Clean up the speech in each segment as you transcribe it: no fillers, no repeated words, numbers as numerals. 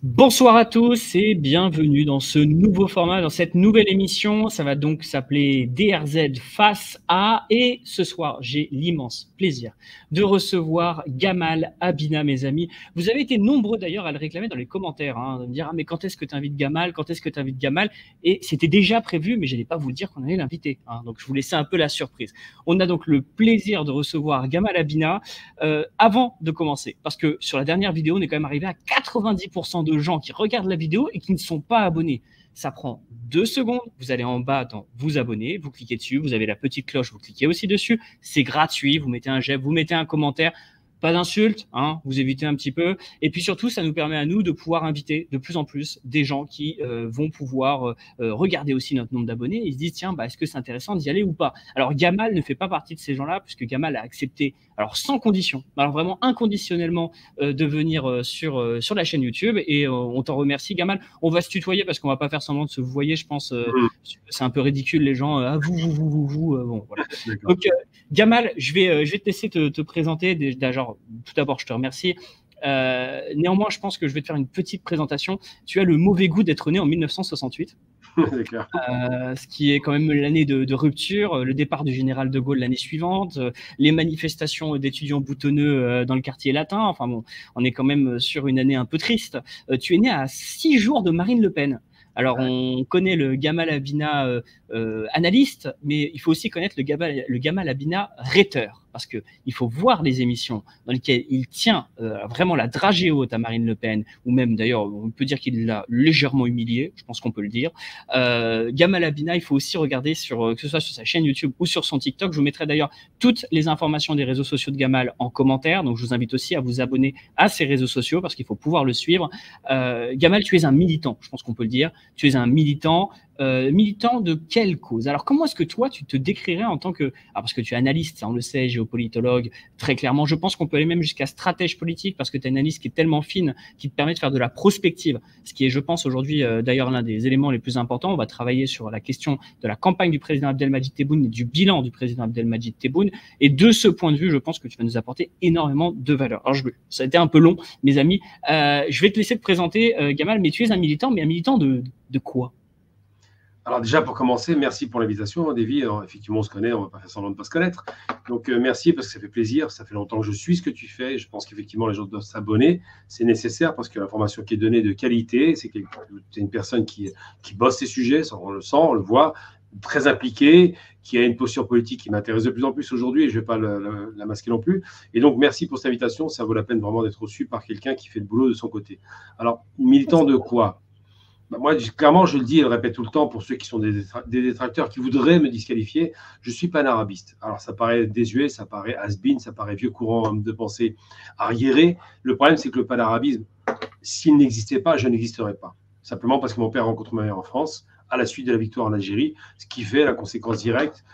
Bonsoir à tous et bienvenue dans ce nouveau format, dans cette nouvelle émission. Ça va donc s'appeler DRZ face à. Et ce soir, j'ai l'immense plaisir de recevoir Gamal Abina, mes amis. Vous avez été nombreux d'ailleurs à le réclamer dans les commentaires, de me dire « Ah, mais quand est-ce que tu invites Gamal? Quand est-ce que tu invites Gamal ?» Et c'était déjà prévu, mais je n'allais pas vous le dire qu'on allait l'inviter. Donc, je vous laissais un peu la surprise. On a donc le plaisir de recevoir Gamal Abina avant de commencer. Parce que sur la dernière vidéo, on est quand même arrivé à 90% de gens qui regardent la vidéo et qui ne sont pas abonnés. Ça prend 2 secondes. Vous allez en bas dans vous abonner, vous cliquez dessus, vous avez la petite cloche, vous cliquez aussi dessus. C'est gratuit, vous mettez un j'aime, vous mettez un commentaire. Pas d'insultes, vous évitez un petit peu. Et puis surtout, ça nous permet à nous de pouvoir inviter de plus en plus des gens qui vont pouvoir regarder aussi notre nombre d'abonnés et se disent tiens, est-ce que c'est intéressant d'y aller ou pas. Alors Gamal ne fait pas partie de ces gens-là puisque Gamal a accepté, alors sans condition, alors vraiment inconditionnellement de venir sur la chaîne YouTube et on t'en remercie Gamal. On va se tutoyer parce qu'on va pas faire semblant de se vouvoyer, je pense. C'est un peu ridicule les gens. Vous. Bon, voilà. Donc Gamal, je vais te laisser te présenter. Tout d'abord, je te remercie. Néanmoins, je pense que je vais te faire une petite présentation. Tu as le mauvais goût d'être né en 1968, ce qui est quand même l'année de rupture, le départ du général de Gaulle l'année suivante, les manifestations d'étudiants boutonneux dans le quartier latin. Enfin bon, on est quand même sur une année un peu triste. Tu es né à 6 jours de Marine Le Pen. Alors, on connaît le Gamal Abina analyste, mais il faut aussi connaître le Gamal Abina rhéteur, parce qu'il faut voir les émissions dans lesquelles il tient vraiment la dragée haute à Marine Le Pen, ou même d'ailleurs, on peut dire qu'il l'a légèrement humilié, je pense qu'on peut le dire. Gamal Abina, il faut aussi regarder que ce soit sur sa chaîne YouTube ou sur son TikTok. Je vous mettrai d'ailleurs toutes les informations des réseaux sociaux de Gamal en commentaire, donc je vous invite aussi à vous abonner à ses réseaux sociaux, parce qu'il faut pouvoir le suivre. Gamal, tu es un militant, je pense qu'on peut le dire. Tu es un militant. Militant de quelle cause? Alors, comment est-ce que toi, tu te décrirais en tant que... Alors, parce que tu es analyste, ça, on le sait, géopolitologue, très clairement. Je pense qu'on peut aller même jusqu'à stratège politique, parce que tu as une analyse qui est tellement fine, qui te permet de faire de la prospective, ce qui est, je pense, aujourd'hui, d'ailleurs, l'un des éléments les plus importants. On va travailler sur la question de la campagne du président Abdelmadjid Tebboune et du bilan du président Abdelmadjid Tebboune. Et de ce point de vue, je pense que tu vas nous apporter énormément de valeur. Alors, ça a été un peu long, mes amis. Je vais te laisser te présenter, Gamal, mais tu es un militant, mais un militant de quoi? Alors déjà, pour commencer, merci pour l'invitation, Davy. Effectivement, on se connaît, on ne va pas faire semblant de ne pas se connaître. Donc, merci parce que ça fait plaisir. Ça fait longtemps que je suis ce que tu fais. Je pense qu'effectivement, les gens doivent s'abonner. C'est nécessaire parce que l'information qui est donnée de qualité, c'est que tu es une personne qui bosse ces sujets, on le sent, on le voit, très impliquée, qui a une posture politique qui m'intéresse de plus en plus aujourd'hui et je ne vais pas la masquer non plus. Et donc, merci pour cette invitation. Ça vaut la peine vraiment d'être reçu par quelqu'un qui fait le boulot de son côté. Alors, militant de quoi? Moi, clairement, je le dis et le répète tout le temps pour ceux qui sont des détracteurs qui voudraient me disqualifier, je suis panarabiste. Alors, ça paraît désuet, ça paraît has-been, ça paraît vieux courant de pensée arriéré. Le problème, c'est que le panarabisme, s'il n'existait pas, je n'existerais pas. Simplement parce que mon père rencontre ma mère en France à la suite de la victoire en Algérie, ce qui fait la conséquence directe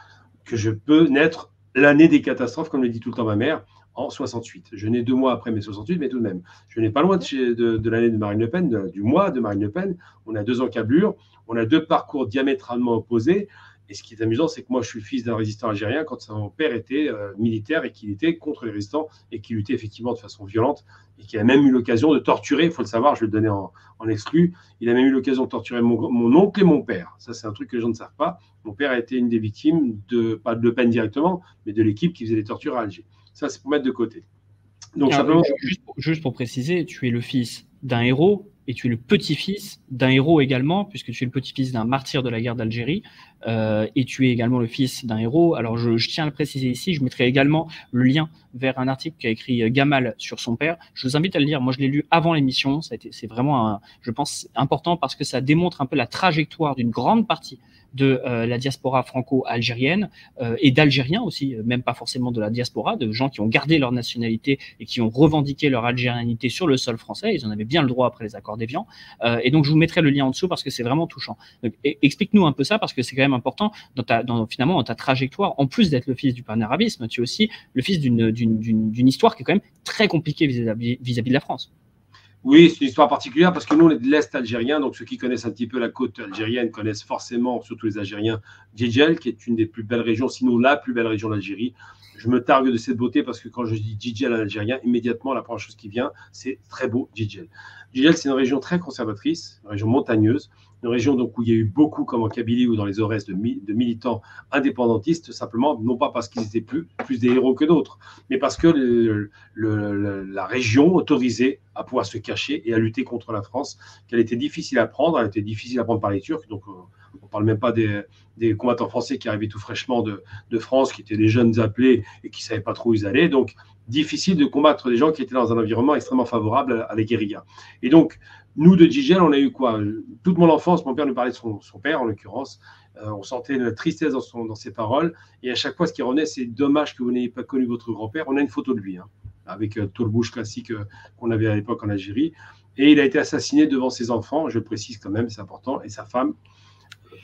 que je peux naître l'année des catastrophes, comme le dit tout le temps ma mère, en 68. Je nais 2 mois après mes 68, mais tout de même. Je n'ai pas loin de l'année de Marine Le Pen, du mois de Marine Le Pen. On a 2 encablures, on a 2 parcours diamétralement opposés. Et ce qui est amusant, c'est que moi, je suis le fils d'un résistant algérien quand son père était militaire et qu'il était contre les résistants et qu'il luttait effectivement de façon violente et qui a même eu l'occasion de torturer, il faut le savoir, je vais le donner en exclu, il a même eu l'occasion de torturer mon oncle et mon père. Ça, c'est un truc que les gens ne savent pas. Mon père a été une des victimes, pas de Le Pen directement, mais de l'équipe qui faisait les tortures à Alger. Ça, c'est pour mettre de côté. Donc, simplement... juste pour préciser, tu es le fils d'un héros et tu es le petit-fils d'un héros également, puisque tu es le petit-fils d'un martyr de la guerre d'Algérie, et tu es également le fils d'un héros. Alors, je tiens à le préciser ici, je mettrai également le lien vers un article qu'a écrit Gamal sur son père. Je vous invite à le lire. Moi, je l'ai lu avant l'émission. C'est vraiment, je pense, important parce que ça démontre un peu la trajectoire d'une grande partie de la diaspora franco-algérienne et d'Algériens aussi, même pas forcément de la diaspora, de gens qui ont gardé leur nationalité et qui ont revendiqué leur algérianité sur le sol français. Ils en avaient bien le droit après les accords d'Évian. Et donc, je vous mettrai le lien en dessous parce que c'est vraiment touchant. Donc, explique-nous un peu ça parce que c'est quand même important finalement dans ta trajectoire. En plus d'être le fils du panarabisme, tu es aussi le fils d'une histoire qui est quand même très compliquée vis-à-vis de la France. Oui, c'est une histoire particulière parce que nous, on est de l'Est algérien. Donc, ceux qui connaissent un petit peu la côte algérienne connaissent forcément, surtout les Algériens, Djedjel, qui est une des plus belles régions, sinon la plus belle région d'Algérie. Je me targue de cette beauté parce que quand je dis Djedjel en algérien, immédiatement, la première chose qui vient, c'est très beau, Djedjel. Jijel, c'est une région très conservatrice, une région montagneuse, une région donc, où il y a eu beaucoup, comme en Kabylie ou dans les Aurès, de militants indépendantistes, simplement, non pas parce qu'ils étaient plus des héros que d'autres, mais parce que la région autorisait à pouvoir se cacher et à lutter contre la France, qu'elle était difficile à prendre, elle était difficile à prendre par les Turcs, donc on ne parle même pas des combattants français qui arrivaient tout fraîchement de France, qui étaient des jeunes appelés et qui ne savaient pas trop où ils allaient, donc difficile de combattre des gens qui étaient dans un environnement extrêmement favorable à la guérilla. Et donc, nous, de Jijel, on a eu quoi? Toute mon enfance, mon père nous parlait de son père, en l'occurrence. On sentait une tristesse dans ses paroles. Et à chaque fois, ce qui revenait, c'est dommage que vous n'ayez pas connu votre grand-père. On a une photo de lui, hein, avec Tolbouche classique qu'on avait à l'époque en Algérie. Et il a été assassiné devant ses enfants, je le précise quand même, c'est important, et sa femme,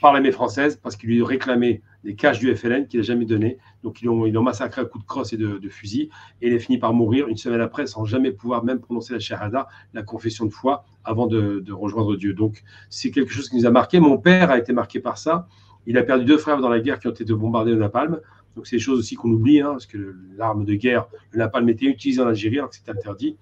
par l'armée française, parce qu'il lui réclamait des caches du FLN qu'il n'a jamais donné. Donc, ils l'ont massacré à coups de crosse et de fusil. Et il est fini par mourir une semaine après, sans jamais pouvoir même prononcer la shahada, la confession de foi, avant de rejoindre Dieu. Donc, c'est quelque chose qui nous a marqué. Mon père a été marqué par ça. Il a perdu 2 frères dans la guerre qui ont été bombardés au napalm. Donc, c'est des choses aussi qu'on oublie, hein, parce que l'arme de guerre, le napalm, était utilisé en Algérie, alors que c'était interdit.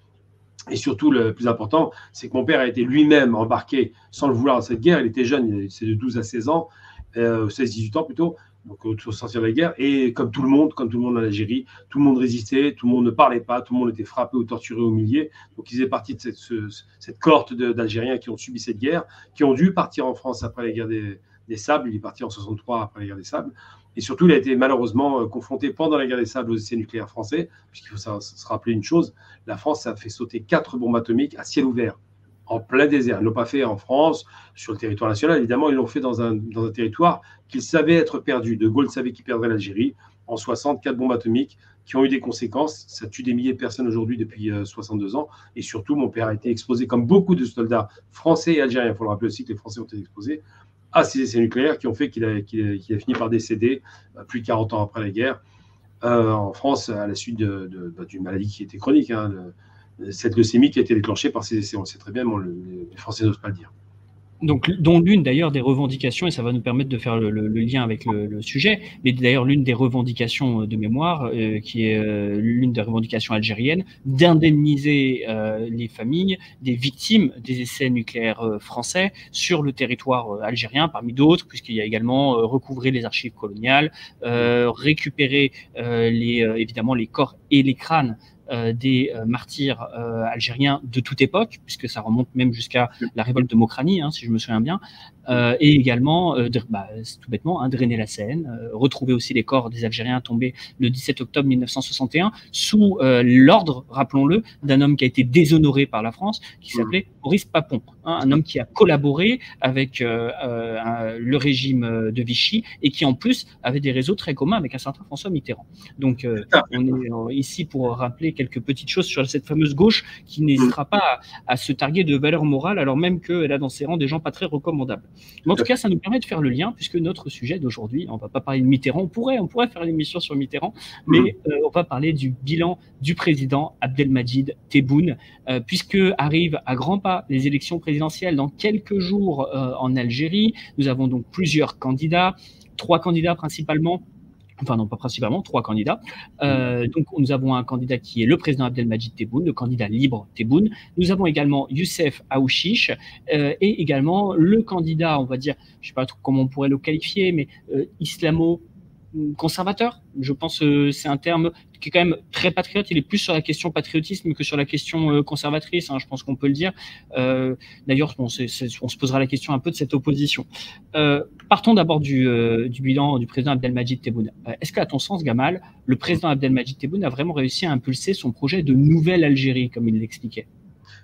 Et surtout, le plus important, c'est que mon père a été lui-même embarqué sans le vouloir dans cette guerre. Il était jeune, c'est de 12 à 16 ans, 16-18 ans plutôt, donc au sortir de la guerre. Et comme tout le monde en Algérie, tout le monde résistait, tout le monde ne parlait pas, tout le monde était frappé ou torturé, humilié. Donc ils faisaient partie de cette cohorte d'Algériens qui ont subi cette guerre, qui ont dû partir en France après la guerre des Sables. Il est parti en 63 après la guerre des Sables. Et surtout, il a été malheureusement confronté pendant la guerre des Sables aux essais nucléaires français, puisqu'il faut se rappeler une chose, la France a fait sauter 4 bombes atomiques à ciel ouvert, en plein désert. Ils ne l'ont pas fait en France, sur le territoire national, évidemment, ils l'ont fait dans un territoire qu'ils savaient être perdu. De Gaulle savait qu'il perdrait l'Algérie. En 64 bombes atomiques qui ont eu des conséquences. Ça tue des milliers de personnes aujourd'hui depuis 62 ans. Et surtout, mon père a été exposé, comme beaucoup de soldats français et algériens. Il faut le rappeler aussi que les Français ont été exposés à ces essais nucléaires qui ont fait qu'il a fini par décéder plus de 40 ans après la guerre en France à la suite d'une maladie qui était chronique, hein, cette leucémie qui a été déclenchée par ces essais. On le sait très bien, mais les Français n'osent pas le dire. Donc, dont l'une d'ailleurs des revendications, et ça va nous permettre de faire le lien avec le sujet, mais d'ailleurs l'une des revendications de mémoire, qui est l'une des revendications algériennes, d'indemniser les familles des victimes des essais nucléaires français sur le territoire algérien, parmi d'autres, puisqu'il y a également recouvrer les archives coloniales, récupérer évidemment les corps et les crânes des martyrs algériens de toute époque, puisque ça remonte même jusqu'à la révolte de Mokrani, hein, si je me souviens bien, et également, tout bêtement, drainer la Seine, retrouver aussi les corps des Algériens tombés le 17 octobre 1961 sous l'ordre, rappelons-le, d'un homme qui a été déshonoré par la France, qui s'appelait Maurice Papon, hein, un homme qui a collaboré avec le régime de Vichy et qui en plus avait des réseaux très communs avec un certain François Mitterrand. Donc on est ici pour rappeler quelques petites choses sur cette fameuse gauche qui n'hésitera pas à se targuer de valeurs morales alors même qu'elle a dans ses rangs des gens pas très recommandables. Mais en tout cas, ça nous permet de faire le lien puisque notre sujet d'aujourd'hui, on ne va pas parler de Mitterrand, on pourrait faire une émission sur Mitterrand, mais on va parler du bilan du président Abdelmadjid Tebboune, puisque arrivent à grands pas les élections présidentielles dans quelques jours en Algérie. Nous avons donc plusieurs candidats, 3 candidats principalement. Enfin non, pas principalement, 3 candidats. Donc nous avons un candidat qui est le président Abdelmadjid Tebboune, le candidat libre Tebboune. Nous avons également Youssef Aouchiche et également le candidat, on va dire, je ne sais pas trop comment on pourrait le qualifier, mais islamo-conservateur. Je pense que c'est un terme qui est quand même très patriote. Il est plus sur la question patriotisme que sur la question conservatrice, hein, je pense qu'on peut le dire. D'ailleurs, on se posera la question un peu de cette opposition. Partons d'abord du bilan du président Abdelmadjid Tebboune. Est-ce qu'à ton sens, Gamal, le président Abdelmadjid Tebboune a vraiment réussi à impulser son projet de nouvelle Algérie, comme il l'expliquait?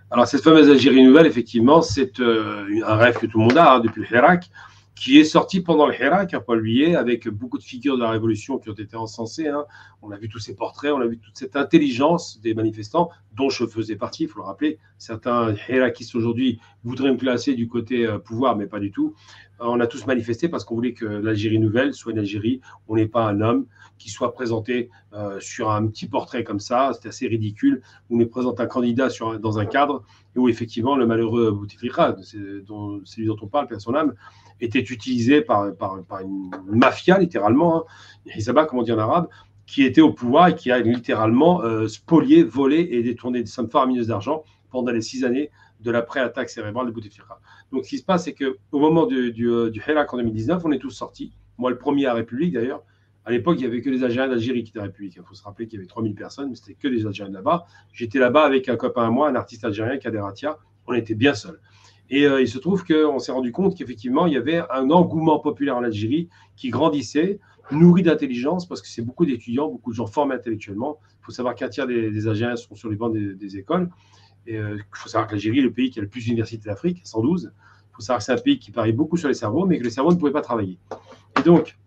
Alors, cette fameuse Algérie nouvelle, effectivement, c'est un rêve que tout le monde a, hein, depuis le Hirak, qui est sorti pendant le Hirak, hein, Paul Biya, avec beaucoup de figures de la Révolution qui ont été encensées. Hein. On a vu tous ces portraits, on a vu toute cette intelligence des manifestants, dont je faisais partie, il faut le rappeler. Certains Hirakistes aujourd'hui voudraient me classer du côté pouvoir, mais pas du tout. On a tous manifesté parce qu'on voulait que l'Algérie nouvelle soit une Algérie où on n'est pas un homme qui soit présenté sur un petit portrait comme ça. C'était assez ridicule. On est présente un candidat dans un cadre et où effectivement le malheureux Bouteflika, celui dont on parle, perd son âme, était utilisé par une mafia, littéralement, hein, Hizaba, comme on dit en arabe, qui était au pouvoir et qui a littéralement spolié, volé et détourné des sommes faramineuses d'argent pendant les 6 années de l'après-attaque cérébrale de Bouteflika. Donc, ce qui se passe, c'est qu'au moment du Hirak en 2019, on est tous sortis. Moi, le premier à République, d'ailleurs. À l'époque, il n'y avait que les Algériens d'Algérie qui étaient à République. Il faut se rappeler qu'il y avait 3000 personnes, mais c'était que les Algériens de là-bas. J'étais là-bas avec un copain à moi, un artiste algérien, Kader Atia. On était bien seuls. Et il se trouve qu'on s'est rendu compte qu'effectivement, il y avait un engouement populaire en Algérie qui grandissait, nourri d'intelligence, parce que c'est beaucoup d'étudiants, beaucoup de gens formés intellectuellement. Il faut savoir qu'un tiers des Algériens sont sur les bancs des écoles. Et il faut savoir que l'Algérie est le pays qui a le plus d'universités d'Afrique, 112. Il faut savoir que c'est un pays qui parie beaucoup sur les cerveaux, mais que les cerveaux ne pouvaient pas travailler. Et donc,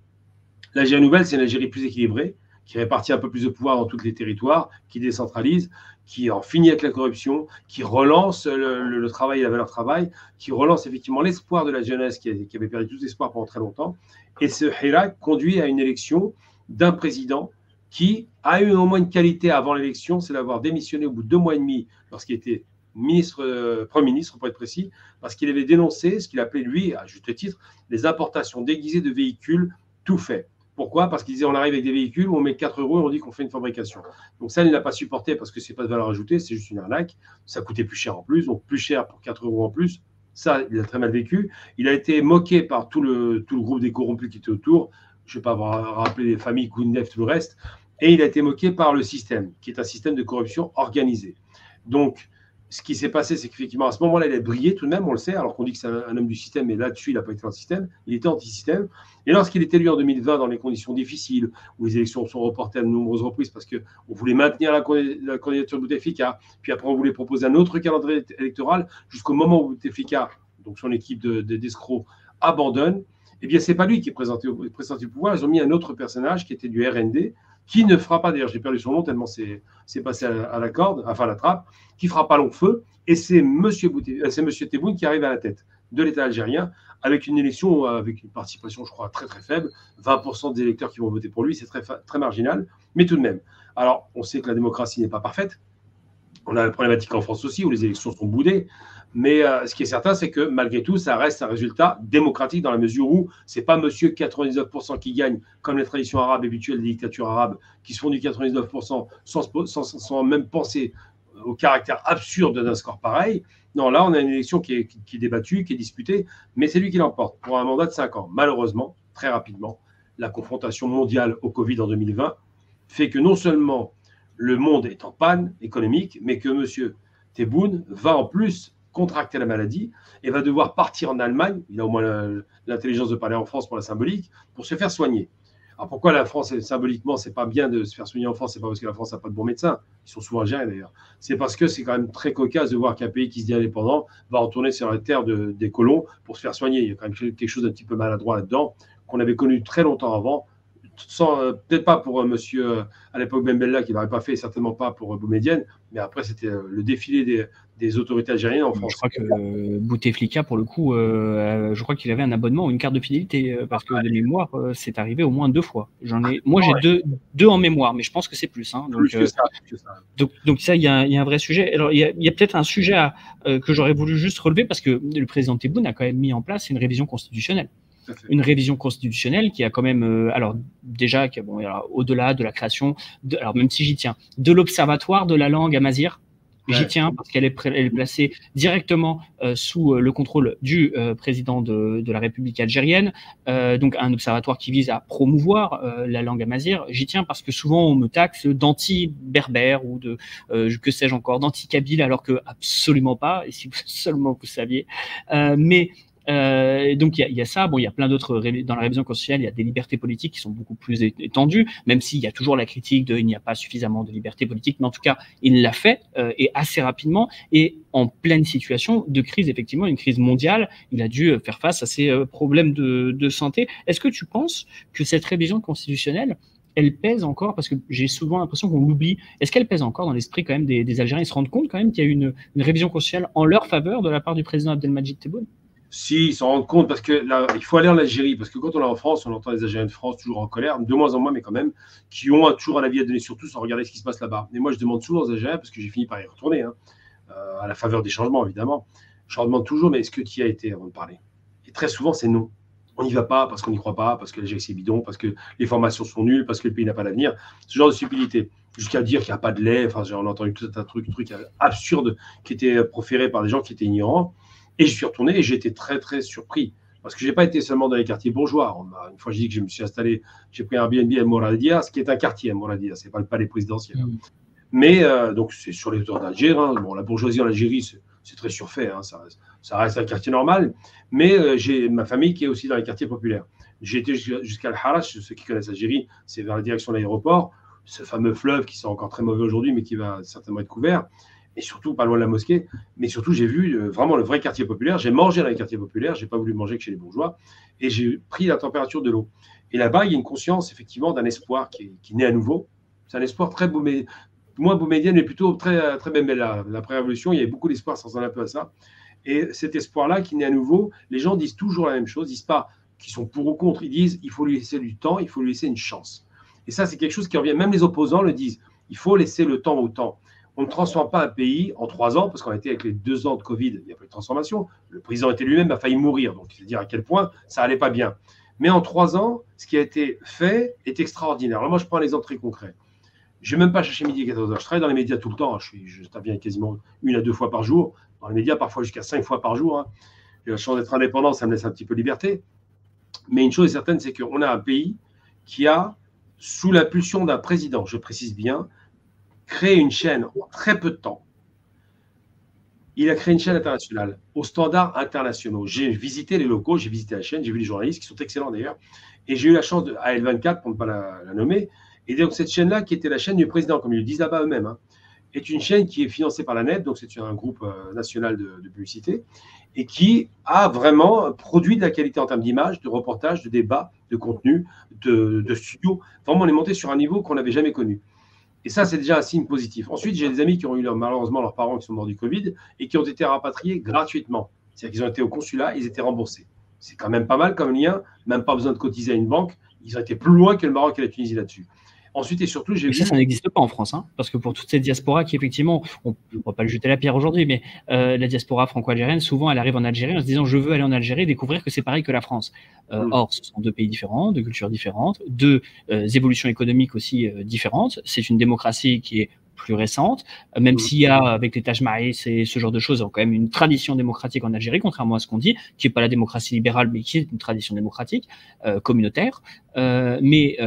l'Algérie nouvelle, c'est une Algérie plus équilibrée, qui répartit un peu plus de pouvoir dans tous les territoires, qui décentralise, qui en finit avec la corruption, qui relance le travail et la valeur travail, qui relance effectivement l'espoir de la jeunesse qui avait perdu tout espoir pendant très longtemps. Et ce Hirak conduit à une élection d'un président qui a eu au moins une qualité avant l'élection, c'est d'avoir démissionné au bout de 2 mois et demi lorsqu'il était Premier ministre, pour être précis, parce qu'il avait dénoncé ce qu'il appelait, lui, à juste titre, les importations déguisées de véhicules tout faits. Pourquoi? Parce qu'il disait on arrive avec des véhicules où on met 4 euros et on dit qu'on fait une fabrication. Donc ça, il n'a pas supporté parce que ce n'est pas de valeur ajoutée, c'est juste une arnaque. Ça coûtait plus cher en plus, donc plus cher pour 4 euros en plus. Ça, il a très mal vécu. Il a été moqué par tout le groupe des corrompus qui étaient autour. Je ne vais pas rappeler les familles, Koundef, tout le reste. Et il a été moqué par le système, qui est un système de corruption organisé. Donc, ce qui s'est passé, c'est qu'effectivement, à ce moment-là, il a brillé tout de même, on le sait, alors qu'on dit que c'est un homme du système, mais là-dessus, il n'a pas été dans le système, il était anti-système. Et lorsqu'il est élu en 2020, dans les conditions difficiles, où les élections sont reportées à de nombreuses reprises, parce qu'on voulait maintenir la candidature de Bouteflika, puis après, on voulait proposer un autre calendrier électoral, jusqu'au moment où Bouteflika, donc son équipe d'escrocs, abandonne, eh bien, ce n'est pas lui qui est présenté au pouvoir, ils ont mis un autre personnage qui était du RND, qui ne fera pas, d'ailleurs j'ai perdu son nom tellement c'est passé à la corde, enfin à la trappe, qui fera pas long feu, et c'est M. Tebboune qui arrive à la tête de l'État algérien, avec une élection, avec une participation, je crois, très très faible, 20% des électeurs qui vont voter pour lui, c'est très, très marginal, mais tout de même. Alors, on sait que la démocratie n'est pas parfaite, on a la problématique en France aussi, où les élections sont boudées, mais ce qui est certain, c'est que malgré tout, ça reste un résultat démocratique dans la mesure où ce n'est pas monsieur 99% qui gagne, comme les traditions arabes habituelles des dictatures arabes, qui se font du 99% sans même penser au caractère absurde d'un score pareil. Non, là, on a une élection qui est débattue, qui est disputée, mais c'est lui qui l'emporte pour un mandat de 5 ans. Malheureusement, très rapidement, la confrontation mondiale au Covid en 2020 fait que non seulement le monde est en panne économique, mais que M. Tebboune va en plus contracter la maladie et va devoir partir en Allemagne, il a au moins l'intelligence de parler en France pour la symbolique, pour se faire soigner. Alors pourquoi la France, symboliquement, c'est pas bien de se faire soigner en France, c'est pas parce que la France n'a pas de bons médecins, ils sont souvent algériens d'ailleurs, c'est parce que c'est quand même très cocasse de voir qu'un pays qui se dit indépendant va retourner sur la terre des colons pour se faire soigner. Il y a quand même quelque chose d'un petit peu maladroit là-dedans, qu'on avait connu très longtemps avant, peut-être pas pour monsieur à l'époque Ben Bella qui l'aurait pas fait, et certainement pas pour Boumedienne, mais après c'était le défilé des autorités algériennes en France. Je crois que Bouteflika, pour le coup, je crois qu'il avait un abonnement ou une carte de fidélité, parce que de mémoire, c'est arrivé au moins 2 fois. Moi, j'ai deux en mémoire, mais je pense que c'est plus. Hein, donc, plus que ça. Donc ça, il y a un vrai sujet. Alors, il y a peut-être un sujet que j'aurais voulu juste relever, parce que le président Tebboune a quand même mis en place une révision constitutionnelle. Une révision constitutionnelle qui a quand même, alors déjà, au-delà de la création, alors même si j'y tiens, de l'Observatoire de la langue amazigh, j'y tiens parce qu'elle est placée directement sous le contrôle du président de la République algérienne, donc un observatoire qui vise à promouvoir la langue amazigh. J'y tiens parce que souvent on me taxe d'anti-berbère ou de, que sais-je encore, d'anti-kabyle, alors que absolument pas, et si seulement vous saviez. Donc il y a ça. Bon, il y a plein d'autres dans la révision constitutionnelle. Il y a des libertés politiques qui sont beaucoup plus étendues, même s'il y a toujours la critique de il n'y a pas suffisamment de liberté politique. Mais en tout cas, il l'a fait et assez rapidement et en pleine situation de crise, effectivement, une crise mondiale. Il a dû faire face à ces problèmes de santé. Est-ce que tu penses que cette révision constitutionnelle, elle pèse encore, parce que j'ai souvent l'impression qu'on l'oublie, est-ce qu'elle pèse encore dans l'esprit quand même des Algériens? Ils se rendent compte quand même qu'il y a une révision constitutionnelle en leur faveur de la part du président Abdelmadjid Tebboune? Si, ils s'en rendent compte, parce que là, il faut aller en Algérie, parce que quand on est en France, on entend les Algériens de France toujours en colère, de moins en moins, mais quand même, qui ont toujours un avis à donner, surtout sans regarder ce qui se passe là-bas. Et moi, je demande toujours aux Algériens, parce que j'ai fini par y retourner, à la faveur des changements, évidemment. Je leur demande toujours, mais est-ce que tu y as été avant de parler? Et très souvent, c'est non. On n'y va pas parce qu'on n'y croit pas, parce que l'Algérie c'est bidon, parce que les formations sont nulles, parce que le pays n'a pas d'avenir, ce genre de stupidité. jusqu'à dire qu'il n'y a pas de lait. Enfin, j'en ai entendu tout un truc absurde qui était proféré par des gens qui étaient ignorants. Et je suis retourné et j'ai été très, très surpris. Parce que je n'ai pas été seulement dans les quartiers bourgeois. Une fois, j'ai dit que je me suis installé, j'ai pris un Airbnb à Mouradia, ce qui est un quartier à Mouradia, ce n'est pas le palais présidentiel. Mais donc, c'est sur les hauteurs d'Alger. Hein. Bon, la bourgeoisie en Algérie, c'est très surfait. Hein. Ça reste un quartier normal. Mais j'ai ma famille qui est aussi dans les quartiers populaires. J'ai été jusqu'à Al-Harach. Ceux qui connaissent l'Algérie, c'est vers la direction de l'aéroport. Ce fameux fleuve qui sont encore très mauvais aujourd'hui, mais qui va certainement être couvert. Et surtout, pas loin de la mosquée. Mais surtout, j'ai vu vraiment le vrai quartier populaire. J'ai mangé dans les quartiers populaires. Je n'ai pas voulu manger que chez les bourgeois. Et j'ai pris la température de l'eau. Et là-bas, il y a une conscience, effectivement, d'un espoir qui naît à nouveau. C'est un espoir très beau, mais moins boumedienne, mais plutôt très, très belle. L'après-révolution, il y avait beaucoup d'espoir, ça ressemble un peu à ça. Et cet espoir-là qui naît à nouveau, les gens disent toujours la même chose. Ils ne disent pas qu'ils sont pour ou contre. Ils disent il faut lui laisser du temps, il faut lui laisser une chance. Et ça, c'est quelque chose qui revient. Même les opposants le disent. Il faut laisser le temps au temps. On ne transforme pas un pays en 3 ans, parce qu'on a été avec les 2 ans de Covid, il n'y a pas eu de transformation. Le président était lui-même a failli mourir, donc il faut dire à quel point ça n'allait pas bien. Mais en 3 ans, ce qui a été fait est extraordinaire. Alors moi, je prends un exemple très concret. Je ne vais même pas chercher midi et 14h. Je travaille dans les médias tout le temps. J'interviens quasiment 1 à 2 fois par jour. Dans les médias, parfois jusqu'à 5 fois par jour. Hein. J'ai la chance d'être indépendant, ça me laisse un petit peu de liberté. Mais une chose est certaine, c'est qu'on a un pays qui a, sous l'impulsion d'un président, je précise bien, créé une chaîne en très peu de temps. Il a créé une chaîne internationale aux standards internationaux. J'ai visité les locaux, j'ai visité la chaîne, j'ai vu les journalistes qui sont excellents d'ailleurs. Et j'ai eu la chance de AL24, pour ne pas la nommer. Et donc cette chaîne-là, qui était la chaîne du président, comme ils le disent là-bas eux-mêmes, hein, est une chaîne qui est financée par la NEP, donc c'est un groupe national de publicité, et qui a vraiment produit de la qualité en termes d'image, de reportage, de débat, de contenu, de studio. Vraiment, on est monté sur un niveau qu'on n'avait jamais connu. Et ça, c'est déjà un signe positif. Ensuite, j'ai des amis qui ont eu malheureusement leurs parents qui sont morts du Covid et qui ont été rapatriés gratuitement. C'est-à-dire qu'ils ont été au consulat, ils étaient remboursés. C'est quand même pas mal comme lien, même pas besoin de cotiser à une banque. Ils ont été plus loin que le Maroc et la Tunisie là-dessus. Ensuite et surtout, j'ai vu… Ça n'existe pas en France, hein, parce que pour toute cette diaspora qui, effectivement, on ne va pas lui jeter la pierre aujourd'hui, mais la diaspora franco-algérienne, souvent, elle arrive en Algérie en se disant « je veux aller en Algérie et découvrir que c'est pareil que la France ». Or, ce sont 2 pays différents, 2 cultures différentes, 2 évolutions économiques aussi différentes. C'est une démocratie qui est plus récente, même s'il y a, avec les Taj Maïs et ce genre de choses, quand même une tradition démocratique en Algérie, contrairement à ce qu'on dit, qui n'est pas la démocratie libérale, mais qui est une tradition démocratique, communautaire. Mais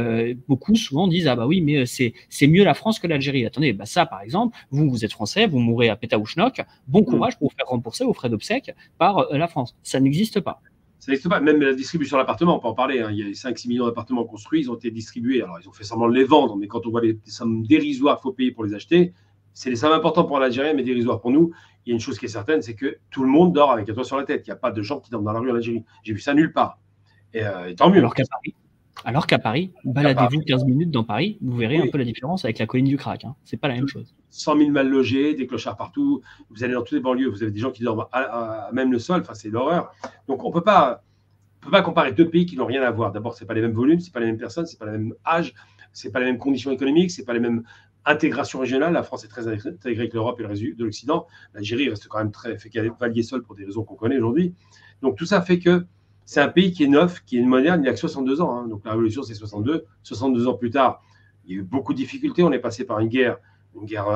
beaucoup, souvent, disent « ah bah oui, mais c'est mieux la France que l'Algérie ». Attendez, bah ça, par exemple, vous êtes français, vous mourrez à Pétaouchnok, bon courage pour vous faire rembourser vos frais d'obsèques par la France. Ça n'existe pas. Ça n'existe pas. Même la distribution d'appartements, on peut en parler. Hein. Il y a 5-6 millions d'appartements construits, ils ont été distribués. Alors, ils ont fait semblant de les vendre, mais quand on voit les sommes dérisoires qu'il faut payer pour les acheter, c'est des sommes importantes pour l'Algérien, mais dérisoires pour nous. Il y a une chose qui est certaine, c'est que tout le monde dort avec un toit sur la tête. Il n'y a pas de gens qui dorment dans la rue en Algérie. J'ai vu ça nulle part. Et tant mieux. Alors qu'à Paris, baladez-vous 15 minutes dans Paris, vous verrez un peu la différence avec la colline du Crac. Hein. C'est pas la même chose. 100 000 mal logés, des clochards partout. Vous allez dans toutes les banlieues, vous avez des gens qui dorment à même le sol. Enfin, c'est l'horreur. Donc, on peut pas comparer 2 pays qui n'ont rien à voir. D'abord, ce n'est pas les mêmes volumes, ce n'est pas les mêmes personnes, ce n'est pas le même âge, ce n'est pas les mêmes conditions économiques, ce n'est pas les mêmes intégrations régionales. La France est très intégrée avec l'Europe et le reste de l'Occident. L'Algérie reste quand même fait cavalier seul pour des raisons qu'on connaît aujourd'hui. Donc, tout ça fait que c'est un pays qui est neuf, qui est moderne, il a que 62 ans. Hein. Donc, la révolution, c'est 62. 62 ans plus tard, il y a eu beaucoup de difficultés. On est passé par une guerre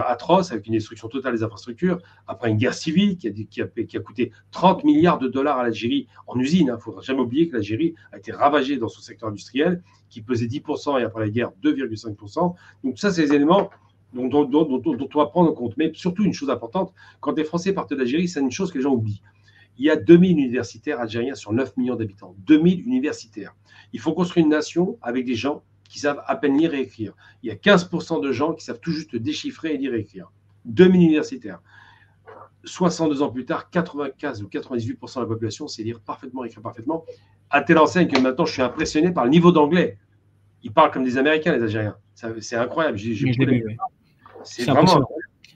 atroce, avec une destruction totale des infrastructures, après une guerre civile qui a coûté 30 milliards de dollars à l'Algérie en usine. Il ne faudra jamais oublier que l'Algérie a été ravagée dans son secteur industriel, qui pesait 10% et après la guerre 2,5%. Donc ça, c'est des éléments dont on va prendre en compte. Mais surtout, une chose importante, quand les Français partent d'Algérie, c'est une chose que les gens oublient. Il y a 2000 universitaires algériens sur 9 millions d'habitants. 2000 universitaires. Il faut construire une nation avec des gens qui savent à peine lire et écrire. Il y a 15% de gens qui savent tout juste déchiffrer et lire et écrire. 2000 universitaires. 62 ans plus tard, 95 ou 98% de la population sait lire parfaitement, écrire parfaitement. À telle enseigne que maintenant, je suis impressionné par le niveau d'anglais. Ils parlent comme des Américains, les Algériens. C'est incroyable. C'est vraiment…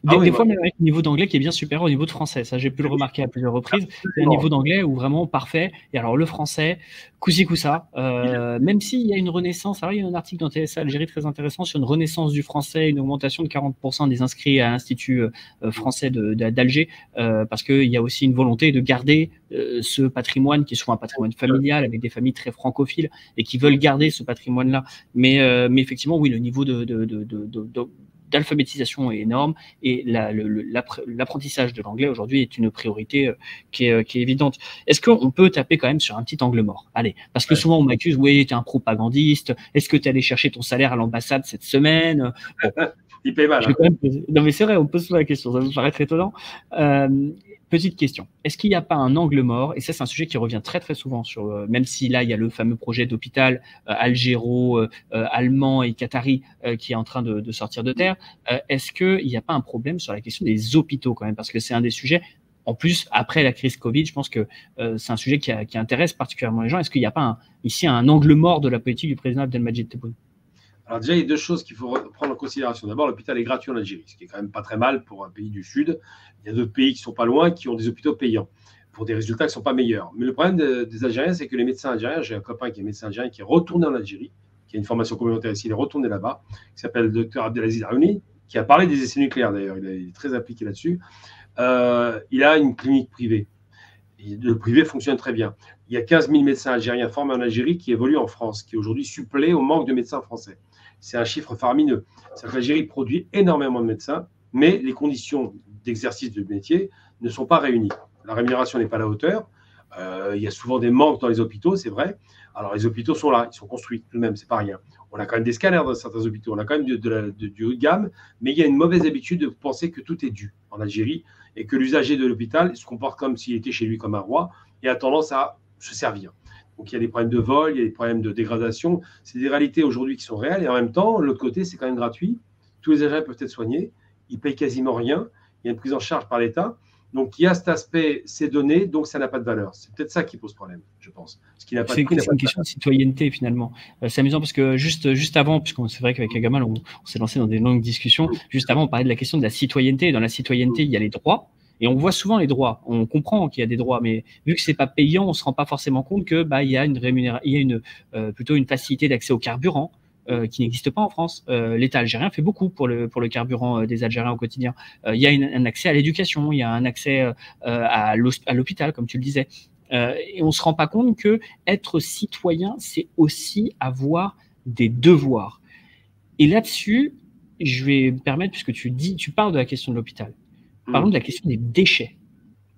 Des fois, même avec un niveau d'anglais qui est bien supérieur au niveau de français. Ça, j'ai pu le remarquer à plusieurs reprises. C'est un niveau d'anglais où vraiment parfait. Et alors, le français, cousi coussa, même s'il y a une renaissance. Alors, il y a un article dans TSA Algérie très intéressant sur une renaissance du français, une augmentation de 40% des inscrits à l'Institut français d'Alger, parce qu'il y a aussi une volonté de garder ce patrimoine qui est souvent un patrimoine familial avec des familles très francophiles et qui veulent garder ce patrimoine-là. Mais effectivement, oui, le niveau d'alphabétisation est énorme et l'apprentissage de l'anglais aujourd'hui est une priorité qui est évidente. Est-ce qu'on peut taper quand même sur un petit angle mort? Allez, parce que souvent on m'accuse, oui, tu es un propagandiste, est-ce que tu es allé chercher ton salaire à l'ambassade cette semaine? Bon. Il paye mal. Non, mais c'est vrai, on pose souvent la question, ça me paraît très étonnant. Petite question, est-ce qu'il n'y a pas un angle mort? Et ça, c'est un sujet qui revient très très souvent, même si là, il y a le fameux projet d'hôpital algéro-allemand et qatari qui est en train de sortir de terre. Est-ce qu'il n'y a pas un problème sur la question des hôpitaux quand même? Parce que c'est un des sujets, en plus, après la crise Covid, je pense que c'est un sujet qui intéresse particulièrement les gens. Est-ce qu'il n'y a pas ici un angle mort de la politique du président Abdelmadjid Tebboune? Alors déjà, il y a deux choses qu'il faut prendre en considération. D'abord, l'hôpital est gratuit en Algérie, ce qui est quand même pas très mal pour un pays du Sud. Il y a d'autres pays qui sont pas loin, qui ont des hôpitaux payants, pour des résultats qui ne sont pas meilleurs. Mais le problème des Algériens, c'est que les médecins algériens, j'ai un copain qui est médecin algérien, qui est retourné en Algérie, qui a une formation complémentaire ici, il est retourné là-bas, qui s'appelle le docteur Abdelaziz Aouni, qui a parlé des essais nucléaires d'ailleurs, il est très impliqué là-dessus. Il a une clinique privée. Et le privé fonctionne très bien. Il y a 15 000 médecins algériens formés en Algérie qui évoluent en France, qui aujourd'hui suppléent au manque de médecins français. C'est un chiffre faramineux. L'Algérie produit énormément de médecins, mais les conditions d'exercice du métier ne sont pas réunies. La rémunération n'est pas à la hauteur. Il y a souvent des manques dans les hôpitaux, c'est vrai. Alors, les hôpitaux sont là, ils sont construits tout de même, c'est pas rien. On a quand même des scanners dans certains hôpitaux, on a quand même du haut de gamme, mais il y a une mauvaise habitude de penser que tout est dû en Algérie et que l'usager de l'hôpital se comporte comme s'il était chez lui comme un roi et a tendance à se servir. Donc, il y a des problèmes de vol, il y a des problèmes de dégradation. C'est des réalités aujourd'hui qui sont réelles. Et en même temps, l'autre côté, c'est quand même gratuit. Tous les agents peuvent être soignés. Ils ne payent quasiment rien. Il y a une prise en charge par l'État. Donc, il y a cet aspect, c'est donné, donc ça n'a pas de valeur. C'est peut-être ça qui pose problème, je pense. C'est une question de citoyenneté, finalement. C'est amusant parce que juste avant, puisque c'est vrai qu'avec Agamal, on s'est lancé dans des longues discussions, juste avant, on parlait de la question de la citoyenneté. Dans la citoyenneté, il y a les droits. Et on voit souvent les droits. On comprend qu'il y a des droits, mais vu que c'est pas payant, on se rend pas forcément compte que il y a plutôt une facilité d'accès au carburant qui n'existe pas en France. L'État algérien fait beaucoup pour le carburant des Algériens au quotidien. Il y a un accès à l'éducation, il y a un accès à l'hôpital, comme tu le disais. Et on se rend pas compte que être citoyen, c'est aussi avoir des devoirs. Et là-dessus, je vais me permettre, puisque tu parles de la question de l'hôpital. Parlons de la question des déchets.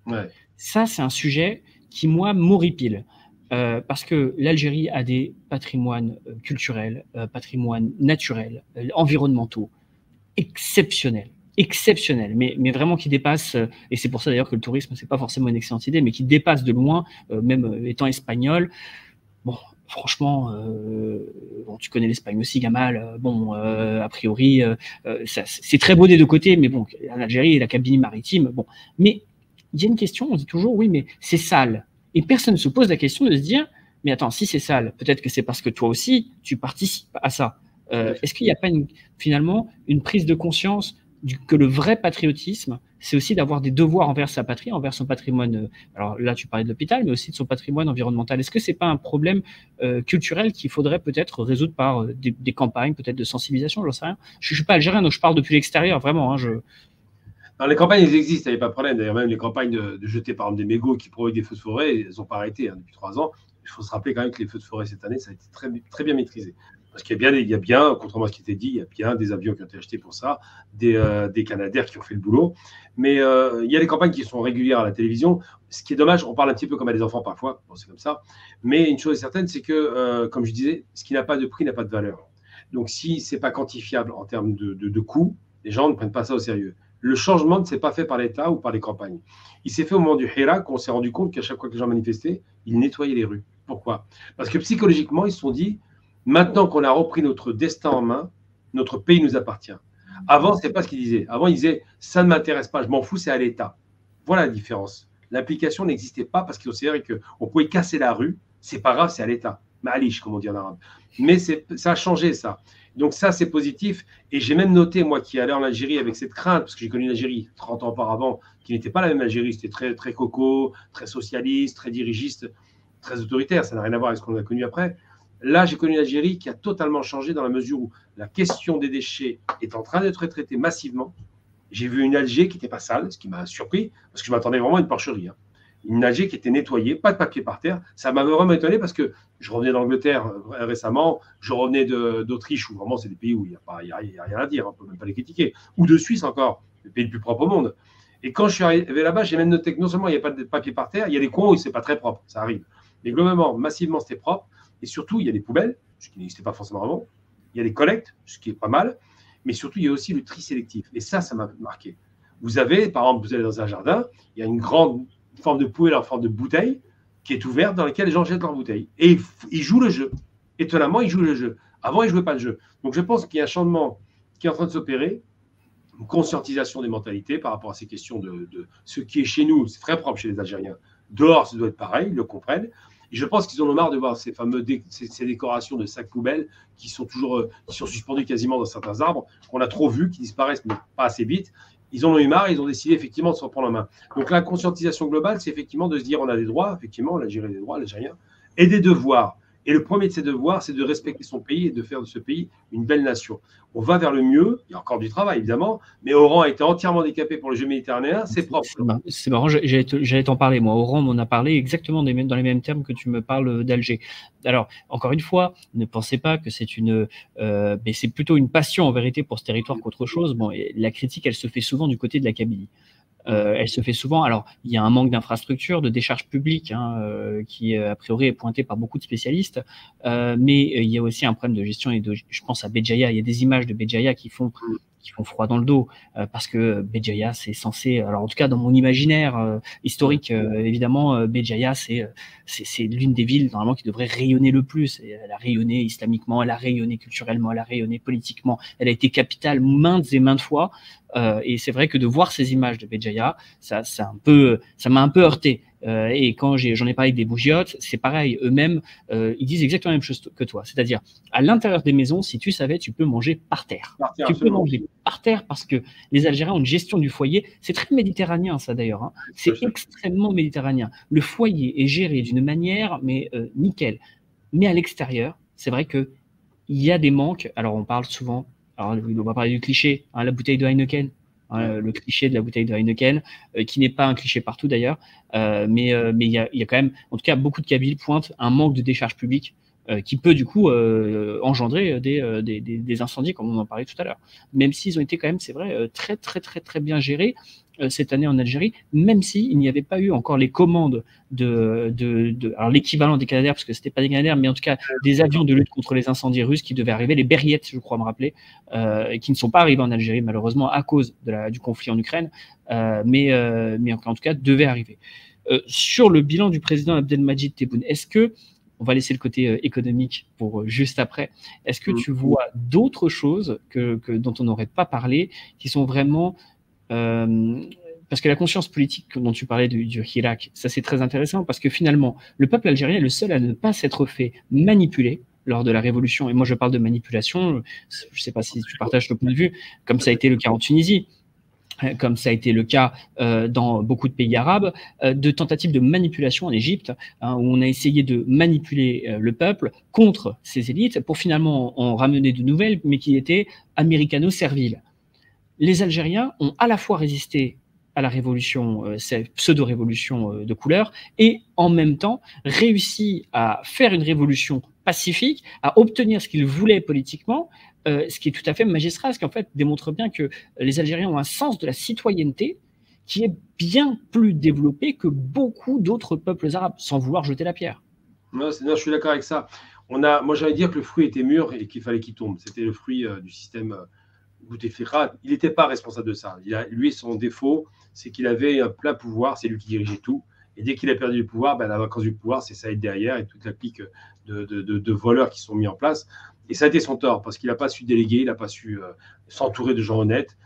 Ouais. Ça, c'est un sujet qui, moi, m'horripile. Parce que l'Algérie a des patrimoines culturels, patrimoines naturels, environnementaux exceptionnels, mais vraiment qui dépassent, et c'est pour ça d'ailleurs que le tourisme, c'est pas forcément une excellente idée, mais qui dépassent de loin, même étant espagnol. Bon, franchement, tu connais l'Espagne aussi, Gamal. A priori, c'est très beau des deux côtés, mais bon, l'Algérie et la Kabylie-Maritime, bon. Mais il y a une question, on dit toujours, oui, mais c'est sale. Et personne ne se pose la question de se dire, mais attends, si c'est sale, peut-être que c'est parce que toi aussi, tu participes à ça. Est-ce qu'il n'y a pas finalement une prise de conscience que le vrai patriotisme, c'est aussi d'avoir des devoirs envers sa patrie, envers son patrimoine. Alors là, tu parlais de l'hôpital, mais aussi de son patrimoine environnemental. Est-ce que c'est pas un problème culturel qu'il faudrait peut-être résoudre par des campagnes, peut-être de sensibilisation? J'en sais rien. Je suis pas algérien, donc je parle depuis l'extérieur, vraiment. Alors, les campagnes, elles existent, il n'y a pas de problème. D'ailleurs, même les campagnes de jeter par exemple des mégots qui provoquent des feux de forêt, elles n'ont pas arrêté depuis 3 ans. Il faut se rappeler quand même que les feux de forêt cette année, ça a été très, très bien maîtrisé. Parce qu'il y a bien, contrairement à ce qui était dit, il y a bien des avions qui ont été achetés pour ça, des Canadair qui ont fait le boulot. Mais il y a des campagnes qui sont régulières à la télévision. Ce qui est dommage, on parle un petit peu comme à des enfants parfois, bon, c'est comme ça. Mais une chose est certaine, c'est que, comme je disais, ce qui n'a pas de prix n'a pas de valeur. Donc si ce n'est pas quantifiable en termes de coûts, les gens ne prennent pas ça au sérieux. Le changement ne s'est pas fait par l'État ou par les campagnes. Il s'est fait au moment du Hira, qu'on s'est rendu compte qu'à chaque fois que les gens manifestaient, ils nettoyaient les rues. Pourquoi? Parce que psychologiquement, ils se sont dit, maintenant qu'on a repris notre destin en main, notre pays nous appartient. Avant, ce n'est pas ce qu'ils disaient. Avant, ils disaient, ça ne m'intéresse pas, je m'en fous, c'est à l'État. Voilà la différence. L'implication n'existait pas parce qu'ils ont considéré qu'on pouvait casser la rue, c'est pas grave, c'est à l'État. Ma'alish, comme on dit en arabe. Mais ça a changé, ça. Donc ça, c'est positif. Et j'ai même noté, moi, qui allais en Algérie avec cette crainte, parce que j'ai connu l'Algérie 30 ans auparavant, qui n'était pas la même Algérie. C'était très, très coco, très socialiste, très dirigiste, très autoritaire. Ça n'a rien à voir avec ce qu'on a connu après. Là, j'ai connu l'Algérie qui a totalement changé dans la mesure où la question des déchets est en train d'être traitée massivement. J'ai vu une Algérie qui n'était pas sale, ce qui m'a surpris, parce que je m'attendais vraiment à une porcherie. Une Alger qui était nettoyée, pas de papier par terre. Ça m'avait vraiment étonné parce que je revenais d'Angleterre récemment, je revenais d'Autriche, où vraiment c'est des pays où il n'y a rien à dire, on ne peut même pas les critiquer, ou de Suisse encore, le pays le plus propre au monde. Et quand je suis arrivé là-bas, j'ai même noté que non seulement il n'y a pas de papier par terre, il y a des coins où c'est pas très propre, ça arrive. Mais globalement, massivement, c'était propre. Et surtout, il y a des poubelles, ce qui n'existait pas forcément avant. Il y a des collectes, ce qui est pas mal. Mais surtout, il y a aussi le tri sélectif. Et ça m'a marqué. Vous avez, par exemple, vous allez dans un jardin, il y a une grande forme de poubelle en forme de bouteille qui est ouverte dans laquelle les gens jettent leurs bouteilles. Et ils jouent le jeu. Étonnamment, ils jouent le jeu. Avant, ils ne jouaient pas le jeu. Donc, je pense qu'il y a un changement qui est en train de s'opérer, une conscientisation des mentalités par rapport à ces questions de ce qui est chez nous. C'est très propre chez les Algériens. Dehors, ça doit être pareil, ils le comprennent. Et je pense qu'ils en ont marre de voir ces fameuses ces décorations de sacs poubelles qui sont toujours qui sont suspendues quasiment dans certains arbres, qu'on a trop vus, qui disparaissent, mais pas assez vite. Ils en ont eu marre, ils ont décidé effectivement de se reprendre en main. Donc la conscientisation globale, c'est effectivement de se dire on a des droits, effectivement, l'Algérie a des droits, l'Algérien, et des devoirs. Et le premier de ces devoirs, c'est de respecter son pays et de faire de ce pays une belle nation. On va vers le mieux, il y a encore du travail évidemment, mais Oran a été entièrement handicapé pour le jeu méditerranéen, c'est propre. C'est marrant, j'allais t'en parler. Moi, Oran m'en a parlé exactement dans les mêmes termes que tu me parles d'Alger. Alors, encore une fois, ne pensez pas que c'est mais c'est plutôt une passion en vérité pour ce territoire qu'autre chose. Bon, et la critique, elle se fait souvent du côté de la Kabylie. Elle se fait souvent. Alors, il y a un manque d'infrastructures, de décharge publique, qui a priori est pointé par beaucoup de spécialistes. Mais il y a aussi un problème de gestion et je pense à Béjaïa. Il y a des images de Béjaïa qui font froid dans le dos, parce que Béjaïa, c'est censé, alors en tout cas dans mon imaginaire historique, évidemment, Béjaïa, c'est l'une des villes normalement qui devrait rayonner le plus. Elle a rayonné islamiquement, elle a rayonné culturellement, elle a rayonné politiquement, elle a été capitale maintes et maintes fois. Et c'est vrai que de voir ces images de Béjaïa, ça m'a un peu heurté. Et quand j'en ai parlé avec des bougiotes, c'est pareil, eux-mêmes, ils disent exactement la même chose que toi. C'est-à-dire, à l'intérieur des maisons, si tu savais, tu peux manger par terre. Tu peux manger par terre parce que les Algériens ont une gestion du foyer. C'est très méditerranéen, ça d'ailleurs. Hein. C'est extrêmement méditerranéen. Le foyer est géré d'une manière, mais nickel. Mais à l'extérieur, c'est vrai qu'il y a des manques. Alors, on parle souvent, alors on va parler du cliché, hein, la bouteille de Heineken. Le cliché de la bouteille de Heineken, qui n'est pas un cliché partout d'ailleurs, mais il y a quand même, en tout cas, beaucoup de Kabyles pointent un manque de décharge publique qui peut du coup engendrer des incendies, comme on en parlait tout à l'heure. Même s'ils ont été quand même, c'est vrai, très très très très bien gérés cette année en Algérie, même s'il n'y avait pas eu encore les commandes alors l'équivalent des Canadair, parce que c'était pas des Canadair, mais en tout cas des avions de lutte contre les incendies russes qui devaient arriver, les Berriettes, je crois me rappeler, qui ne sont pas arrivés en Algérie malheureusement à cause du conflit en Ukraine, mais en tout cas devaient arriver. Sur le bilan du président Abdelmadjid Tebboune, est-ce que, on va laisser le côté économique pour juste après, est-ce que tu vois d'autres choses dont on n'aurait pas parlé, qui sont vraiment... parce que la conscience politique dont tu parlais du Hirak, ça c'est très intéressant parce que finalement, le peuple algérien est le seul à ne pas s'être fait manipuler lors de la révolution. Et moi, je parle de manipulation, je ne sais pas si tu partages le point de vue, comme ça a été le cas en Tunisie, comme ça a été le cas dans beaucoup de pays arabes, de tentatives de manipulation en Égypte, où on a essayé de manipuler le peuple contre ces élites pour finalement en ramener de nouvelles, mais qui étaient américano-serviles. Les Algériens ont à la fois résisté à la révolution, cette pseudo-révolution de couleur, et en même temps réussi à faire une révolution pacifique, à obtenir ce qu'ils voulaient politiquement, ce qui est tout à fait magistral, ce qui en fait démontre bien que les Algériens ont un sens de la citoyenneté qui est bien plus développé que beaucoup d'autres peuples arabes, sans vouloir jeter la pierre. Non, je suis d'accord avec ça. Moi, j'allais dire que le fruit était mûr et qu'il fallait qu'il tombe. C'était le fruit du système Bouteflika. Il n'était pas responsable de ça. Lui, son défaut, c'est qu'il avait un plein pouvoir, c'est lui qui dirigeait tout. Et dès qu'il a perdu le pouvoir, la vacance du pouvoir, c'est Saïd derrière et toute la clique de voleurs qui sont mis en place. Et ça a été son tort, parce qu'il n'a pas su déléguer, il n'a pas su s'entourer de gens honnêtes.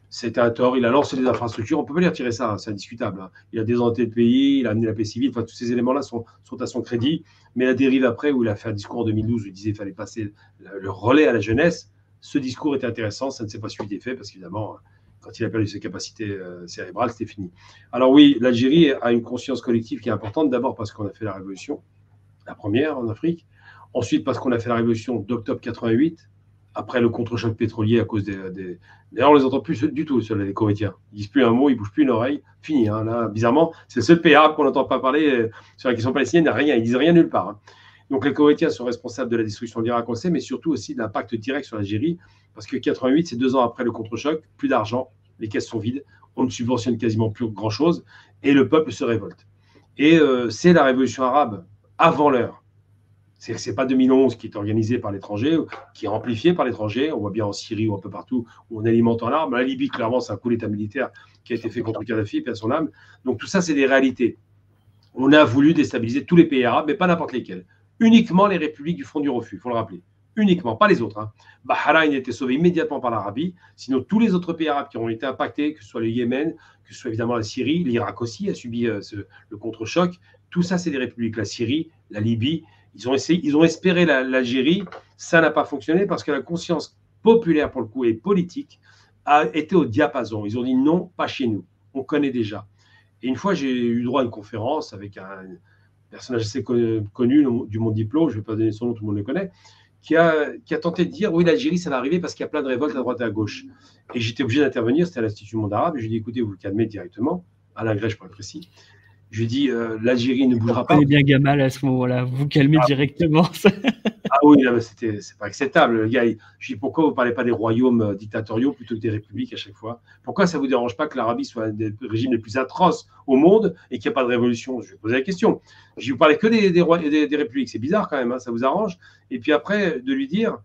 C'était un tort. Il a lancé des infrastructures. On ne peut pas lui retirer ça, c'est indiscutable. Il a désorienté le pays, il a amené la paix civile. Enfin, tous ces éléments-là sont à son crédit. Mais la dérive après, où il a fait un discours en 2012 où il disait qu'il fallait passer le relais à la jeunesse, ce discours était intéressant. Ça ne s'est pas suivi d'effet, parce qu'évidemment, quand il a perdu ses capacités cérébrales, c'était fini. Alors oui, l'Algérie a une conscience collective qui est importante. D'abord parce qu'on a fait la révolution, la première en Afrique. Ensuite, parce qu'on a fait la révolution d'octobre 88, après le contre-choc pétrolier à cause des... D'ailleurs, on ne les entend plus du tout, les Koweïtiens. Ils ne disent plus un mot, ils ne bougent plus une oreille. Fini. Hein. Là, bizarrement, c'est le seul pays arabe qu'on n'entend pas parler sur la question palestinienne. Rien. Ils ne disent rien nulle part. Hein. Donc, les Koweïtiens sont responsables de la destruction de l'Irak, on le sait, mais surtout aussi de l'impact direct sur l'Algérie. Parce que 88, c'est 2 ans après le contre-choc, plus d'argent, les caisses sont vides, on ne subventionne quasiment plus grand-chose, et le peuple se révolte. Et c'est la révolution arabe avant l'heure. Ce n'est pas 2011 qui est organisé par l'étranger, qui est amplifié par l'étranger. On voit bien en Syrie ou un peu partout où on alimente en armes. La Libye, clairement, c'est un coup d'État militaire qui a été fait contre Kadhafi, paix à son âme. Donc tout ça, c'est des réalités. On a voulu déstabiliser tous les pays arabes, mais pas n'importe lesquels. Uniquement les républiques du front du refus, il faut le rappeler. Uniquement, pas les autres. Hein. Bahreïn a été sauvé immédiatement par l'Arabie. Sinon, tous les autres pays arabes qui ont été impactés, que ce soit le Yémen, que ce soit évidemment la Syrie, l'Irak aussi a subi le contre-choc. Tout ça, c'est des républiques. La Syrie, la Libye. Ils ont espéré l'Algérie, ça n'a pas fonctionné parce que la conscience populaire, pour le coup, et politique, a été au diapason. Ils ont dit non, pas chez nous, on connaît déjà. Et une fois, j'ai eu droit à une conférence avec un personnage assez connu du monde diplôme, je ne vais pas donner son nom, tout le monde le connaît, qui a tenté de dire oui, l'Algérie, ça va arriver parce qu'il y a plein de révoltes à droite et à gauche. Et j'étais obligé d'intervenir, c'était à l'Institut Monde Arabe, et je lui ai dit écoutez, vous le calmez directement, Alain Grèche pour être précis. Je lui ai dit, l'Algérie ne bougera pas. Vous bien Gamal à ce moment-là, vous calmez directement. Ah oui, c'est pas acceptable. Le gars, je lui ai dit, pourquoi vous ne parlez pas des royaumes dictatoriaux plutôt que des républiques à chaque fois? Pourquoi ça ne vous dérange pas que l'Arabie soit un des régimes les plus atroces au monde et qu'il n'y a pas de révolution? Je vais poser la question. Je lui ai dit, vous parlez que des républiques. C'est bizarre quand même, hein, ça vous arrange. Et puis après, de lui dire,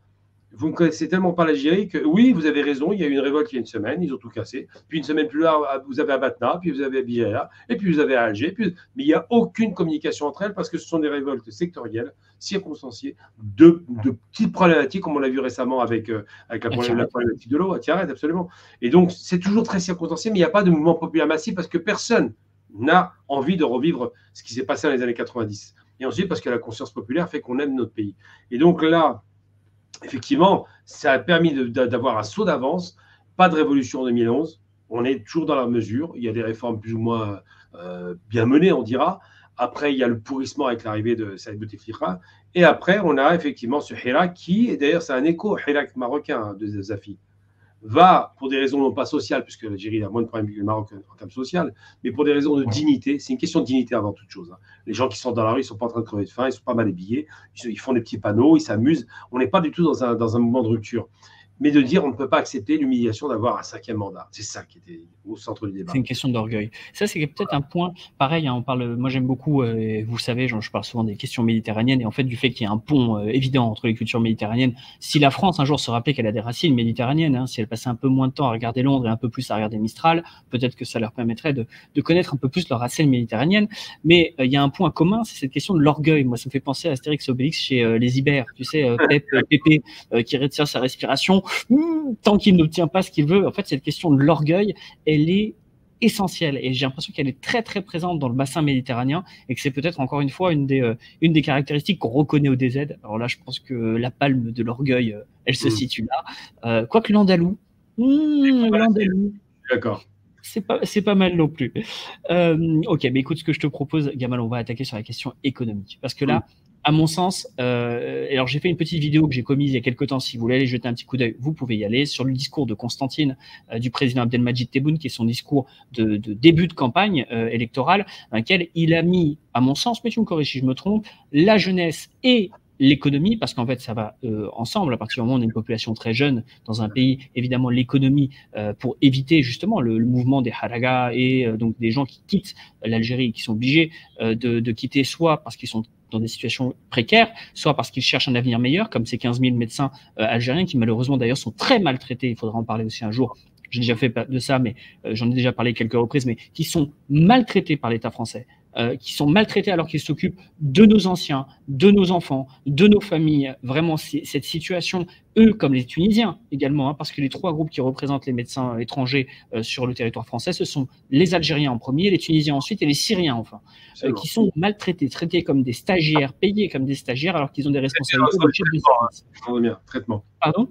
vous ne connaissez tellement pas l'Algérie que oui, vous avez raison, il y a eu une révolte il y a une semaine, ils ont tout cassé. Puis une semaine plus tard, vous avez à Batna, puis vous avez à Bijaya, et puis vous avez à Alger. Mais il n'y a aucune communication entre elles parce que ce sont des révoltes sectorielles, circonstanciées, de petites problématiques, comme on l'a vu récemment avec la problématique de l'eau, à Tiaret, absolument. Et donc, c'est toujours très circonstancié, mais il n'y a pas de mouvement populaire massif parce que personne n'a envie de revivre ce qui s'est passé dans les années 90. Et ensuite, parce que la conscience populaire fait qu'on aime notre pays. Et donc là, effectivement, ça a permis d'avoir un saut d'avance, pas de révolution en 2011, on est toujours dans la mesure, il y a des réformes plus ou moins bien menées, on dira. Après, il y a le pourrissement avec l'arrivée de Saïd Bouteflika, et après, on a effectivement ce Hirak qui, et d'ailleurs c'est un écho, Hirak marocain de Zafi, va, pour des raisons non pas sociales, puisque l'Algérie a moins de problèmes que le Maroc en termes social, mais pour des raisons de dignité. C'est une question de dignité avant toute chose. Hein. Les gens qui sont dans la rue, ils ne sont pas en train de crever de faim, ils sont pas mal habillés, ils font des petits panneaux, ils s'amusent. On n'est pas du tout dans un mouvement de rupture. Mais de dire on ne peut pas accepter l'humiliation d'avoir un 5e mandat. C'est ça qui était au centre du débat. C'est une question d'orgueil. Ça, c'est peut-être un point pareil. Hein, on parle. Moi, j'aime beaucoup. Vous savez, je parle souvent des questions méditerranéennes et en fait du fait qu'il y a un pont évident entre les cultures méditerranéennes. Si la France un jour se rappelait qu'elle a des racines méditerranéennes, hein, si elle passait un peu moins de temps à regarder Londres et un peu plus à regarder Mistral, peut-être que ça leur permettrait de connaître un peu plus leurs racines méditerranéennes. Mais il y a un point commun, c'est cette question de l'orgueil. Moi, ça me fait penser à Astérix et Obélix chez les Ibères. Tu sais, Pépé qui retient sa respiration. Tant qu'il n'obtient pas ce qu'il veut, en fait, cette question de l'orgueil, elle est essentielle et j'ai l'impression qu'elle est très très présente dans le bassin méditerranéen et que c'est peut-être encore une fois une des caractéristiques qu'on reconnaît au DZ. Alors là, je pense que la palme de l'orgueil, elle se situe là. Quoique l'andalou, d'accord. C'est pas mal non plus. Ok, mais écoute, ce que je te propose, Gamal, on va attaquer sur la question économique. Parce que là, à mon sens, alors j'ai fait une petite vidéo que j'ai commise il y a quelques temps. Si vous voulez aller jeter un petit coup d'œil, vous pouvez y aller. Sur le discours de Constantine, du président Abdelmadjid Tebboune, qui est son discours de début de campagne électorale, dans lequel il a mis, à mon sens, mais tu me corriges si je me trompe, la jeunesse et l'économie, parce qu'en fait, ça va ensemble. À partir du moment où on est une population très jeune dans un pays, évidemment, l'économie, pour éviter justement le mouvement des haragas et donc des gens qui quittent l'Algérie, qui sont obligés de quitter soit parce qu'ils sont dans des situations précaires, soit parce qu'ils cherchent un avenir meilleur, comme ces 15 000 médecins algériens qui malheureusement d'ailleurs sont très maltraités, il faudra en parler aussi un jour, j'ai déjà fait de ça, mais j'en ai déjà parlé quelques reprises, mais qui sont maltraités par l'État français, qui sont maltraités alors qu'ils s'occupent de nos anciens, de nos enfants, de nos familles. Vraiment, cette situation, eux comme les Tunisiens également, hein, parce que les 3 groupes qui représentent les médecins étrangers sur le territoire français, ce sont les Algériens en premier, les Tunisiens ensuite et les Syriens enfin, qui sont maltraités, traités comme des stagiaires, payés comme des stagiaires alors qu'ils ont des responsabilités de chef de service. Traitement. Pardon ?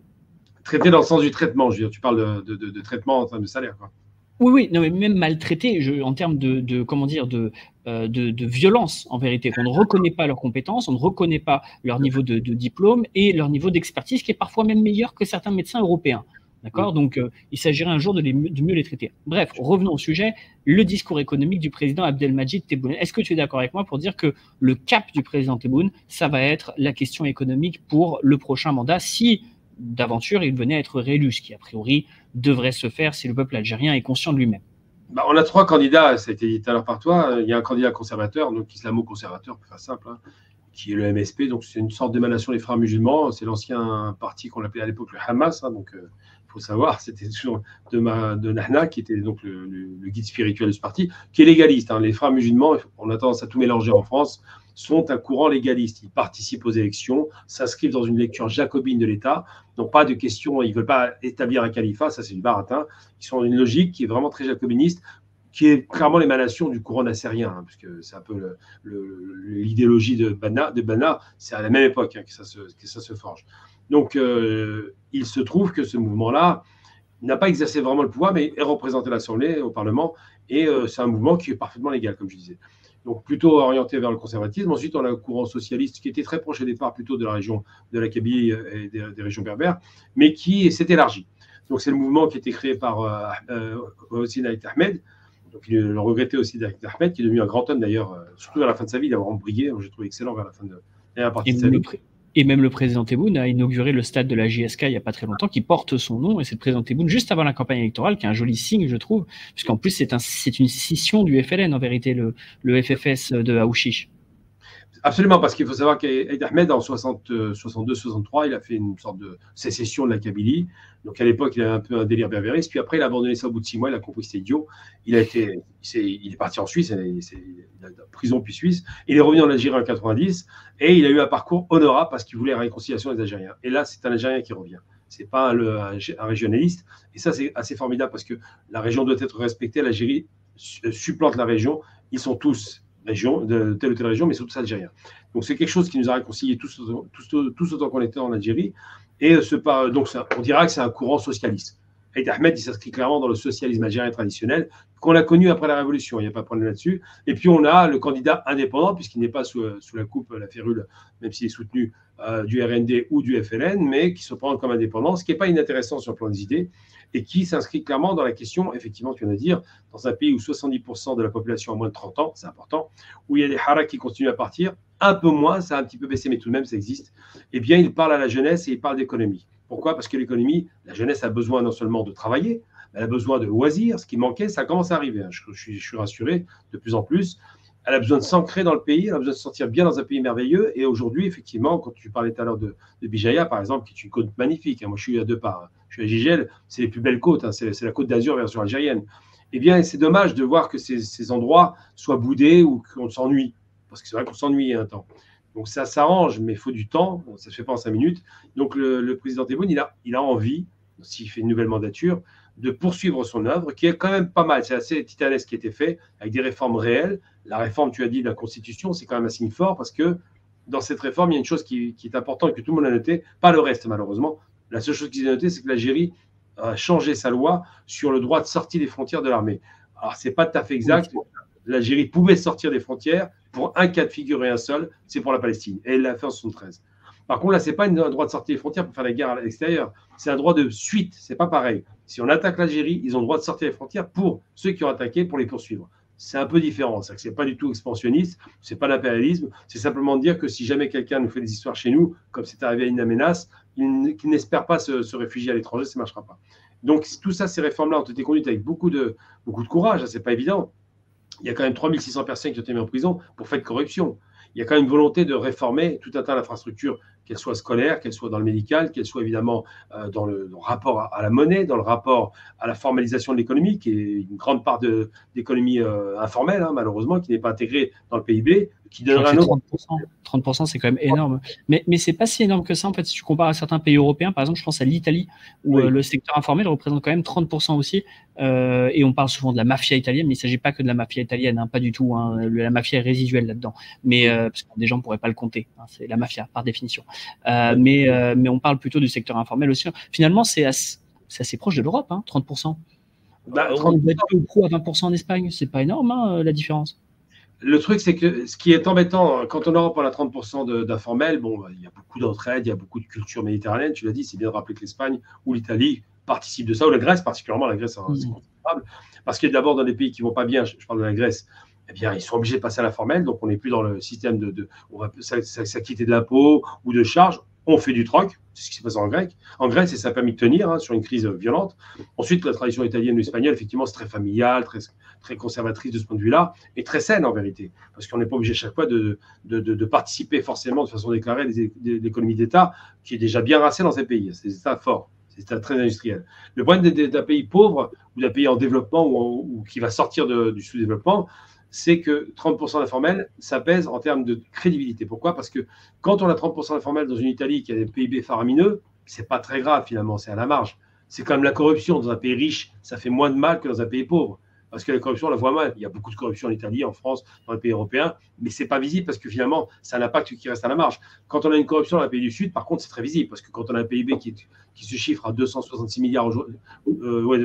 Traité dans le sens du traitement, je veux dire, tu parles de traitement en termes de salaire, quoi. Oui, oui, non, mais même maltraités en termes comment dire, de violence, en vérité, qu'on ne reconnaît pas leurs compétences, on ne reconnaît pas leur niveau de diplôme et leur niveau d'expertise, qui est parfois même meilleur que certains médecins européens. D'accord? Donc, il s'agirait un jour de mieux les traiter. Bref, revenons au sujet, le discours économique du président Abdelmadjid Tebboune. Est-ce que tu es d'accord avec moi pour dire que le cap du président Tebboune, ça va être la question économique pour le prochain mandat, si d'aventure il venait à être réélu, ce qui a priori devrait se faire si le peuple algérien est conscient de lui-même? Bah, on a 3 candidats, ça a été dit tout à l'heure par toi. Il y a un candidat conservateur, donc islamo-conservateur, pour faire simple, hein, qui est le MSP, donc c'est une sorte d'émanation des frères musulmans. C'est l'ancien parti qu'on appelait à l'époque le Hamas, hein, donc faut savoir, c'était toujours de Nahna, qui était donc le guide spirituel de ce parti, qui est légaliste. Hein. Les frères musulmans, on a tendance à tout mélanger en France, sont un courant légaliste. Ils participent aux élections, s'inscrivent dans une lecture jacobine de l'État, n'ont pas de questions, ils ne veulent pas établir un califat, ça c'est du baratin. Ils sont dans une logique qui est vraiment très jacobiniste, qui est clairement l'émanation du courant nassérien, hein, puisque c'est un peu l'idéologie de Banna, c'est à la même époque, hein, que ça se forge. Donc, il se trouve que ce mouvement-là n'a pas exercé vraiment le pouvoir, mais est représenté à l'Assemblée, au Parlement, et c'est un mouvement qui est parfaitement légal, comme je disais. Donc, plutôt orienté vers le conservatisme. Ensuite, on a le courant socialiste, qui était très proche au départ plutôt de la région de la Kabylie et des régions berbères, mais qui s'est élargi. Donc, c'est le mouvement qui a été créé par Hossein Ait Ahmed. Donc, le regretté aussi d'Ait Ahmed, qui est devenu un grand homme d'ailleurs, surtout vers la fin de sa vie, il a vraiment brillé. J'ai trouvé excellent vers la fin de la partie de sa vie. Et même le président Tebboune a inauguré le stade de la JSK il n'y a pas très longtemps, qui porte son nom, et c'est le président Tebboune juste avant la campagne électorale, qui est un joli signe, je trouve, puisqu'en plus c'est une scission du FLN, en vérité, le FFS de Aouchiche. Absolument, parce qu'il faut savoir qu'Aïd Ahmed, en 62-63, il a fait une sorte de sécession de la Kabylie. Donc, à l'époque, il avait un peu un délire berbériste. Puis après, il a abandonné ça au bout de 6 mois. Il a compris que c'était idiot. Il est parti en Suisse, il a prison puis Suisse. Il est revenu en Algérie en 90 et il a eu un parcours honorable parce qu'il voulait la réconciliation des Algériens. Et là, c'est un Algérien qui revient. Ce n'est pas un régionaliste. Et ça, c'est assez formidable parce que la région doit être respectée. L'Algérie supplante la région. Ils sont tous région, de telle ou telle région, mais surtout algériens. Donc c'est quelque chose qui nous a réconciliés tous autant qu'on était en Algérie. Et donc on dira que c'est un courant socialiste. Aïd Ahmed, il s'inscrit clairement dans le socialisme algérien traditionnel qu'on a connu après la Révolution, il n'y a pas de problème là-dessus. Et puis on a le candidat indépendant, puisqu'il n'est pas sous la coupe, la férule, même s'il est soutenu du RND ou du FLN, mais qui se prend comme indépendant, ce qui n'est pas inintéressant sur le plan des idées, et qui s'inscrit clairement dans la question, effectivement, tu viens de dire, dans un pays où 70% de la population a moins de 30 ans, c'est important, où il y a des haras qui continuent à partir, un peu moins, ça a un petit peu baissé, mais tout de même, ça existe, eh bien, il parle à la jeunesse et il parle d'économie. Pourquoi? Parce que l'économie, la jeunesse a besoin non seulement de travailler, elle a besoin de loisirs, ce qui manquait, ça commence à arriver. Hein. Je suis rassuré de plus en plus. Elle a besoin de s'ancrer dans le pays, elle a besoin de se sentir bien dans un pays merveilleux. Et aujourd'hui, effectivement, quand tu parlais tout à l'heure de Bijaya, par exemple, qui est une côte magnifique, hein. Moi je suis à 2 pas, hein. Je suis à Gigel, c'est les plus belles côtes, hein. C'est la côte d'Azur version algérienne. Eh bien, c'est dommage de voir que ces endroits soient boudés ou qu'on s'ennuie. Parce que c'est vrai qu'on s'ennuie un temps. Donc ça s'arrange, mais il faut du temps, ça ne se fait pas en 5 minutes. Donc le président Tebboune, il a envie, s'il fait une nouvelle mandature, de poursuivre son œuvre, qui est quand même pas mal. C'est assez titanesque qui a été fait, avec des réformes réelles. La réforme, tu as dit, de la Constitution, c'est quand même un signe fort, parce que dans cette réforme, il y a une chose qui est importante, que tout le monde a noté, pas le reste malheureusement. La seule chose qu'ils ont noté, c'est que l'Algérie a changé sa loi sur le droit de sortie des frontières de l'armée. Alors, ce n'est pas tout à fait exact. L'Algérie pouvait sortir des frontières pour un cas de figure et un seul, c'est pour la Palestine. Et elle l'a fait en 1973. Par contre, là, ce n'est pas un droit de sortie des frontières pour faire la guerre à l'extérieur. C'est un droit de suite. Ce n'est pas pareil. Si on attaque l'Algérie, ils ont le droit de sortir des frontières pour ceux qui ont attaqué, pour les poursuivre. C'est un peu différent. Ce n'est pas du tout expansionniste, ce n'est pas l'impérialisme. C'est simplement de dire que si jamais quelqu'un nous fait des histoires chez nous, comme c'est arrivé à Inna Menas, qu'il n'espère pas se réfugier à l'étranger, ça ne marchera pas. Donc, tout ça, ces réformes-là ont été conduites avec beaucoup de courage. Ce n'est pas évident. Il y a quand même 3600 personnes qui ont été mises en prison pour fait de corruption. Il y a quand même une volonté de réformer tout un tas d'infrastructures, qu'elles soient scolaires, qu'elles soient dans le médical, qu'elles soient évidemment dans le rapport à la monnaie, dans le rapport à la formalisation de l'économie, qui est une grande part d'économie informelle, hein, malheureusement, qui n'est pas intégrée dans le PIB, qui donnerait un autre... 30%, c'est quand même énorme. Mais c'est pas si énorme que ça, en fait, si tu compares à certains pays européens. Par exemple, je pense à l'Italie, où le secteur informel représente quand même 30% aussi. Et on parle souvent de la mafia italienne, mais il ne s'agit pas que de la mafia italienne, hein, pas du tout. Hein, la mafia est résiduelle là-dedans. Mais parce que des gens ne pourraient pas le compter. Hein, c'est la mafia, par définition. Mais on parle plutôt du secteur informel aussi. Finalement, c'est assez proche de l'Europe, hein, 30%. On va être peu pro à 20% en Espagne, c'est pas énorme hein, la différence. Le truc, c'est que ce qui est embêtant, quand en Europe on a 30% d'informels, bon, il y a beaucoup d'entraide, il y a beaucoup de culture méditerranéenne, tu l'as dit, c'est bien de rappeler que l'Espagne ou l'Italie participent de ça, ou la Grèce particulièrement, la Grèce c'est considérable, parce que d'abord dans des pays qui ne vont pas bien, je parle de la Grèce, eh bien ils sont obligés de passer à l'informel, donc on n'est plus dans le système on va s'acquitter de l'impôt ou de charges, on fait du troc, c'est ce qui s'est passé en Grèce, et ça a permis de tenir sur une crise violente. Ensuite, la tradition italienne ou espagnole, effectivement, c'est très familial, très conservatrice de ce point de vue-là, et très saine en vérité, parce qu'on n'est pas obligé chaque fois de participer forcément de façon déclarée à l'économie d'État, qui est déjà bien rincée dans ces pays. C'est des États forts, c'est des États très industriels. Le problème d'un pays pauvre ou d'un pays en développement ou qui va sortir du sous-développement, c'est que 30% d'informels, ça pèse en termes de crédibilité. Pourquoi? Parce que quand on a 30% d'informels dans une Italie qui a des PIB faramineux, c'est pas très grave finalement, c'est à la marge. C'est comme la corruption. Dans un pays riche, ça fait moins de mal que dans un pays pauvre. Parce que la corruption, on la voit mal. Il y a beaucoup de corruption en Italie, en France, dans les pays européens, mais ce n'est pas visible parce que finalement, c'est un impact qui reste à la marge. Quand on a une corruption dans les pays du Sud, par contre, c'est très visible parce que quand on a un PIB qui se chiffre à 266 milliards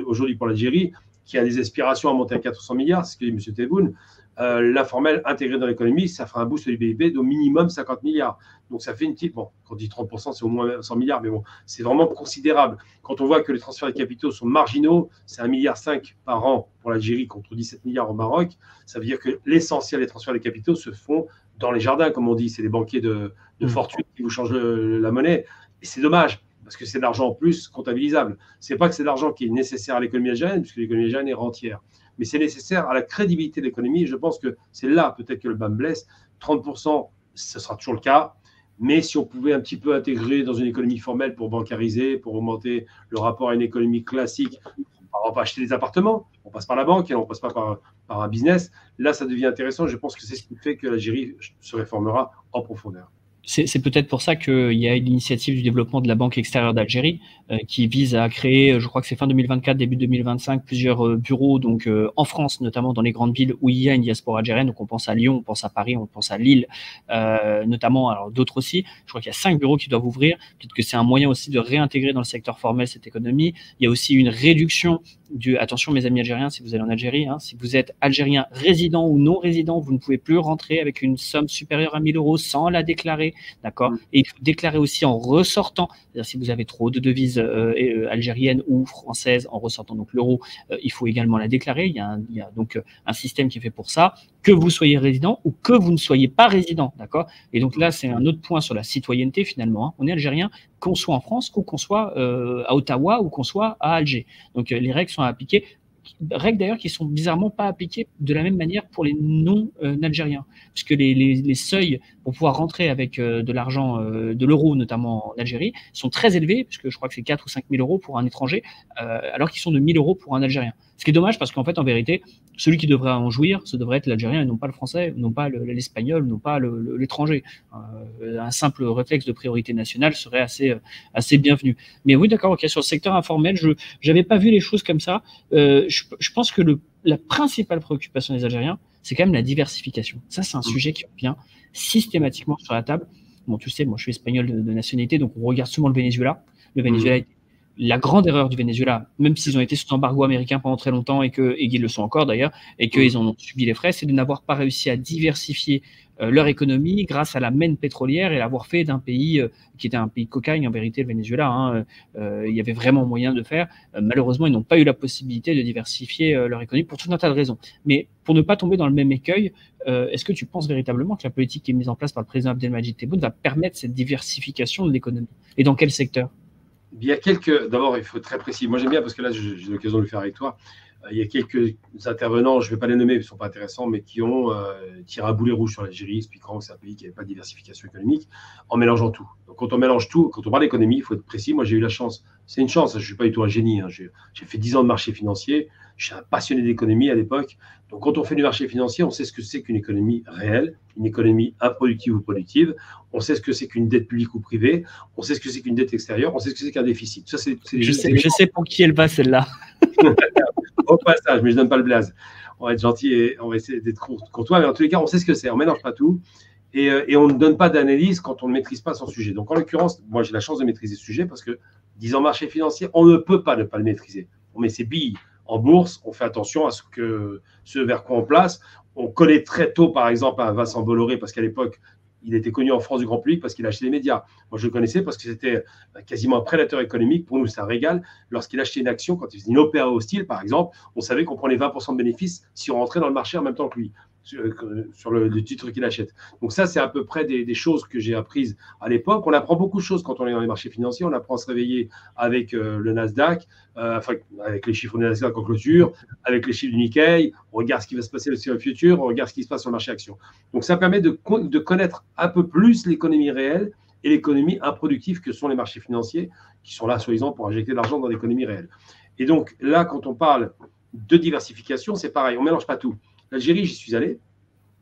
aujourd'hui pour l'Algérie, qui a des aspirations à monter à 400 milliards, c'est ce que dit M. Tebboune, l'informel intégré dans l'économie, ça fera un boost du PIB d'au minimum 50 milliards. Donc ça fait une petite, bon, quand on dit 30%, c'est au moins 100 milliards, mais bon, c'est vraiment considérable. Quand on voit que les transferts de capitaux sont marginaux, c'est 1,5 milliard par an pour l'Algérie contre 17 milliards au Maroc, ça veut dire que l'essentiel des transferts de capitaux se font dans les jardins, comme on dit, c'est les banquiers de fortune qui vous changent la monnaie, et c'est dommage. Parce que c'est de l'argent en plus comptabilisable. Ce n'est pas que c'est de l'argent qui est nécessaire à l'économie algérienne, puisque l'économie algérienne est rentière. Mais c'est nécessaire à la crédibilité de l'économie. Et je pense que c'est là peut-être que le bas me blesse. 30%, ce sera toujours le cas. Mais si on pouvait un petit peu intégrer dans une économie formelle pour bancariser, pour augmenter le rapport à une économie classique, on va pas acheter des appartements, on passe par la banque et on ne passe pas par un business. Là, ça devient intéressant. Je pense que c'est ce qui fait que l'Algérie se réformera en profondeur. C'est peut-être pour ça qu'il y a une initiative du développement de la Banque extérieure d'Algérie qui vise à créer, je crois que c'est fin 2024, début 2025, plusieurs bureaux donc en France, notamment dans les grandes villes où il y a une diaspora algérienne. Donc on pense à Lyon, on pense à Paris, on pense à Lille, notamment, alors d'autres aussi. Je crois qu'il y a 5 bureaux qui doivent ouvrir. Peut-être que c'est un moyen aussi de réintégrer dans le secteur formel cette économie. Il y a aussi une réduction attention mes amis algériens, si vous allez en Algérie, si vous êtes algérien résident ou non résident, vous ne pouvez plus rentrer avec une somme supérieure à 1 000 € sans la déclarer, d'accord? Et il faut déclarer aussi en ressortant, c'est-à-dire si vous avez trop de devises algériennes ou françaises en ressortant donc l'euro, il faut également la déclarer. Il y a donc un système qui est fait pour ça, que vous soyez résident ou que vous ne soyez pas résident, d'accord? Et donc là, c'est un autre point sur la citoyenneté finalement. On est algérien, qu'on soit en France ou qu'on soit à Ottawa ou qu'on soit à Alger. Donc les règles sont appliquées. Règles d'ailleurs qui sont bizarrement pas appliquées de la même manière pour les non-algériens, puisque les seuils pour pouvoir rentrer avec de l'argent, de l'euro notamment en Algérie, sont très élevés, puisque je crois que c'est 4 ou 5 000 € pour un étranger, alors qu'ils sont de 1 000 € pour un Algérien. Ce qui est dommage parce qu'en fait, en vérité, celui qui devrait en jouir, ce devrait être l'Algérien et non pas le Français, non pas l'Espagnol, non pas l'étranger. Un simple réflexe de priorité nationale serait assez bienvenu. Mais oui, d'accord, ok, sur le secteur informel, je n'avais pas vu les choses comme ça. Je pense que la principale préoccupation des Algériens, c'est quand même la diversification. Ça, c'est un sujet qui revient systématiquement sur la table. Bon, tu sais, moi, je suis espagnol de nationalité, donc on regarde souvent le Venezuela. Le Venezuela est la grande erreur du Venezuela, même s'ils ont été sous embargo américain pendant très longtemps et qu'ils le sont encore d'ailleurs, et qu'ils en ont subi les frais, c'est de n'avoir pas réussi à diversifier leur économie grâce à la manne pétrolière et l'avoir fait d'un pays qui était un pays cocagne en vérité, le Venezuela. Il y avait vraiment moyen de faire. Malheureusement, ils n'ont pas eu la possibilité de diversifier leur économie pour tout un tas de raisons. Mais pour ne pas tomber dans le même écueil, est-ce que tu penses véritablement que la politique qui est mise en place par le président Abdelmadjid Tebboune va permettre cette diversification de l'économie? Et dans quel secteur? Il y a d'abord, il faut être très précis. Moi, j'aime bien parce que là, j'ai l'occasion de le faire avec toi. Il y a quelques intervenants, je ne vais pas les nommer, ils ne sont pas intéressants, mais qui ont tiré un boulet rouge sur l'Algérie, expliquant que c'est un pays qui n'avait pas de diversification économique, en mélangeant tout. Donc, quand on mélange tout, quand on parle d'économie, il faut être précis. Moi, j'ai eu la chance, c'est une chance, je ne suis pas du tout un génie. J'ai fait 10 ans de marché financier, je suis un passionné d'économie à l'époque. Donc, quand on fait du marché financier, on sait ce que c'est qu'une économie réelle, une économie improductive ou productive. On sait ce que c'est qu'une dette publique ou privée. On sait ce que c'est qu'une dette extérieure. On sait ce que c'est qu'un déficit. Ça, je sais pour qui elle va, celle-là. Au passage, mais je ne donne pas le blaze. On va être gentil et on va essayer d'être courtois. Mais en tous les cas, on sait ce que c'est. On ne mélange pas tout. Et on ne donne pas d'analyse quand on ne maîtrise pas son sujet. Donc, en l'occurrence, moi, j'ai la chance de maîtriser ce sujet parce que, disant marché financier, on ne peut pas ne pas le maîtriser. On met ses billes en bourse, on fait attention à ce vers quoi on place. On connaît très tôt, par exemple, un Vincent Bolloré, parce qu'à l'époque, il était connu en France du grand public parce qu'il achetait des médias. Moi, je le connaissais parce que c'était quasiment un prédateur économique. Pour nous, c'est un régal. Lorsqu'il achetait une action, quand il faisait une opéra hostile, par exemple, on savait qu'on prenait 20% de bénéfices si on rentrait dans le marché en même temps que lui, sur le titre qu'il achète. Donc ça, c'est à peu près des choses que j'ai apprises à l'époque. On apprend beaucoup de choses quand on est dans les marchés financiers. On apprend à se réveiller avec le Nasdaq, avec les chiffres du Nasdaq en clôture, avec les chiffres du Nikkei. On regarde ce qui va se passer sur le futur, on regarde ce qui se passe sur le marché action. Donc ça permet de connaître un peu plus l'économie réelle et l'économie improductive que sont les marchés financiers, qui sont là, soi-disant, pour injecter de l'argent dans l'économie réelle. Et donc là, quand on parle de diversification, c'est pareil, on ne mélange pas tout. L'Algérie, j'y suis allé,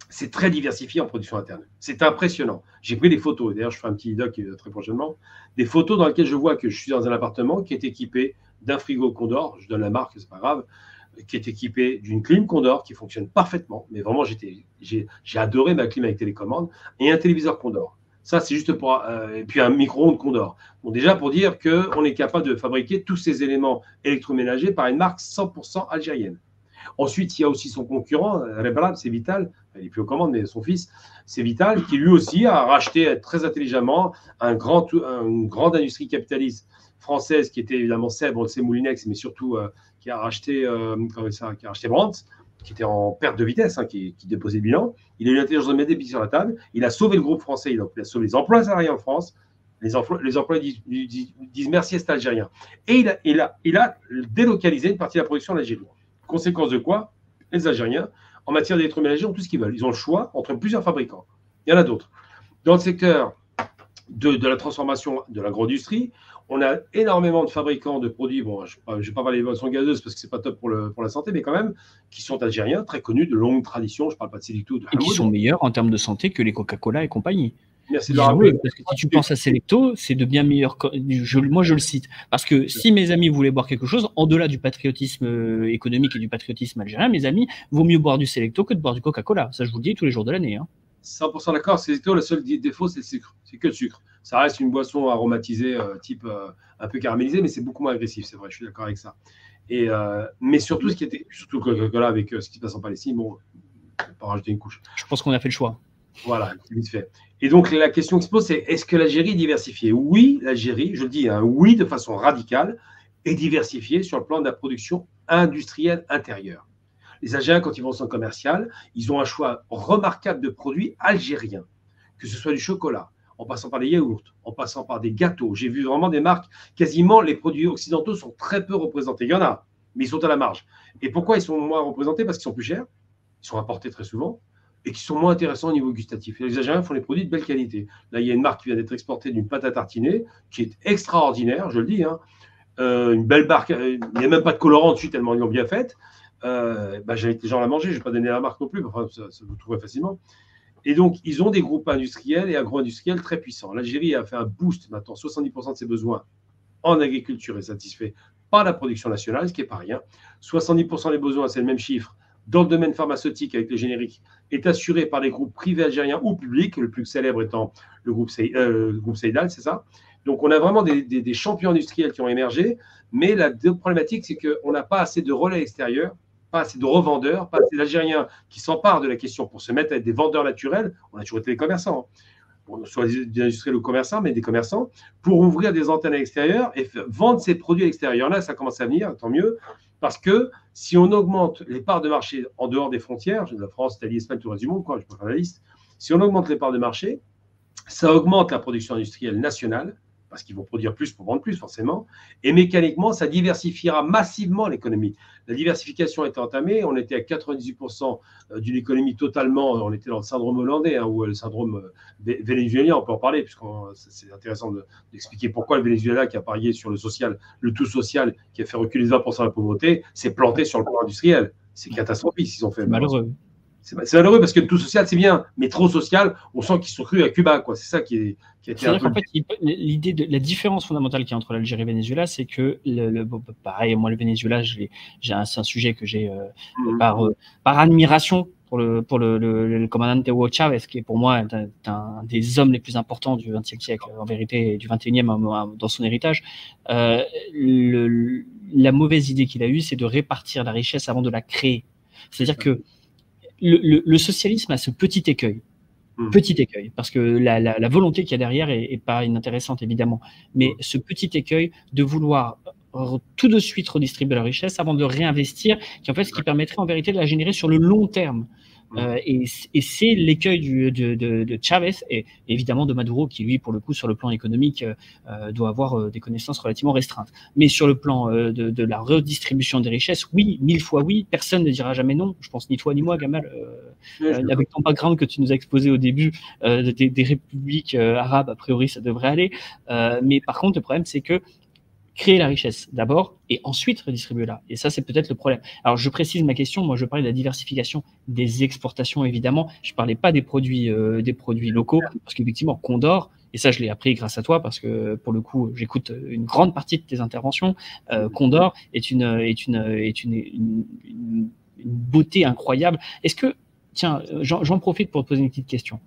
c'est très diversifié en production interne. C'est impressionnant. J'ai pris des photos, d'ailleurs, je ferai un petit doc très prochainement, des photos dans lesquelles je vois que je suis dans un appartement qui est équipé d'un frigo Condor, je donne la marque, c'est pas grave, qui est équipé d'une clim Condor qui fonctionne parfaitement, mais vraiment, j'ai adoré ma clim avec télécommande, et un téléviseur Condor. Ça, c'est juste pour. Et puis un micro-ondes Condor. Bon, déjà, pour dire qu'on est capable de fabriquer tous ces éléments électroménagers par une marque 100% algérienne. Ensuite, il y a aussi son concurrent, Rebrab, c'est Vital, il n'est plus aux commandes, mais son fils, c'est Vital, qui lui aussi a racheté très intelligemment une grande industrie capitaliste française qui était évidemment Seb, on le sait, Moulinex, mais surtout qui a racheté Brandt, qui était en perte de vitesse, qui déposait le bilan. Il a eu l'intelligence de mettre des billes sur la table, il a sauvé le groupe français, il a sauvé les emplois salariés en France. Les employés disent merci à cet Algérien. Et il a délocalisé une partie de la production en Algérie. Conséquence de quoi? Les Algériens, en matière d'électroménager, ont tout ce qu'ils veulent. Ils ont le choix entre plusieurs fabricants. Il y en a d'autres. Dans le secteur de la transformation de l'agro-industrie, on a énormément de fabricants de produits, bon, je ne vais pas parler des boissons gazeuses parce que ce n'est pas top pour la santé, mais quand même, qui sont algériens, très connus, de longue tradition. Je ne parle pas de Selecto, de Hamoud. Et qui sont meilleurs en termes de santé que les Coca-Cola et compagnie. Merci de le rappeler. Parce que si tu penses à Selecto, c'est de bien meilleur. Moi, je le cite. Parce que si mes amis voulaient boire quelque chose, en-delà du patriotisme économique et du patriotisme algérien, mes amis, vaut mieux boire du Selecto que de boire du Coca-Cola. Ça, je vous le dis tous les jours de l'année. Hein. 100% d'accord. Selecto, le seul défaut, c'est le sucre. C'est que le sucre. Ça reste une boisson aromatisée, type un peu caramélisée, mais c'est beaucoup moins agressif. C'est vrai, je suis d'accord avec ça. Mais surtout, surtout le Coca-Cola avec ce qui se passe en Palestine, bon, on va pas rajouter une couche. Je pense qu'on a fait le choix. Voilà, vite fait. Et donc, la question qui se pose, c'est est-ce que l'Algérie est diversifiée? Oui, l'Algérie, je le dis, oui, de façon radicale, est diversifiée sur le plan de la production industrielle intérieure. Les Algériens, quand ils vont au centre commercial, ils ont un choix remarquable de produits algériens, que ce soit du chocolat, en passant par des yaourts, en passant par des gâteaux. J'ai vu vraiment des marques, quasiment les produits occidentaux sont très peu représentés. Il y en a, mais ils sont à la marge. Et pourquoi ils sont moins représentés? Parce qu'ils sont plus chers, ils sont importés très souvent, et qui sont moins intéressants au niveau gustatif. Les Algériens font des produits de belle qualité. Là, il y a une marque qui vient d'être exportée d'une pâte à tartiner, qui est extraordinaire, je le dis. Une belle barque, il n'y a même pas de colorant dessus, tellement ils l'ont bien faite. J'invite les gens à la manger, je ne vais pas donner la marque non plus, mais enfin, ça vous trouverez facilement. Et donc, ils ont des groupes industriels et agro-industriels très puissants. L'Algérie a fait un boost maintenant, 70% de ses besoins en agriculture est satisfait par la production nationale, ce qui n'est pas rien. 70% des besoins, c'est le même chiffre, dans le domaine pharmaceutique avec les génériques, est assuré par les groupes privés algériens ou publics, le plus célèbre étant le groupe Seydal, c'est ça. Donc, on a vraiment des champions industriels qui ont émergé, mais la problématique, c'est qu'on n'a pas assez de relais extérieurs, pas assez de revendeurs, pas assez d'Algériens qui s'emparent de la question pour se mettre à être des vendeurs naturels. On a toujours été des commerçants, soit des industriels ou commerçants, mais des commerçants, pour ouvrir des antennes à l'extérieur et vendre ces produits à l'extérieur. Là, ça commence à venir, tant mieux, parce que si on augmente les parts de marché en dehors des frontières, la France, l'Italie, l'Espagne, tout le reste du monde, je peux faire la liste, si on augmente les parts de marché, ça augmente la production industrielle nationale, parce qu'ils vont produire plus pour vendre plus, forcément. Et mécaniquement, ça diversifiera massivement l'économie. La diversification était entamée. On était à 98% d'une économie totalement. On était dans le syndrome hollandais, ou le syndrome vénézuélien, on peut en parler, puisque c'est intéressant d'expliquer pourquoi le Venezuela, qui a parié sur le social, le tout social, qui a fait reculer les 20% de la pauvreté, s'est planté sur le plan industriel. C'est catastrophique s'ils ont fait. Malheureux. C'est malheureux parce que tout social, c'est bien, mais trop social, on sent qu'ils sont crus à Cuba. C'est ça qui a été un peu... En fait, l'idée de la différence fondamentale qu'il y a entre l'Algérie et le Venezuela, c'est que, pareil, moi, le Venezuela, c'est un sujet que j'ai par admiration pour le commandant Hugo Chavez, qui est pour moi un des hommes les plus importants du XXe siècle, en vérité, du XXIe dans son héritage. la mauvaise idée qu'il a eue, c'est de répartir la richesse avant de la créer. C'est-à-dire que le socialisme a ce petit écueil. Petit écueil, parce que la volonté qu'il y a derrière est pas inintéressante, évidemment. Mais ce petit écueil de vouloir tout de suite redistribuer la richesse avant de réinvestir, qui en fait ce qui permettrait en vérité de la générer sur le long terme. Et c'est l'écueil de Chavez et évidemment de Maduro, qui lui, pour le coup, sur le plan économique, doit avoir des connaissances relativement restreintes. Mais sur le plan de la redistribution des richesses, oui, 1000 fois oui, personne ne dira jamais non. Je pense ni toi ni moi, Gamal, avec ton background que tu nous as exposé au début des républiques arabes, a priori ça devrait aller. Mais par contre, le problème, c'est que créer la richesse d'abord et ensuite redistribuer-la. Et ça, c'est peut-être le problème. Alors, je précise ma question. Moi, je parlais de la diversification des exportations, évidemment. Je ne parlais pas des produits locaux, parce qu'effectivement, Condor, et ça, je l'ai appris grâce à toi, parce que pour le coup, j'écoute une grande partie de tes interventions. Condor est une beauté incroyable. Est-ce que, tiens, j'en profite pour te poser une petite question.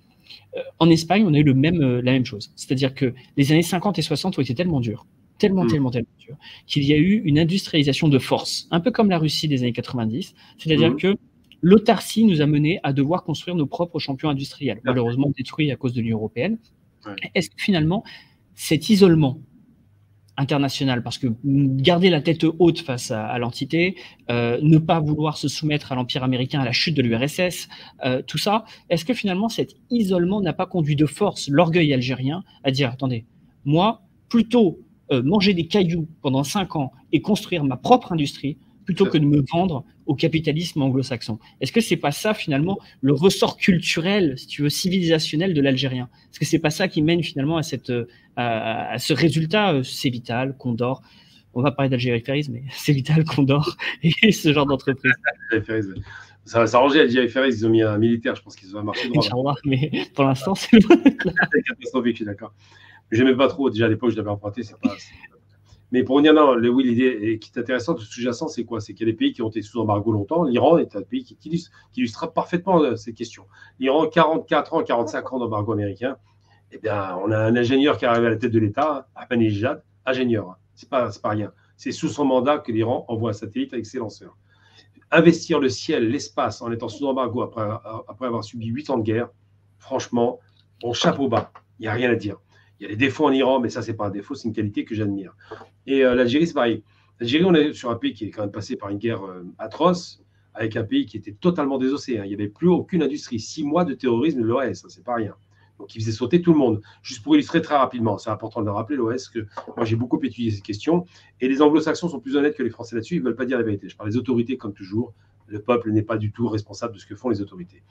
En Espagne, on a eu la même chose. C'est-à-dire que les années 50 et 60 ont été tellement dures, tellement dur, qu'il y a eu une industrialisation de force, un peu comme la Russie des années 90, c'est-à-dire que l'autarcie nous a menés à devoir construire nos propres champions industriels, malheureusement détruits à cause de l'Union européenne. Est-ce que finalement, cet isolement international, parce que garder la tête haute face à l'entité, ne pas vouloir se soumettre à l'Empire américain, à la chute de l'URSS, tout ça, est-ce que finalement cet isolement n'a pas conduit de force l'orgueil algérien à dire, attendez, moi, plutôt manger des cailloux pendant 5 ans et construire ma propre industrie plutôt que de me vendre au capitalisme anglo-saxon. Est-ce que c'est pas ça finalement le ressort culturel, si tu veux, civilisationnel de l'Algérien? Est-ce que c'est pas ça qui mène finalement à ce résultat? C'est Vital, Condor. On va parler d'Algérie Ferries, mais c'est Vital, Condor et ce genre d'entreprise. Ça va s'arranger, Algérie Ferries, ils ont mis un militaire, je pense qu'ils ont marché droit. Inch'Allah, mais pour l'instant, c'est catastrophique, je suis d'accord. J'aimais pas trop, déjà à l'époque, je l'avais emprunté, c'est pas. Mais pour revenir, non, oui, l'idée qui est intéressante, le sous-jacent, c'est quoi? C'est qu'il y a des pays qui ont été sous embargo longtemps. L'Iran est un pays qui illustre parfaitement ces questions. L'Iran, 44 ans, 45 ans d'embargo américain. Eh bien, on a un ingénieur qui est arrivé à la tête de l'État, Ahmadinejad, ingénieur. C'est pas rien. C'est sous son mandat que l'Iran envoie un satellite avec ses lanceurs. Investir le ciel, l'espace, en étant sous embargo après avoir subi 8 ans de guerre, franchement, on chapeau bas. Il n'y a rien à dire. Il y a des défauts en Iran, mais ça, ce n'est pas un défaut, c'est une qualité que j'admire. Et l'Algérie, c'est pareil. L'Algérie, on est sur un pays qui est quand même passé par une guerre atroce, avec un pays qui était totalement désossé. Il n'y avait plus aucune industrie. 6 mois de terrorisme de l'OAS, c'est pas rien. Donc, il faisait sauter tout le monde. Juste pour illustrer très rapidement, c'est important de le rappeler, l'OAS, que moi, j'ai beaucoup étudié ces questions. Et les anglo-saxons sont plus honnêtes que les Français là-dessus. Ils ne veulent pas dire la vérité. Je parle des autorités, comme toujours. Le peuple n'est pas du tout responsable de ce que font les autorités.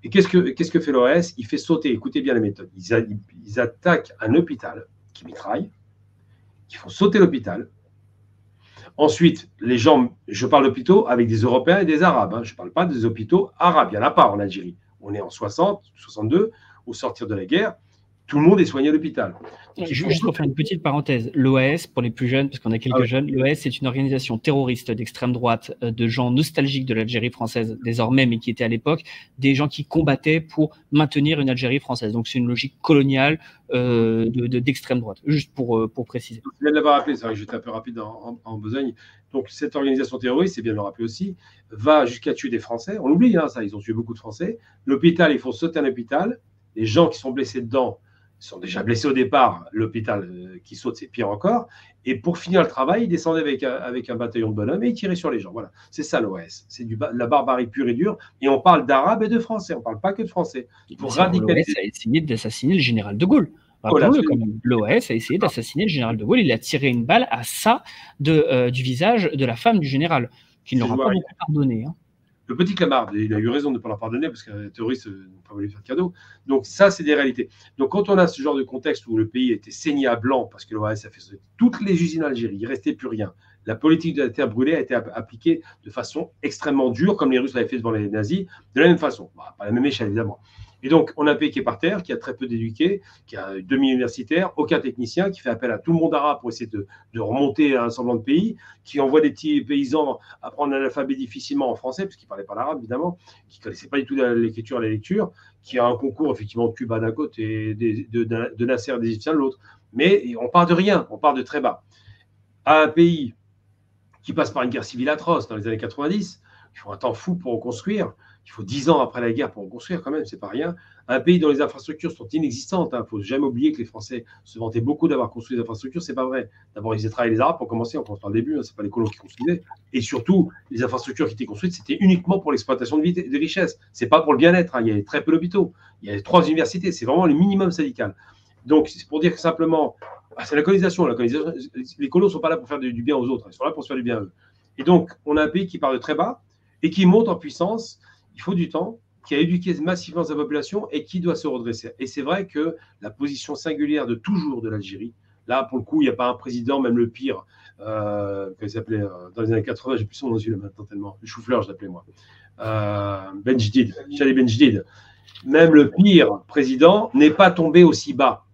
Et qu'est-ce que fait l'OAS? Il fait sauter, écoutez bien les méthodes. Ils attaquent un hôpital qui mitraille, qui font sauter l'hôpital. Ensuite, les gens, je parle d'hôpitaux avec des Européens et des Arabes. Je ne parle pas des hôpitaux arabes. Il n'y en a pas en Algérie. On est en 60, 62, au sortir de la guerre. Tout le monde est soigné à l'hôpital. Juste pour faire une petite parenthèse, l'OAS, pour les plus jeunes, parce qu'on a quelques jeunes, l'OAS c'est une organisation terroriste d'extrême droite, de gens nostalgiques de l'Algérie française désormais, mais qui étaient à l'époque des gens qui combattaient pour maintenir une Algérie française. Donc c'est une logique coloniale d'extrême droite, juste pour préciser. Je viens de l'avoir rappelé, c'est vrai que j'étais un peu rapide en besogne. Donc cette organisation terroriste, c'est bien de le rappeler aussi, va jusqu'à tuer des Français. On l'oublie, ça, ils ont tué beaucoup de Français. L'hôpital, ils font sauter un hôpital. Les gens qui sont blessés dedans sont déjà blessés au départ, l'hôpital qui saute, c'est pire encore. Et pour finir le travail, ils descendaient avec un bataillon de bonhommes et ils tiraient sur les gens. Voilà, c'est ça l'OAS. C'est de la barbarie pure et dure. Et on parle d'Arabes et de Français. On ne parle pas que de Français. Pour radicaliser. L'OAS a essayé d'assassiner le général de Gaulle. L'OAS a essayé d'assassiner le général de Gaulle. Il a tiré une balle à ça du visage de la femme du général, qui ne l'aura pas beaucoup pardonné. Le petit Clamart, il a eu raison de ne pas leur pardonner parce qu'un terroriste n'a pas voulu faire de cadeau. Donc ça, c'est des réalités. Donc quand on a ce genre de contexte où le pays était saigné à blanc parce que l'OAS a fait sauter toutes les usines en Algérie, il ne restait plus rien. La politique de la terre brûlée a été appliquée de façon extrêmement dure, comme les Russes l'avaient fait devant les nazis, de la même façon. Pas à la même échelle, évidemment. Et donc, on a un pays qui est par terre, qui a très peu d'éduqués, qui a demi-universitaires, aucun technicien, qui fait appel à tout le monde arabe pour essayer de remonter à un semblant de pays, qui envoie des petits paysans apprendre l'alphabet difficilement en français, parce qu'ils ne parlaient pas l'arabe, évidemment, qui ne connaissaient pas du tout l'écriture et la lecture, qui a un concours, effectivement, de Cuba d'un côté et de Nasser des Égyptiens de l'autre. Mais on part de rien, on part de très bas. À un pays qui passe par une guerre civile atroce dans les années 90. Il faut un temps fou pour reconstruire. Il faut 10 ans après la guerre pour reconstruire quand même, c'est pas rien. Un pays dont les infrastructures sont inexistantes. Il ne faut jamais oublier que les Français se vantaient beaucoup d'avoir construit des infrastructures. C'est pas vrai. D'abord, ils faisaient travailler les Arabes pour commencer, on commence par le début, c'est pas les colons qui construisaient. Et surtout, les infrastructures qui étaient construites, c'était uniquement pour l'exploitation de richesses. C'est pas pour le bien-être. Il y avait très peu d'hôpitaux. Il y avait 3 universités. C'est vraiment le minimum syndical. Donc, c'est pour dire que simplement, c'est la colonisation. Les colons ne sont pas là pour faire du bien aux autres. Ils sont là pour se faire du bien à eux. Et donc, on a un pays qui part de très bas et qui monte en puissance. Il faut du temps, qui a éduqué massivement sa population et qui doit se redresser. Et c'est vrai que la position singulière de toujours de l'Algérie, là, pour le coup, il n'y a pas un président, même le pire, qu'il s'appelait dans les années 80, j'ai plus son nom dessus là maintenant tellement, le chou-fleur, je l'appelais moi, Benjdid, Chali Benjdid. Même le pire président n'est pas tombé aussi bas.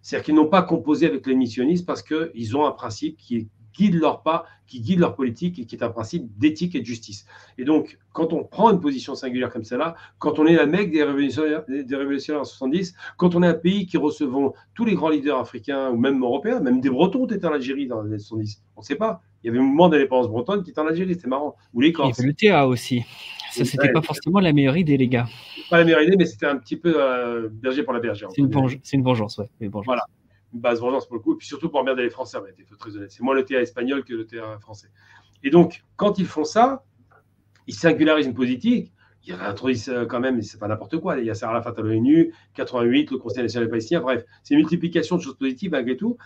C'est-à-dire qu'ils n'ont pas composé avec les missionnistes parce qu'ils ont un principe qui guide leur pas, qui guide leur politique et qui est un principe d'éthique et de justice. Et donc, quand on prend une position singulière comme celle-là, quand on est la Mecque des révolutionnaires en 70, quand on est un pays qui recevons tous les grands leaders africains ou même européens, même des Bretons étaient en Algérie dans les années 70, on ne sait pas. Il y avait un mouvement d'indépendance bretonne qui était en Algérie, c'était marrant. Ou les Corses. Il y avait le TA aussi. Ça, c'était pas forcément la meilleure idée, les gars. Pas la meilleure idée, mais c'était un petit peu berger pour la bergère. C'est une vengeance, ouais. Voilà. Une base vengeance pour le coup, et puis surtout pour emmerder les Français, il faut être très honnête. C'est moins le TA espagnol que le TA français. Et donc, quand ils font ça, ils singularisent une politique, ils réintroduisent quand même, c'est pas n'importe quoi, il y a Sarah Arafat à l'ONU, 88, le Conseil national palestinien, bref, c'est une multiplication de choses positives malgré tout,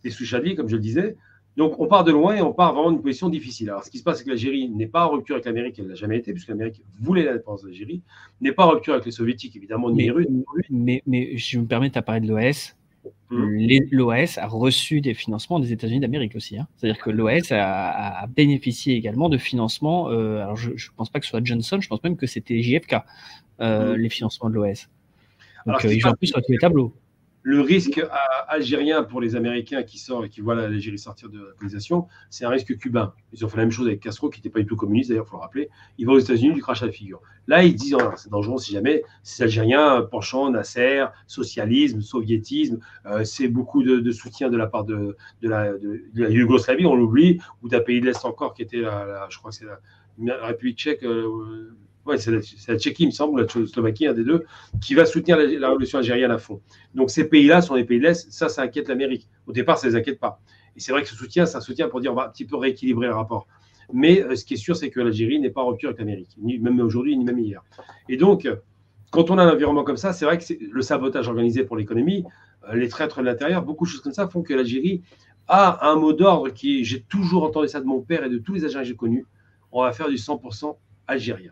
des sous Chadli, comme je le disais. Donc, on part de loin et on part vraiment d'une position difficile. Alors, ce qui se passe, c'est que l'Algérie n'est pas en rupture avec l'Amérique, elle ne l'a jamais été, puisque l'Amérique voulait l'indépendance de l'Algérie, n'est pas en rupture avec les Soviétiques, évidemment, ni les Russes. Mais je me permets de parler de l'OAS. L'OAS a reçu des financements des États-Unis d'Amérique aussi. Hein. C'est-à-dire que l'OAS a bénéficié également de financements. Alors, je ne pense pas que ce soit Johnson, je pense même que c'était JFK, les financements de l'OAS. Donc, ils jouent un peu sur tous les tableaux. Le risque algérien pour les Américains qui sortent et qui voient l'Algérie sortir de la colonisation, c'est un risque cubain. Ils ont fait la même chose avec Castro, qui n'était pas du tout communiste, d'ailleurs, il faut le rappeler. Il va aux États-Unis, du crash à la figure. Là, ils disent, c'est dangereux si jamais ces Algériens, penchant, Nasser, socialisme, soviétisme, c'est beaucoup de soutien de la part de la Yougoslavie, on l'oublie, ou d'un pays de l'Est encore, qui était, je crois que c'est la République tchèque. Ouais, c'est la Tchéquie, il me semble, la Slovaquie, un des deux, qui va soutenir la révolution algérienne à fond. Donc ces pays-là sont les pays de l'Est, ça inquiète l'Amérique. Au départ, ça ne les inquiète pas. Et c'est vrai que ce soutien, c'est un soutien pour dire on va un petit peu rééquilibrer le rapport. Mais ce qui est sûr, c'est que l'Algérie n'est pas en rupture avec l'Amérique, ni même aujourd'hui, ni même hier. Et donc, quand on a un environnement comme ça, c'est vrai que le sabotage organisé pour l'économie, les traîtres de l'intérieur, beaucoup de choses comme ça font que l'Algérie a un mot d'ordre qui, j'ai toujours entendu ça de mon père et de tous les Algériens que j'ai connus, on va faire du 100% algérien.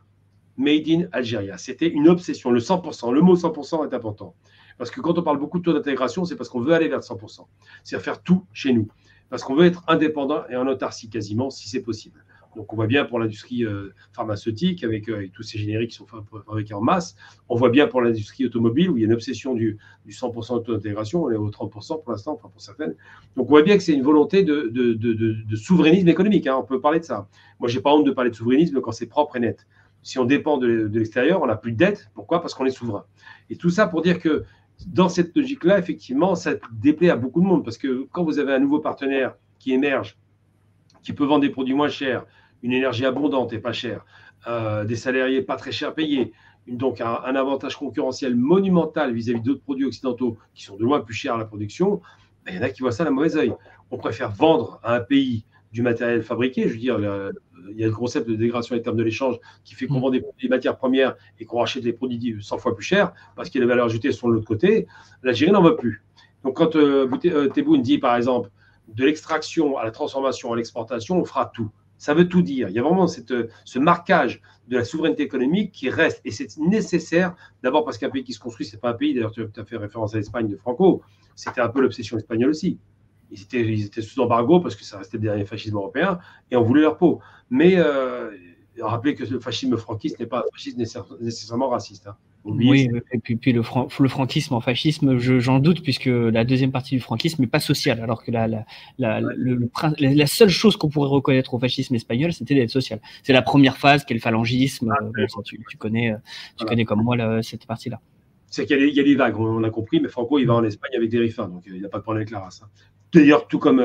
Made in Algeria. C'était une obsession. Le 100%, le mot 100% est important. Parce que quand on parle beaucoup de taux d'intégration, c'est parce qu'on veut aller vers le 100%. C'est-à-dire faire tout chez nous. Parce qu'on veut être indépendant et en autarcie quasiment, si c'est possible. Donc on voit bien pour l'industrie pharmaceutique, avec tous ces génériques qui sont fabriqués en masse. On voit bien pour l'industrie automobile, où il y a une obsession du 100% de taux d'intégration. On est au 30% pour l'instant, enfin pour certaines. Donc on voit bien que c'est une volonté de souverainisme économique. Hein. On peut parler de ça. Moi, je n'ai pas honte de parler de souverainisme quand c'est propre et net. Si on dépend de l'extérieur, on n'a plus de dette. Pourquoi ? Parce qu'on est souverain. Et tout ça pour dire que dans cette logique-là, effectivement, ça déplaît à beaucoup de monde. Parce que quand vous avez un nouveau partenaire qui émerge, qui peut vendre des produits moins chers, une énergie abondante et pas chère, des salariés pas très chers payés, donc un avantage concurrentiel monumental vis-à-vis d'autres produits occidentaux qui sont de loin plus chers à la production, il y en a qui voient ça d'un mauvais œil. On préfère vendre à un pays du matériel fabriqué, je veux dire, il y a le concept de dégradation des termes de l'échange qui fait qu'on vend des matières premières et qu'on rachète des produits 100 fois plus chers parce que les valeurs ajoutées sont de l'autre côté. L'Algérie n'en veut plus. Donc quand Tebboune dit par exemple de l'extraction à la transformation à l'exportation, on fera tout. Ça veut tout dire. Il y a vraiment ce marquage de la souveraineté économique qui reste. Et c'est nécessaire, d'abord parce qu'un pays qui se construit, ce n'est pas un pays, d'ailleurs tu as fait référence à l'Espagne de Franco, c'était un peu l'obsession espagnole aussi. Ils étaient sous embargo parce que ça restait le dernier fascisme européen et on voulait leur peau. Mais rappelez que le fascisme franquiste n'est pas un fascisme nécessairement raciste. Hein. Oui, et puis le franquisme en fascisme, j'en doute, puisque la deuxième partie du franquisme n'est pas sociale, alors que la seule chose qu'on pourrait reconnaître au fascisme espagnol, c'était d'être social. C'est la première phase, qui est le phalangisme. Tu connais comme moi cette partie-là. C'est qu'il y a des vagues, on a compris, mais Franco, il va en Espagne avec des riffins, donc il n'a pas de problème avec la race. Hein. D'ailleurs, tout comme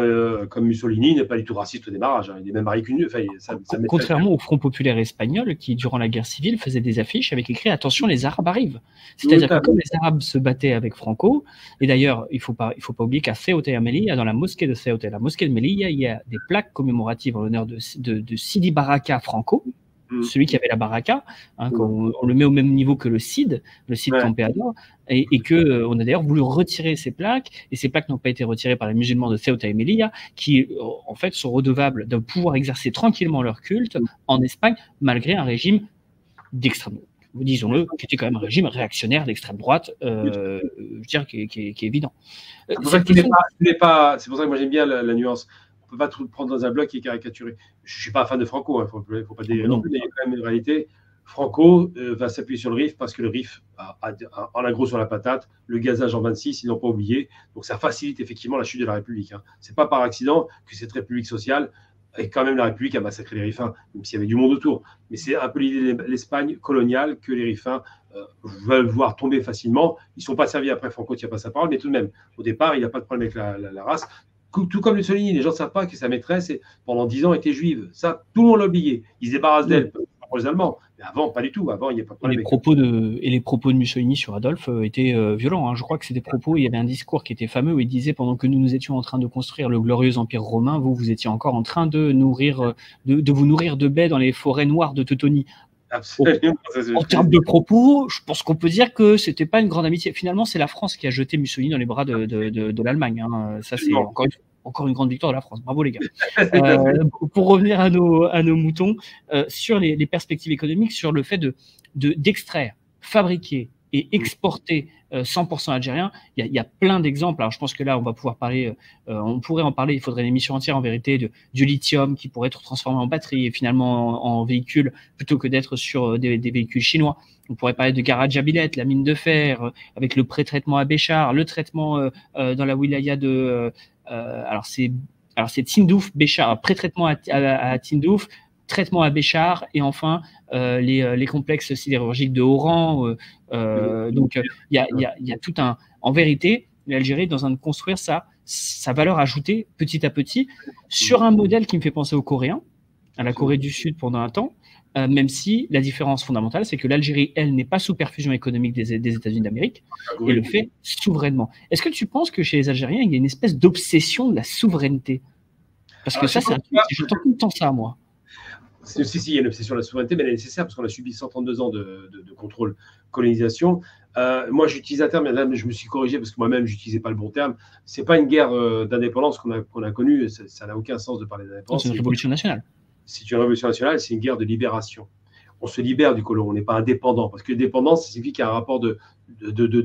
Mussolini, il n'est pas du tout raciste au démarrage. Hein. Il est même marié qu'une. Enfin, contrairement au Front populaire espagnol qui, durant la guerre civile, faisait des affiches avec écrit « Attention, les Arabes arrivent ». C'est-à-dire que comme les Arabes se battaient avec Franco, et d'ailleurs, il faut pas oublier qu'à Ceuta et Melilla, dans la mosquée de Ceuta et la mosquée de Melilla, il y a des plaques commémoratives en l'honneur de Sidi Baraka Franco, celui qui avait la baraka, hein, on le met au même niveau que le Cid Campeador, et qu'on a d'ailleurs voulu retirer ces plaques, et ces plaques n'ont pas été retirées par les musulmans de Ceuta et Melilla, qui en fait sont redevables de pouvoir exercer tranquillement leur culte en Espagne, malgré un régime d'extrême, disons-le, qui était quand même un régime réactionnaire d'extrême droite, je veux dire, qui est évident. C'est pour ça que moi j'aime bien la nuance. On ne peut pas tout prendre dans un bloc qui est caricaturé. Je ne suis pas un fan de Franco, il ne faut pas délirer non plus, mais il y a quand même une réalité. Franco va s'appuyer sur le RIF parce que le RIF en a gros sur la patate, le gazage en 26, ils n'ont pas oublié. Donc ça facilite effectivement la chute de la République. Hein. Ce n'est pas par accident que cette République sociale, et quand même la République a massacré les Rifins, même s'il y avait du monde autour. Mais c'est un peu l'idée de l'Espagne coloniale que les Rifins veulent voir tomber facilement. Ils ne sont pas servis après Franco, il n'y a pas sa parole, mais tout de même, au départ, il n'y a pas de problème avec la race. Tout comme Mussolini, les gens ne savent pas que sa maîtresse, pendant 10 ans, était juive. Ça, tout le monde l'a oublié. Ils se débarrassent d'elle pour les Allemands. Mais avant, pas du tout. Avant, il n'y a pas de problème. Les propos de Mussolini sur Adolphe étaient violents. Hein. Je crois que c'est des propos, il y avait un discours qui était fameux où il disait, pendant que nous étions en train de construire le glorieux empire romain, vous étiez encore en train de vous nourrir de baies dans les forêts noires de Teutonie. Absolument. En termes de propos, je pense qu'on peut dire que c'était pas une grande amitié. Finalement, c'est la France qui a jeté Mussolini dans les bras de l'Allemagne. Hein. Ça, c'est encore une grande victoire de la France. Bravo les gars. Pour revenir à nos moutons, sur les perspectives économiques, sur le fait d'extraire, fabriquer et exporter 100% algérien, il y a plein d'exemples. Alors je pense que là, on va pouvoir parler, on pourrait en parler, il faudrait une émission entière en vérité, du lithium qui pourrait être transformé en batterie et finalement en véhicule plutôt que d'être sur des véhicules chinois. On pourrait parler de Garage Abilette, la mine de fer, avec le pré-traitement à Béchar, le traitement dans la wilaya de... alors c'est Tindouf, Béchar, pré-traitement à Tindouf, traitement à Béchar et enfin les complexes sidérurgiques de Oran. Donc il y a tout un... En vérité, l'Algérie est dans train de construire sa valeur ajoutée petit à petit sur un modèle qui me fait penser aux Coréens, à la Corée du Sud pendant un temps, même si la différence fondamentale, c'est que l'Algérie, elle, n'est pas sous perfusion économique des États-Unis d'Amérique et le fait souverainement. Est-ce que tu penses que chez les Algériens, il y a une espèce d'obsession de la souveraineté? Parce que ça, c'est un truc, j'entends tout le temps ça, moi. Si, il y a une obsession de la souveraineté, mais elle est nécessaire parce qu'on a subi 132 ans de contrôle, colonisation. Moi, j'utilise un terme, mais je me suis corrigé parce que moi-même, je n'utilisais pas le bon terme. Ce n'est pas une guerre d'indépendance qu'on a connue, ça n'a aucun sens de parler d'indépendance. C'est une révolution nationale. C'est une révolution nationale, c'est une guerre de libération. On se libère du colon, on n'est pas indépendant. Parce que dépendance, ça signifie qu'il y a un rapport de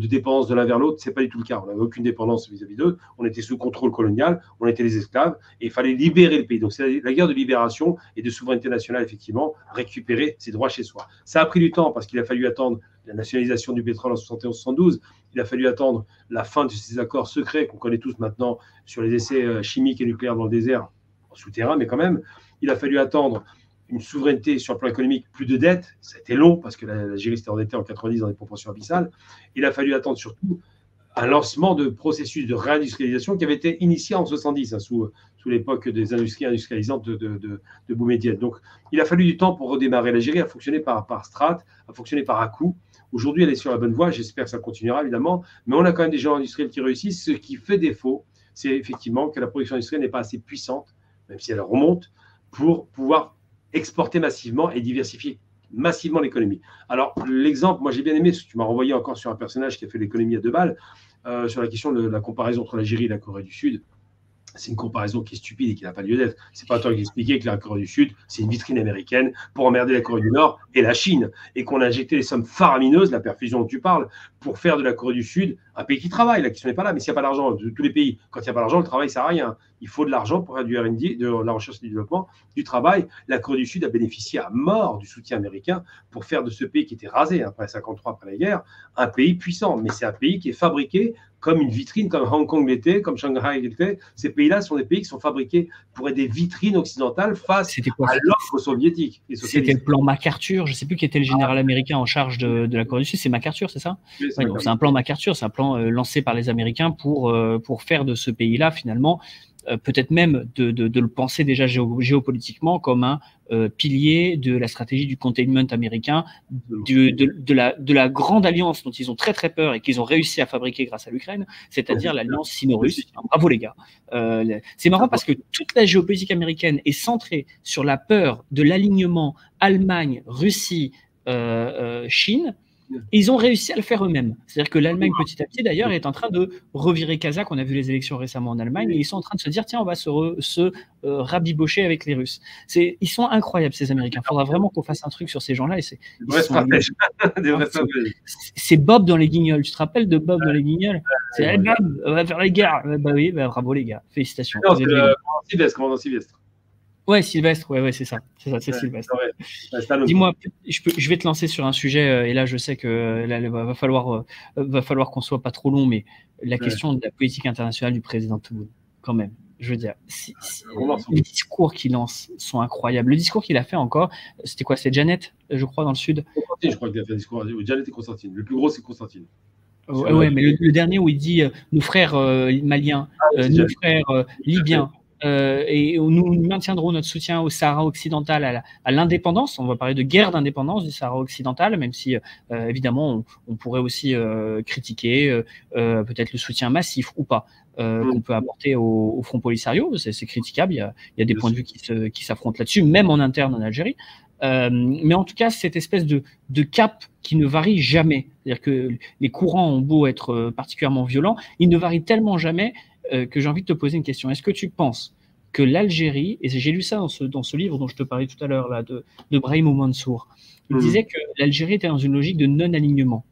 dépendance de l'un vers l'autre. Ce n'est pas du tout le cas. On n'avait aucune dépendance vis-à-vis d'eux. On était sous contrôle colonial, on était les esclaves et il fallait libérer le pays. Donc c'est la guerre de libération et de souveraineté nationale, effectivement, récupérer ses droits chez soi. Ça a pris du temps parce qu'il a fallu attendre la nationalisation du pétrole en 71-72. Il a fallu attendre la fin de ces accords secrets qu'on connaît tous maintenant sur les essais chimiques et nucléaires dans le désert, souterrain, mais quand même. Il a fallu attendre une souveraineté sur le plan économique, plus de dettes. Ça a été long parce que l'Algérie s'était endettée en 90 dans des proportions abyssales. Il a fallu attendre surtout un lancement de processus de réindustrialisation qui avait été initié en 70, hein, sous l'époque des industries industrialisantes de Boumedienne. Donc, il a fallu du temps pour redémarrer. L'Algérie a fonctionné par strate, a fonctionné par à-coups. Aujourd'hui, elle est sur la bonne voie. J'espère que ça continuera, évidemment. Mais on a quand même des gens industriels qui réussissent. Ce qui fait défaut, c'est effectivement que la production industrielle n'est pas assez puissante, même si elle remonte, pour pouvoir exporter massivement et diversifier massivement l'économie. Alors, l'exemple, moi j'ai bien aimé, parce que tu m'as renvoyé encore sur un personnage qui a fait l'économie à 2 balles, sur la question de la comparaison entre l'Algérie et la Corée du Sud. C'est une comparaison qui est stupide et qui n'a pas lieu d'être. C'est pas toi qui expliquais que la Corée du Sud, c'est une vitrine américaine pour emmerder la Corée du Nord et la Chine, et qu'on a injecté les sommes faramineuses, la perfusion dont tu parles, pour faire de la Corée du Sud un pays qui travaille, la question n'est pas là, mais s'il n'y a pas d'argent, de tous les pays, quand il n'y a pas d'argent, le travail ne sert à rien. Il faut de l'argent pour faire du R&D, de la recherche et du développement, du travail. La Corée du Sud a bénéficié à mort du soutien américain pour faire de ce pays qui était rasé après 1953, après la guerre, un pays puissant. Mais c'est un pays qui est fabriqué comme une vitrine, comme Hong Kong l'était, comme Shanghai l'était. Ces pays-là sont des pays qui sont fabriqués pour être des vitrines occidentales face à l'offre soviétique. C'était le plan MacArthur. Je ne sais plus qui était le général américain en charge de la Corée du Sud. C'est MacArthur, c'est ça? Oui, c'est un plan MacArthur. C'est un plan lancé par les Américains pour faire de ce pays-là, finalement, peut-être même de le penser déjà géopolitiquement comme un pilier de la stratégie du containment américain, de la grande alliance dont ils ont très très peur et qu'ils ont réussi à fabriquer grâce à l'Ukraine, c'est-à-dire l'alliance sino-russe. Bravo les gars. C'est marrant parce que toute la géopolitique américaine est centrée sur la peur de l'alignement Allemagne, Russie, Chine. Ils ont réussi à le faire eux-mêmes. C'est-à-dire que l'Allemagne, petit à petit, d'ailleurs, est en train de revirer Kazakh. On a vu les élections récemment en Allemagne, et ils sont en train de se dire, tiens, on va se rabibocher avec les Russes. Ils sont incroyables, ces Américains. Il faudra vraiment qu'on fasse un truc sur ces gens-là. C'est Bob dans les Guignols. Tu te rappelles de Bob dans les Guignols? C'est Bob, on va faire les guerres. Bah oui, bravo les gars. Félicitations. Non, c'est commandant Sylvestre. Ouais, Sylvestre, ouais, c'est ça, c'est Sylvestre. Ouais. Dis-moi, je vais te lancer sur un sujet, et là, je sais que là, va falloir qu'on soit pas trop long, mais la question de la politique internationale du président Tebboune, quand même, je veux dire, les discours qu'il lance sont incroyables. Le discours qu'il a fait encore, c'était quoi? C'est Janet, je crois, dans le Sud. Constantine, je crois qu'il a fait un discours. Janet et Constantine. Le plus gros, c'est Constantine. Ouais, mais le dernier où il dit nos frères maliens, nos frères libyens. Et nous maintiendrons notre soutien au Sahara occidental, à l'indépendance. On va parler de guerre d'indépendance du Sahara occidental, même si évidemment on pourrait aussi critiquer peut-être le soutien massif ou pas qu'on peut apporter au Front Polisario. C'est critiquable, il y a des points de vue qui s'affrontent là-dessus, même en interne en Algérie. Mais en tout cas, cette espèce de cap qui ne varie jamais. C'est-à-dire que les courants ont beau être particulièrement violents, ils ne varient tellement jamais que j'ai envie de te poser une question. Est-ce que tu penses que l'Algérie, et j'ai lu ça dans ce livre dont je te parlais tout à l'heure, là, de Brahim Mansour, il disait que l'Algérie était dans une logique de non-alignement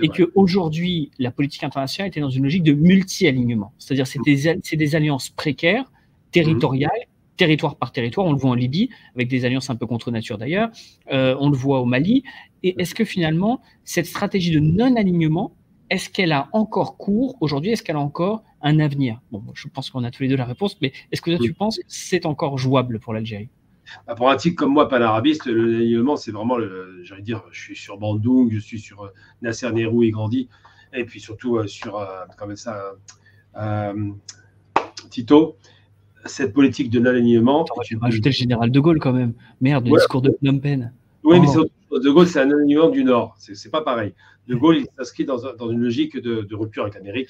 et qu'aujourd'hui, la politique internationale était dans une logique de multi-alignement. C'est-à-dire c'est des alliances précaires, territoriales, territoire par territoire. On le voit en Libye, avec des alliances un peu contre nature d'ailleurs. On le voit au Mali. Et est-ce que finalement, cette stratégie de non-alignement, est-ce qu'elle a encore cours aujourd'hui? Est-ce qu'elle a encore un avenir? Bon, je pense qu'on a tous les deux la réponse, mais est-ce que toi, tu penses que c'est encore jouable pour l'Algérie? Pour un type comme moi, panarabiste, l'alignement, c'est vraiment, j'allais dire, je suis sur Bandoung, je suis sur Nasser Nehru et Grandi, et puis surtout sur, comme ça, Tito. Cette politique de non-alignement. Tu vas rajouter le général de Gaulle quand même. Merde, le discours de Phnom Penh. Oui, mais de Gaulle, c'est un non-alignement du Nord. C'est pas pareil. De Gaulle, il s'inscrit dans une logique de rupture avec l'Amérique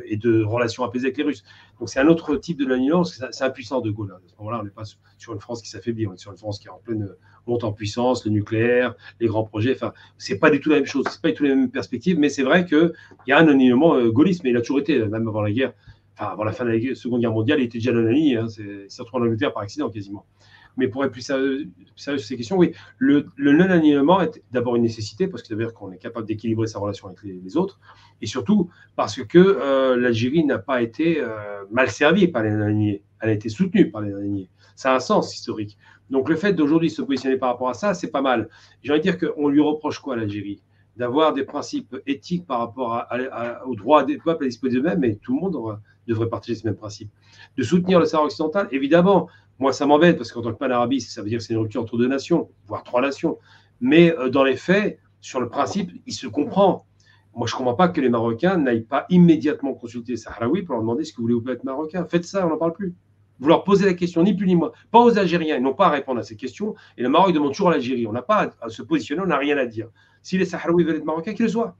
et de relations apaisées avec les Russes. Donc, c'est un autre type de non-alignement, parce que c'est impuissant de Gaulle. À ce moment-là, on n'est pas sur une France qui s'affaiblit, on est sur une France qui est en pleine montée en puissance, le nucléaire, les grands projets. Enfin, c'est pas du tout la même chose, c'est pas du tout les mêmes perspectives, mais c'est vrai qu'il y a un non-alignement gaulliste, mais il a toujours été, même avant la guerre. Enfin, avant la fin de la Seconde Guerre mondiale, il était déjà non-aligné. Il s'est retrouvé en Angleterre par accident quasiment. Mais pour être plus sérieux sur ces questions, oui, le non-alignement est d'abord une nécessité parce que ça veut dire qu'on est capable d'équilibrer sa relation avec les autres, et surtout parce que l'Algérie n'a pas été mal servie par les non-alignés. Elle a été soutenue par les non-alignés. Ça a un sens historique. Donc le fait d'aujourd'hui se positionner par rapport à ça, c'est pas mal. J'ai envie de dire qu'on lui reproche quoi à l'Algérie? D'avoir des principes éthiques par rapport au droit des peuples à disposer d'eux-mêmes, mais tout le monde devrait partager ces mêmes principes. De soutenir le Sahara occidental, évidemment, moi ça m'embête parce qu'en tant que panarabiste, ça veut dire que c'est une rupture entre deux nations, voire trois nations. Mais dans les faits, sur le principe, il se comprend. Moi je ne comprends pas que les Marocains n'aillent pas immédiatement consulter les Sahraouis pour leur demander ce que vous voulez ou pas être Marocain. Faites ça, on n'en parle plus. Vous leur posez la question, ni plus ni moins. Pas aux Algériens, ils n'ont pas à répondre à ces questions. Et le Maroc demande toujours à l'Algérie. On n'a pas à se positionner, on n'a rien à dire. Si les Sahraouis veulent être Marocains, qu'ils le soient.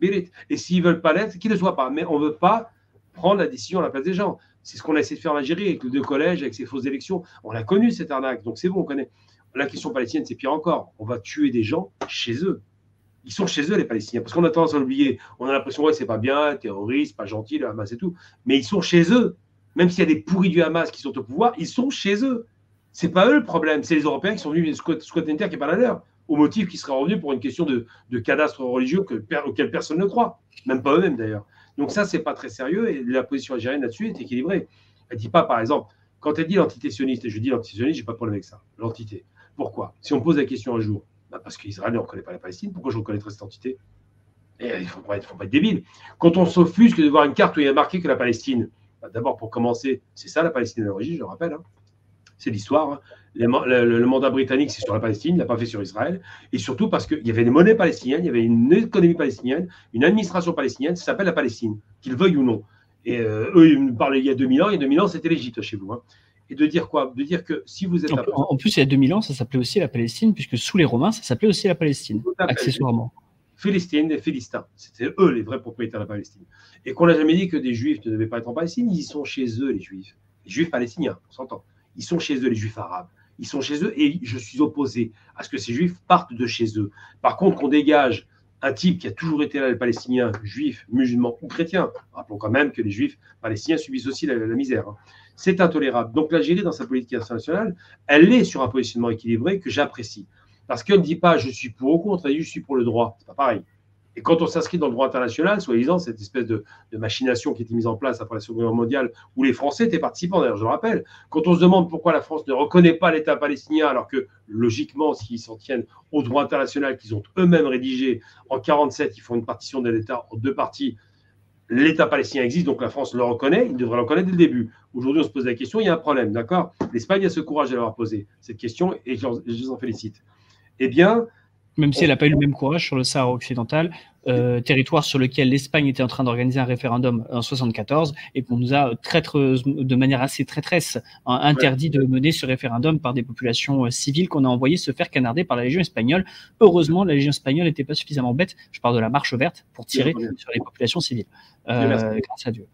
Et s'ils ne veulent pas l'être, qu'ils ne le soient pas. Mais on ne veut pas prendre la décision à la place des gens. C'est ce qu'on a essayé de faire en Algérie avec les deux collèges, avec ces fausses élections. On a connu cette arnaque, donc c'est bon, on connaît. La question palestinienne, c'est pire encore. On va tuer des gens chez eux. Ils sont chez eux, les Palestiniens. Parce qu'on a tendance à l'oublier. On a l'impression, ouais, c'est pas bien, terroriste, pas gentil, le Hamas et tout. Mais ils sont chez eux. Même s'il y a des pourris du Hamas qui sont au pouvoir, ils sont chez eux. C'est pas eux le problème. C'est les Européens qui sont venus squatter une terre qui n'est pas la leur, au motif qu'ils seraient revenus pour une question de cadastre religieux auquel personne ne croit. Même pas eux-mêmes, d'ailleurs. Donc ça, c'est pas très sérieux. Et la position algérienne là-dessus est équilibrée. Elle ne dit pas, par exemple, quand elle dit l'entité sioniste, et je dis l'entité sioniste, je n'ai pas de problème avec ça. L'entité. Pourquoi? Si on pose la question un jour, parce qu'Israël ne reconnaît pas la Palestine, pourquoi je reconnaîtrais cette entité? Et il ne faut pas être débile. Quand on s'offusque de voir une carte où il y a marqué que la Palestine, d'abord pour commencer, c'est ça la Palestine à l'origine, je le rappelle, hein. C'est l'histoire. Hein. Le mandat britannique, c'est sur la Palestine, il n'a pas fait sur Israël. Et surtout parce qu'il y avait des monnaies palestiniennes, il y avait une économie palestinienne, une administration palestinienne, ça s'appelle la Palestine, qu'ils veuillent ou non. Et eux, ils nous parlaient il y a 2000 ans, il y a 2000 ans, c'était l'Égypte chez vous. Hein. Et de dire quoi? De dire que si vous êtes... En plus, il y a 2000 ans, ça s'appelait aussi la Palestine, puisque sous les Romains, ça s'appelait aussi la Palestine, accessoirement. Philistines et Philistins. C'était eux les vrais propriétaires de la Palestine. Et qu'on n'a jamais dit que des Juifs ne devaient pas être en Palestine, ils y sont chez eux, les Juifs. Les Juifs palestiniens, on s'entend. Ils sont chez eux, les Juifs arabes. Ils sont chez eux et je suis opposé à ce que ces Juifs partent de chez eux. Par contre, qu'on dégage un type qui a toujours été là, les Palestiniens, juifs, musulmans ou chrétiens. Rappelons quand même que les Juifs palestiniens subissent aussi la misère. Hein. C'est intolérable. Donc l'Algérie, dans sa politique internationale, elle est sur un positionnement équilibré que j'apprécie. Parce qu'elle ne dit pas je suis pour ou contre, elle dit je suis pour le droit. C'est pas pareil. Et quand on s'inscrit dans le droit international, soi-disant, cette espèce de machination qui a été mise en place après la Seconde Guerre mondiale, où les Français étaient participants, d'ailleurs, je le rappelle, quand on se demande pourquoi la France ne reconnaît pas l'État palestinien, alors que, logiquement, s'ils s'en tiennent au droit international qu'ils ont eux-mêmes rédigé en 1947, ils font une partition de l'État en deux parties, l'État palestinien existe, donc la France le reconnaît, il devrait le reconnaître dès le début. Aujourd'hui, on se pose la question, il y a un problème, d'accord? L'Espagne a ce courage de l'avoir posé, cette question, et je les en félicite. Eh bien, même si elle n'a pas eu le même courage sur le Sahara occidental, territoire sur lequel l'Espagne était en train d'organiser un référendum en 1974 et qu'on nous a de manière assez traîtresse interdit de mener ce référendum par des populations civiles qu'on a envoyées se faire canarder par la Légion espagnole. Heureusement, la Légion espagnole n'était pas suffisamment bête, je parle de la marche verte, pour tirer sur les populations civiles. Grâce à Dieu.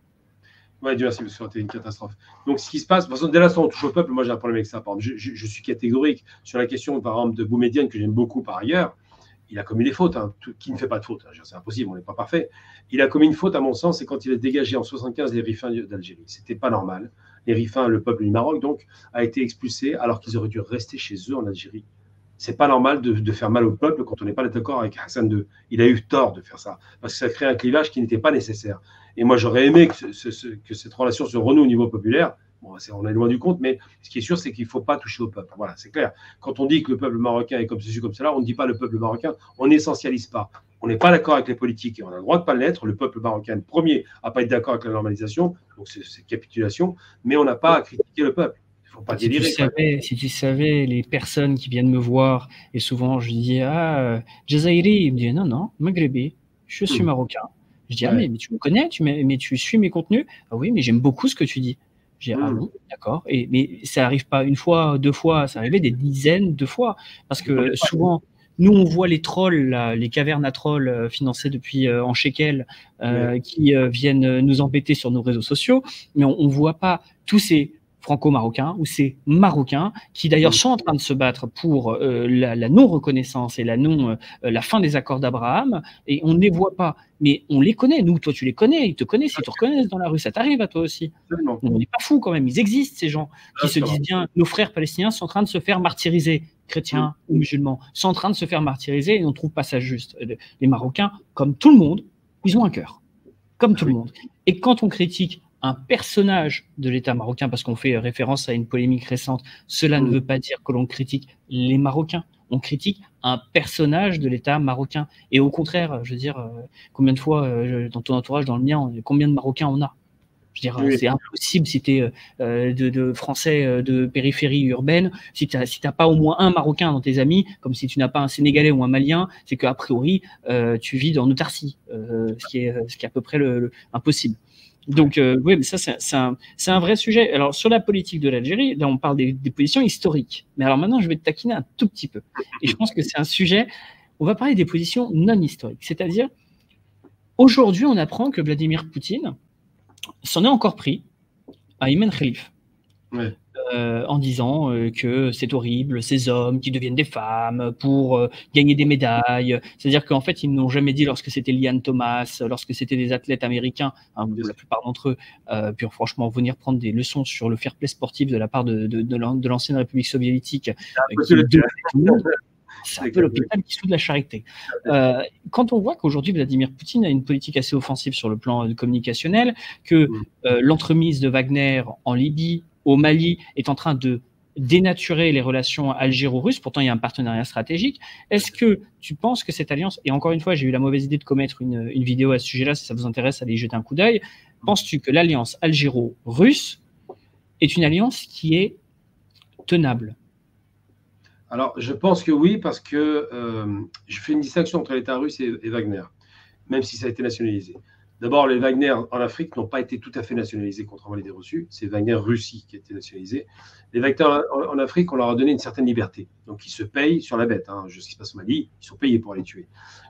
Oui, Dieu merci, parce que c'était une catastrophe. Donc, ce qui se passe, de toute façon, dès l'instant où on touche au peuple, moi j'ai un problème avec ça. Par exemple, je suis catégorique sur la question, par exemple, de Boumediene, que j'aime beaucoup par ailleurs. Il a commis des fautes, hein, qui ne fait pas de faute. C'est impossible, on n'est pas parfait. Il a commis une faute, à mon sens, c'est quand il a dégagé en 1975 les Rifins d'Algérie. C'était pas normal. Les Rifins, le peuple du Maroc, donc, a été expulsé alors qu'ils auraient dû rester chez eux en Algérie. C'est pas normal de faire mal au peuple quand on n'est pas d'accord avec Hassan II. Il a eu tort de faire ça, parce que ça crée un clivage qui n'était pas nécessaire. Et moi, j'aurais aimé que cette relation se renoue au niveau populaire. Bon, on est loin du compte, mais ce qui est sûr, c'est qu'il ne faut pas toucher au peuple. Voilà, c'est clair. Quand on dit que le peuple marocain est comme ceci, comme cela, on ne dit pas le peuple marocain, on n'essentialise pas. On n'est pas d'accord avec les politiques et on a le droit de ne pas l'être. Le peuple marocain est le premier à ne pas être d'accord avec la normalisation, donc c'est capitulation, mais on n'a pas à critiquer le peuple. Faut pas délirer, si tu savais les personnes qui viennent me voir, et souvent je dis Jazairi, il me dit non, Maghrébi, je suis marocain. Je dis mais tu me connais, mais tu suis mes contenus. Ah oui, mais j'aime beaucoup ce que tu dis. Je dis ah bon, d'accord. Mais ça n'arrive pas une fois, deux fois, ça arrivait des dizaines de fois, parce que souvent. Nous, on voit les trolls, là, les cavernes à trolls financées depuis en shekel qui viennent nous embêter sur nos réseaux sociaux, mais on ne voit pas tous ces franco-marocains ou ces Marocains qui d'ailleurs sont en train de se battre pour la non-reconnaissance et la fin des accords d'Abraham, et on ne les voit pas. Mais on les connaît, nous, toi tu les connais, ils te connaissent, ils te reconnaissent dans la rue, ça t'arrive à toi aussi. On n'est pas fous quand même, ils existent ces gens qui se disent bien, nos frères palestiniens sont en train de se faire martyriser, chrétiens ou musulmans, sont en train de se faire martyriser et on ne trouve pas ça juste. Les Marocains, comme tout le monde, ils ont un cœur, comme tout le monde. Et quand on critique un personnage de l'État marocain, parce qu'on fait référence à une polémique récente, cela ne veut pas dire que l'on critique les Marocains. On critique un personnage de l'État marocain. Et au contraire, je veux dire, combien de fois, dans ton entourage, dans le mien, combien de Marocains on a? Je veux dire, c'est impossible si tu es de Français de périphérie urbaine, si tu n'as pas au moins un Marocain dans tes amis, comme si tu n'as pas un Sénégalais ou un Malien, c'est qu'a priori, tu vis dans autarcie, ce qui est à peu près impossible. Donc, oui, mais ça, c'est un vrai sujet. Alors, sur la politique de l'Algérie, là, on parle des positions historiques. Mais alors maintenant, je vais te taquiner un tout petit peu. Et je pense que c'est un sujet, on va parler des positions non historiques. C'est-à-dire, aujourd'hui, on apprend que Vladimir Poutine s'en est encore pris à Ayman Khalif. Ouais. En disant que c'est horrible, ces hommes qui deviennent des femmes pour gagner des médailles. C'est-à-dire qu'en fait, ils n'ont jamais dit lorsque c'était Liane Thomas, lorsque c'était des athlètes américains, la plupart d'entre eux, puis franchement, venir prendre des leçons sur le fair play sportif de la part de l'ancienne République soviétique. C'est un peu l'hôpital qui soude la charité. Quand on voit qu'aujourd'hui Vladimir Poutine a une politique assez offensive sur le plan communicationnel, que l'entremise de Wagner en Libye, au Mali, est en train de dénaturer les relations algéro-russes, pourtant il y a un partenariat stratégique. Est-ce que tu penses que cette alliance, et encore une fois j'ai eu la mauvaise idée de commettre une vidéo à ce sujet-là, si ça vous intéresse, allez y jeter un coup d'œil, penses-tu que l'alliance algéro-russe est une alliance qui est tenable? Alors je pense que oui, parce que je fais une distinction entre l'État russe et Wagner, même si ça a été nationalisé. D'abord, les Wagner en Afrique n'ont pas été tout à fait nationalisés, contrairement à l'idée reçue. C'est Wagner Russie qui a été nationalisé. Les Wagner en Afrique, on leur a donné une certaine liberté. Donc, ils se payent sur la bête. Ce qui se passe au Mali, ils sont payés pour les tuer.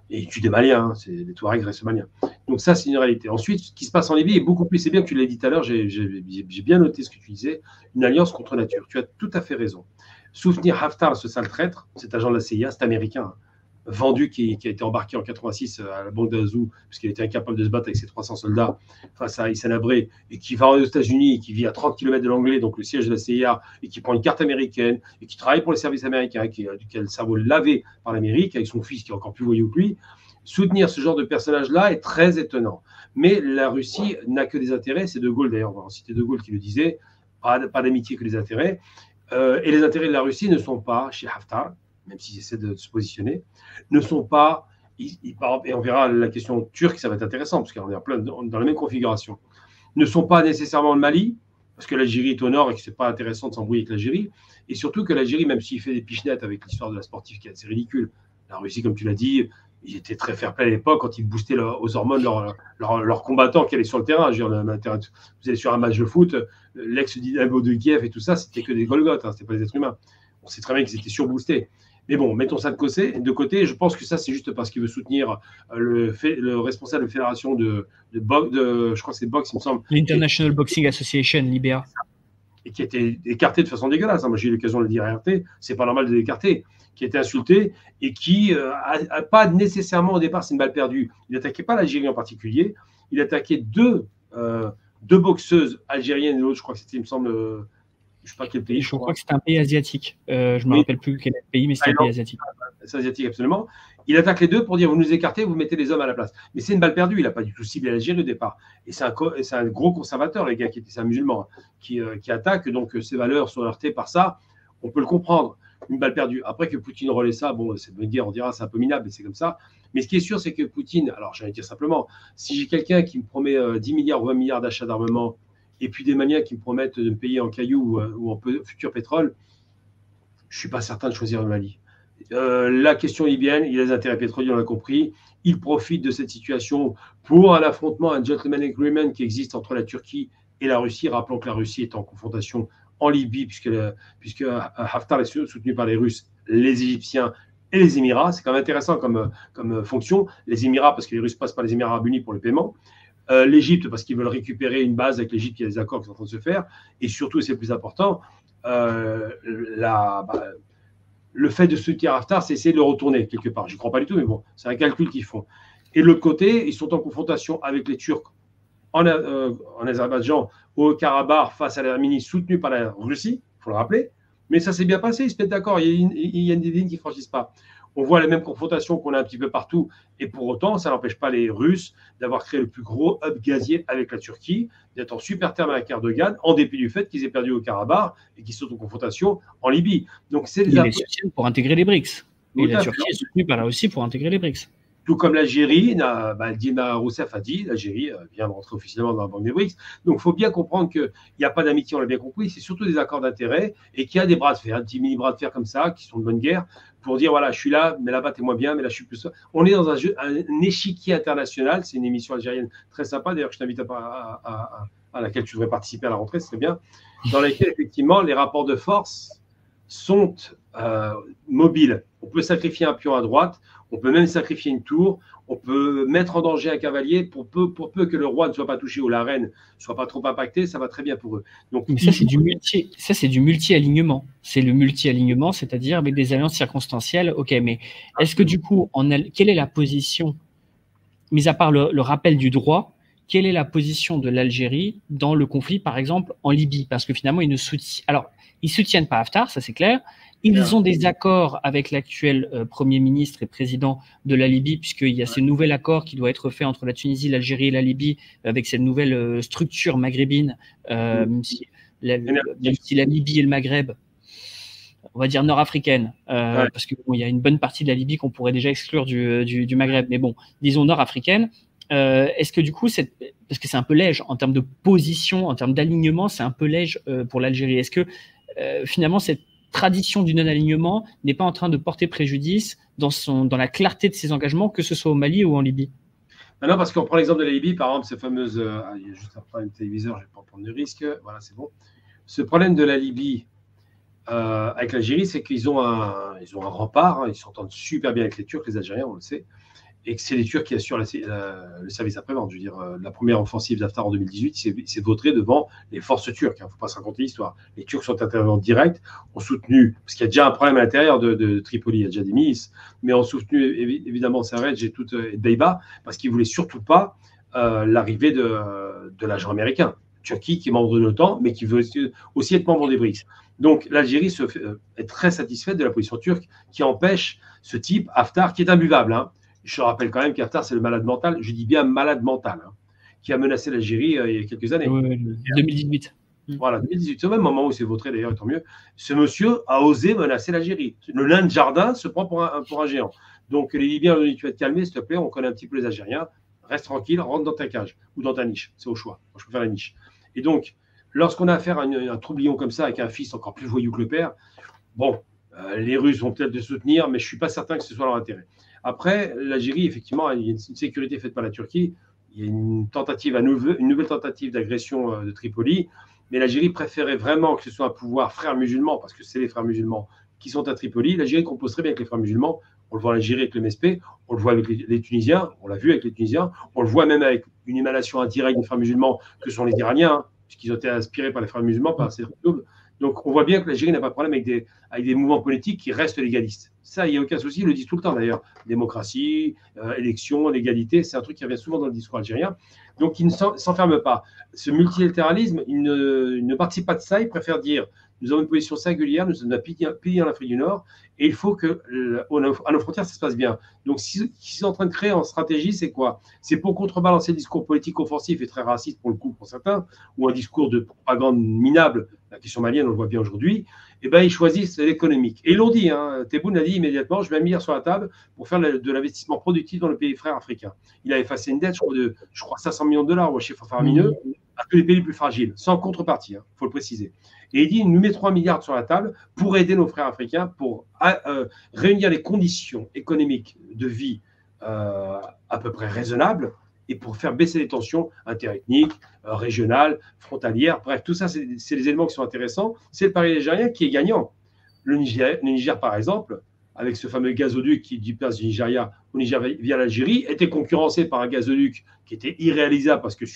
Et ils tuent des Maliens, c'est des Touaregs récemaliens. Donc, ça, c'est une réalité. Ensuite, ce qui se passe en Libye est beaucoup plus. C'est bien que tu l'aies dit tout à l'heure, j'ai bien noté ce que tu disais. Une alliance contre nature. Tu as tout à fait raison. Soutenir Haftar, ce sale traître, cet agent de la CIA, c'est américain. Vendu, qui a été embarqué en 86 à la banque d'Azou, parce qu'il était incapable de se battre avec ses 300 soldats face à Hissène Habré, et qui va aux États-Unis, qui vit à 30 km de l'Anglais, donc le siège de la CIA, et qui prend une carte américaine, et qui travaille pour les services américains, qui a le cerveau lavé par l'Amérique, avec son fils qui est encore plus voyou que lui. Soutenir ce genre de personnage-là est très étonnant. Mais la Russie n'a que des intérêts, c'est De Gaulle d'ailleurs, on va en citer De Gaulle qui le disait, pas d'amitié que des intérêts. Et les intérêts de la Russie ne sont pas chez Haftar, même s'ils essaient de se positionner, ne sont pas, et on verra la question turque, ça va être intéressant, parce qu'on est en plein dans la même configuration, ne sont pas nécessairement le Mali, parce que l'Algérie est au nord et que ce n'est pas intéressant de s'embrouiller avec l'Algérie, et surtout que l'Algérie, même s'il fait des pichenettes avec l'histoire de la sportive qui est assez ridicule, la Russie, comme tu l'as dit, ils étaient très fair-play à l'époque quand ils boostaient aux hormones leurs combattants qui allaient sur le terrain. Je veux dire, vous allez sur un match de foot, l'ex-Dynamo de Kiev et tout ça, c'était que des Golgoths, c'était pas des êtres humains. On sait très bien qu'ils étaient surboostés. Mais bon, mettons ça de côté. Je pense que ça, c'est juste parce qu'il veut soutenir le responsable de fédération de je crois que c'est boxe, il me semble. L'International Boxing Association, l'IBA. Et qui a été écarté de façon dégueulasse. Moi, j'ai eu l'occasion de le dire à RT, c'est pas normal de l'écarter. Qui a été insulté et qui n'a pas nécessairement, au départ, c'est une balle perdue. Il n'attaquait pas l'Algérie en particulier. Il attaquait deux boxeuses algériennes et l'autre, je crois que c'était, il me semble, je ne sais pas quel pays. Je crois que c'était un pays asiatique. Je ne me rappelle plus quel pays, mais c'était un pays asiatique. C'est asiatique, absolument. Il attaque les deux pour dire vous nous écartez, vous mettez les hommes à la place. Mais c'est une balle perdue. Il n'a pas du tout ciblé l'Algérie au départ. Et c'est un gros conservateur, les gars, c'est un musulman qui attaque. Donc ses valeurs sont heurtées par ça. On peut le comprendre. Une balle perdue. Après que Poutine relaie ça, bon, c'est une guerre, on dira, c'est un peu minable, mais c'est comme ça. Mais ce qui est sûr, c'est que Poutine, alors j'allais dire simplement, si j'ai quelqu'un qui me promet 10 milliards ou 20 milliards d'achats d'armement, et puis des Maliens qui me promettent de me payer en cailloux ou en futur pétrole, je ne suis pas certain de choisir le Mali. La question libyenne, il y a des intérêts pétroliers, on l'a compris. Il profite de cette situation pour un affrontement, un gentleman agreement qui existe entre la Turquie et la Russie. Rappelons que la Russie est en confrontation en Libye, puisque Haftar est soutenu par les Russes, les Égyptiens et les Émirats. C'est quand même intéressant comme fonction. Les Émirats, parce que les Russes passent par les Émirats arabes unis pour le paiement. L'Égypte, parce qu'ils veulent récupérer une base avec l'Égypte, il y a des accords qui sont en train de se faire. Et surtout, et c'est le plus important, le fait de soutenir Haftar, c'est essayer de le retourner quelque part. Je n'y crois pas du tout, mais bon, c'est un calcul qu'ils font. Et de l'autre côté, ils sont en confrontation avec les Turcs en Azerbaïdjan, au Karabakh, face à l'Arménie soutenue par la Russie, il faut le rappeler. Mais ça s'est bien passé, ils se mettent d'accord, il y a des lignes qui ne franchissent pas. On voit les mêmes confrontations qu'on a un petit peu partout, et pour autant, ça n'empêche pas les Russes d'avoir créé le plus gros hub gazier avec la Turquie, d'être en super terme avec Erdogan, en dépit du fait qu'ils aient perdu au Karabakh et qu'ils sont en confrontation en Libye. Donc, c'est ils les soutiennent pour intégrer les BRICS. Et la Turquie est soutenue par la Russie pour intégrer les BRICS. Tout comme l'Algérie, Dilma Rousseff a dit, l'Algérie vient de rentrer officiellement dans la banque des BRICS. Donc, il faut bien comprendre qu'il n'y a pas d'amitié, on l'a bien compris, c'est surtout des accords d'intérêt et qu'il y a des bras de fer, un petit mini bras de fer comme ça, qui sont de bonne guerre, pour dire, voilà, je suis là, mais là-bas, t'es moins bien, mais là, je suis plus... On est dans un échiquier international, c'est une émission algérienne très sympa, d'ailleurs, je t'invite à laquelle tu devrais participer à la rentrée, ce serait bien, dans laquelle, effectivement, les rapports de force sont mobiles. On peut sacrifier un pion à droite, on peut même sacrifier une tour, on peut mettre en danger un cavalier pour peu que le roi ne soit pas touché ou la reine ne soit pas trop impactée, ça va très bien pour eux. Donc, mais ça, c'est du multi-alignement. C'est le multi-alignement, c'est-à-dire avec des alliances circonstancielles. Ok, mais est-ce que du coup, quelle est la position, mis à part le rappel du droit, quelle est la position de l'Algérie dans le conflit, par exemple, en Libye? Parce que finalement, ils ne soutiennent pas Haftar, ça c'est clair, Ils ont des accords avec l'actuel Premier ministre et président de la Libye, puisqu'il y a ce nouvel accord qui doit être fait entre la Tunisie, l'Algérie et la Libye, avec cette nouvelle structure maghrébine, même si la Libye et le Maghreb, on va dire nord-africaine, parce qu'il y a une bonne partie de la Libye qu'on pourrait déjà exclure du Maghreb, mais bon, disons nord-africaine. Est-ce que du coup, parce que c'est un peu léger en termes de position, en termes d'alignement, c'est un peu léger pour l'Algérie. Est-ce que finalement cette tradition du non-alignement n'est pas en train de porter préjudice dans la clarté de ses engagements, que ce soit au Mali ou en Libye? Non, parce qu'on prend l'exemple de la Libye, par exemple, ces fameuses... il y a juste un problème de téléviseur, je ne vais pas prendre de risque. Voilà, c'est bon. Ce problème de la Libye avec l'Algérie, c'est qu'ils ont un rempart, ils s'entendent super bien avec les Turcs, les Algériens, on le sait, et que c'est les Turcs qui assurent le service après-vente. Je veux dire, la première offensive d'Haftar en 2018, il s'est vautré devant les forces turques. Il ne faut pas se raconter l'histoire. Les Turcs sont intervenants directs, ont soutenu, parce qu'il y a déjà un problème à l'intérieur de Tripoli, il y a déjà des milices, mais ont soutenu évidemment Sarraj et Dbeiba, parce qu'ils ne voulaient surtout pas l'arrivée de l'agent américain. Turquie qui est membre de l'OTAN, mais qui veut aussi être membre des BRICS. Donc l'Algérie est très satisfaite de la position turque qui empêche ce type, Haftar, qui est imbuvable. Je rappelle quand même qu'Haftar, c'est le malade mental, je dis bien malade mental, qui a menacé l'Algérie il y a quelques années. Oui, 2018. Voilà, 2018. C'est au même moment où il s'est vautré d'ailleurs, tant mieux. Ce monsieur a osé menacer l'Algérie. Le nain de jardin se prend pour un géant. Donc les Libyens ont dit, tu vas te calmer, s'il te plaît, on connaît un petit peu les Algériens, reste tranquille, rentre dans ta cage ou dans ta niche, c'est au choix. Moi, je préfère la niche. Et donc, lorsqu'on a affaire à un troublion comme ça, avec un fils encore plus voyou que le père, bon, les Russes vont peut-être le soutenir, mais je ne suis pas certain que ce soit leur intérêt. Après, l'Algérie, effectivement, il y a une sécurité faite par la Turquie. Il y a une nouvelle tentative d'agression de Tripoli. Mais l'Algérie préférait vraiment que ce soit un pouvoir frères musulmans, parce que c'est les frères musulmans qui sont à Tripoli. L'Algérie compose très bien avec les frères musulmans. On le voit en Algérie avec le MSP, on le voit avec les Tunisiens, on l'a vu avec les Tunisiens, on le voit même avec une émanation indirecte des frères musulmans que sont les Iraniens, puisqu'ils ont été inspirés par les frères musulmans, par ces troubles. Donc, on voit bien que l'Algérie n'a pas de problème avec des mouvements politiques qui restent légalistes. Ça, il n'y a aucun souci, ils le disent tout le temps d'ailleurs. Démocratie, élection, légalité, c'est un truc qui revient souvent dans le discours algérien. Donc, ils ne s'enferment pas. Ce multilatéralisme, il ne participe pas de ça, ils préfèrent dire nous avons une position singulière, nous sommes un pays en Afrique du Nord, et il faut qu'à nos frontières, ça se passe bien. Donc, ce qu'ils sont en train de créer en stratégie, c'est quoi? C'est pour contrebalancer le discours politique offensif et très raciste pour le coup, pour certains, ou un discours de propagande minable, la question malienne, on le voit bien aujourd'hui, et ben ils choisissent l'économique. Et ils l'ont dit, Tebboune a dit immédiatement, je vais mettre sur la table pour faire de l'investissement productif dans le pays frère africain. Il a effacé une dette, je crois 500 millions de dollars, ou un chiffre faramineux, à tous les pays les plus fragiles, sans contrepartie, il faut le préciser. Et il dit, nous mettons 1 milliard sur la table pour aider nos frères africains, pour réunir les conditions économiques de vie à peu près raisonnables, et pour faire baisser les tensions interethniques, régionales, frontalières. Bref, tout ça, c'est les éléments qui sont intéressants. C'est le pari algérien qui est gagnant. Le Niger, par exemple, avec ce fameux gazoduc qui déplace du Nigeria au Niger via l'Algérie, était concurrencé par un gazoduc qui était irréalisable parce que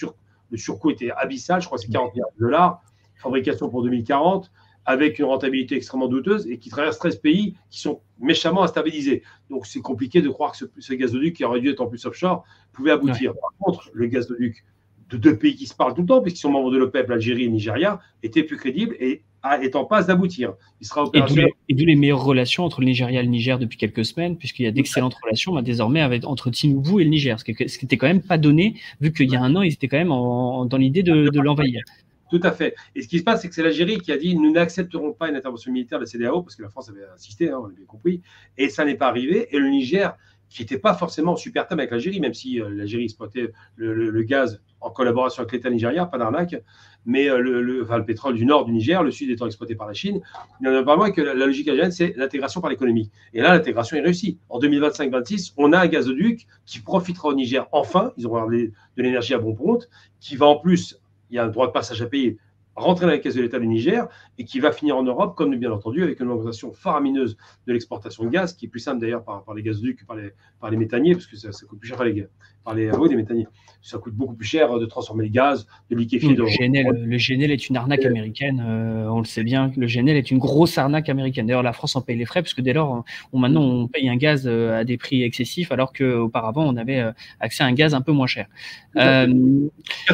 le surcoût était abyssal, je crois que c'est 40 milliards de dollars, fabrication pour 2040, avec une rentabilité extrêmement douteuse et qui traverse 13 pays qui sont méchamment instabilisés. Donc, c'est compliqué de croire que ce gazoduc qui aurait dû être en plus offshore pouvait aboutir. Ouais. Par contre, le gazoduc de deux pays qui se parlent tout le temps, puisqu'ils sont membres de l'OPEP, l'Algérie et le Nigeria, était plus crédible et est en passe d'aboutir. Il sera opérationnel. Et d'où les meilleures relations entre le Nigeria et le Niger depuis quelques semaines, puisqu'il y a d'excellentes relations désormais entre Tinubu et le Niger, ce qui n'était quand même pas donné, vu qu'il y a un an, ils étaient quand même dans l'idée de l'envahir. Tout à fait. Et ce qui se passe, c'est que c'est l'Algérie qui a dit nous n'accepterons pas une intervention militaire de la CEDEAO, parce que la France avait insisté, on l'avait compris, et ça n'est pas arrivé. Et le Niger, qui n'était pas forcément en super terme avec l'Algérie, même si l'Algérie exploitait le gaz en collaboration avec l'État nigérien, pas d'arnaque, mais le pétrole du nord du Niger, le sud étant exploité par la Chine, il n'y en a pas moins que la logique algérienne, c'est l'intégration par l'économie. Et là, l'intégration est réussie. En 2025-26, on a un gazoduc qui profitera au Niger. Enfin, ils auront de l'énergie à bon compte, qui va en plus, il y a un droit de passage à payer, rentrer dans la caisse de l'État du Niger et qui va finir en Europe, comme bien entendu, avec une augmentation faramineuse de l'exportation de gaz, qui est plus simple d'ailleurs par les gazoducs que par les méthaniers, parce que ça coûte plus cher les méthaniers. Ça coûte beaucoup plus cher de transformer le gaz, de liquéfier. Le GNL est une arnaque américaine, on le sait bien, le GNL est une grosse arnaque américaine. D'ailleurs, la France en paye les frais, puisque dès lors, maintenant, on paye un gaz à des prix excessifs, alors qu'auparavant, on avait accès à un gaz un peu moins cher. 4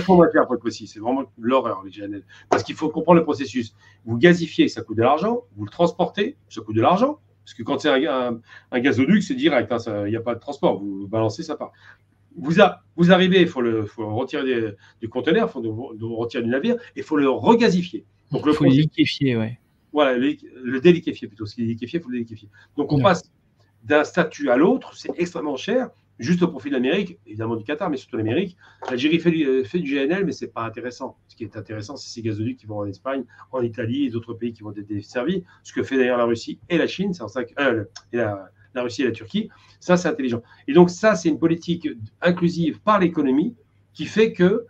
fois moins cher, pour être précis, c'est vraiment l'horreur, les GNL. Parce qu'il faut comprendre le processus. Vous gazifiez, ça coûte de l'argent. Vous le transportez, ça coûte de l'argent. Parce que quand c'est un gazoduc, c'est direct. Il n'y a pas de transport. Vous balancez, ça part. Vous arrivez, il faut le retirer du conteneur, il faut le retirer du navire, et il faut le regazifier. Donc, il faut le liquéfier, ouais. Voilà, le déliquéfier plutôt. Ce qui est liquéfié, il faut le déliquéfier. Donc, on passe d'un statut à l'autre, c'est extrêmement cher, juste au profit de l'Amérique, évidemment du Qatar, mais surtout l'Amérique. L'Algérie fait du GNL, mais ce n'est pas intéressant. Ce qui est intéressant, c'est ces gazoducs qui vont en Espagne, en Italie et d'autres pays qui vont être desservis, ce que fait d'ailleurs la Russie et la Chine, c'est en ça que, la Russie et la Turquie. Ça, c'est intelligent. Et donc, ça, c'est une politique inclusive par l'économie qui fait que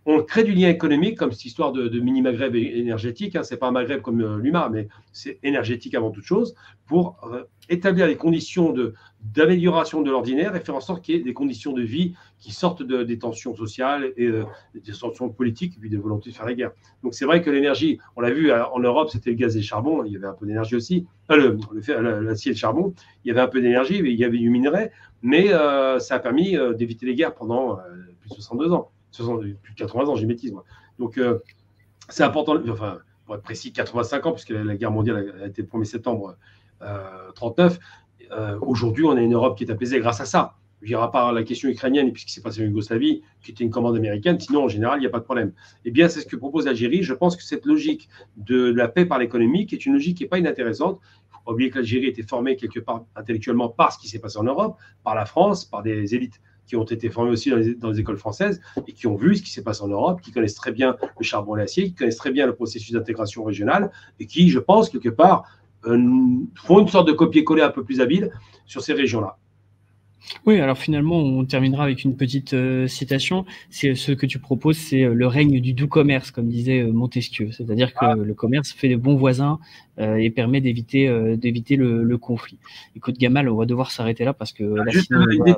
on crée du lien économique, comme cette histoire de mini-Maghreb énergétique. Ce n'est pas un Maghreb comme l'UMA, mais c'est énergétique avant toute chose, pour établir les conditions d'amélioration de l'ordinaire et faire en sorte qu'il y ait des conditions de vie qui sortent des tensions sociales et des tensions politiques et puis des volontés de faire la guerre. Donc c'est vrai que l'énergie, on l'a vu en Europe, c'était le gaz et le charbon, il y avait un peu d'énergie aussi, l'acier et le charbon, il y avait un peu d'énergie, il y avait du minerai, mais ça a permis d'éviter les guerres pendant plus de 62 ans. Plus de 80 ans, j'ai bêtise moi. Donc, c'est important, enfin, pour être précis, 85 ans, puisque la guerre mondiale a été le 1er septembre 1939. Aujourd'hui, on a une Europe qui est apaisée grâce à ça. Je dirais à part la question ukrainienne et puis ce qui s'est passé en Yougoslavie, qui était une commande américaine, sinon, en général, il n'y a pas de problème. Eh bien, c'est ce que propose l'Algérie. Je pense que cette logique de la paix par l'économie, qui est une logique qui n'est pas inintéressante. Il ne faut pas oublier que l'Algérie était formée quelque part intellectuellement par ce qui s'est passé en Europe, par la France, par des élites qui ont été formés aussi dans les écoles françaises et qui ont vu ce qui s'est passé en Europe, qui connaissent très bien le charbon et l'acier, qui connaissent très bien le processus d'intégration régionale et qui, je pense, quelque part, font une sorte de copier-coller un peu plus habile sur ces régions-là. Oui, alors finalement, on terminera avec une petite citation. C'est ce que tu proposes, c'est le règne du doux commerce, comme disait Montesquieu. C'est-à-dire que le commerce fait de bons voisins et permet d'éviter le conflit. Écoute, Gamal, on va devoir s'arrêter là parce que là, juste une détail,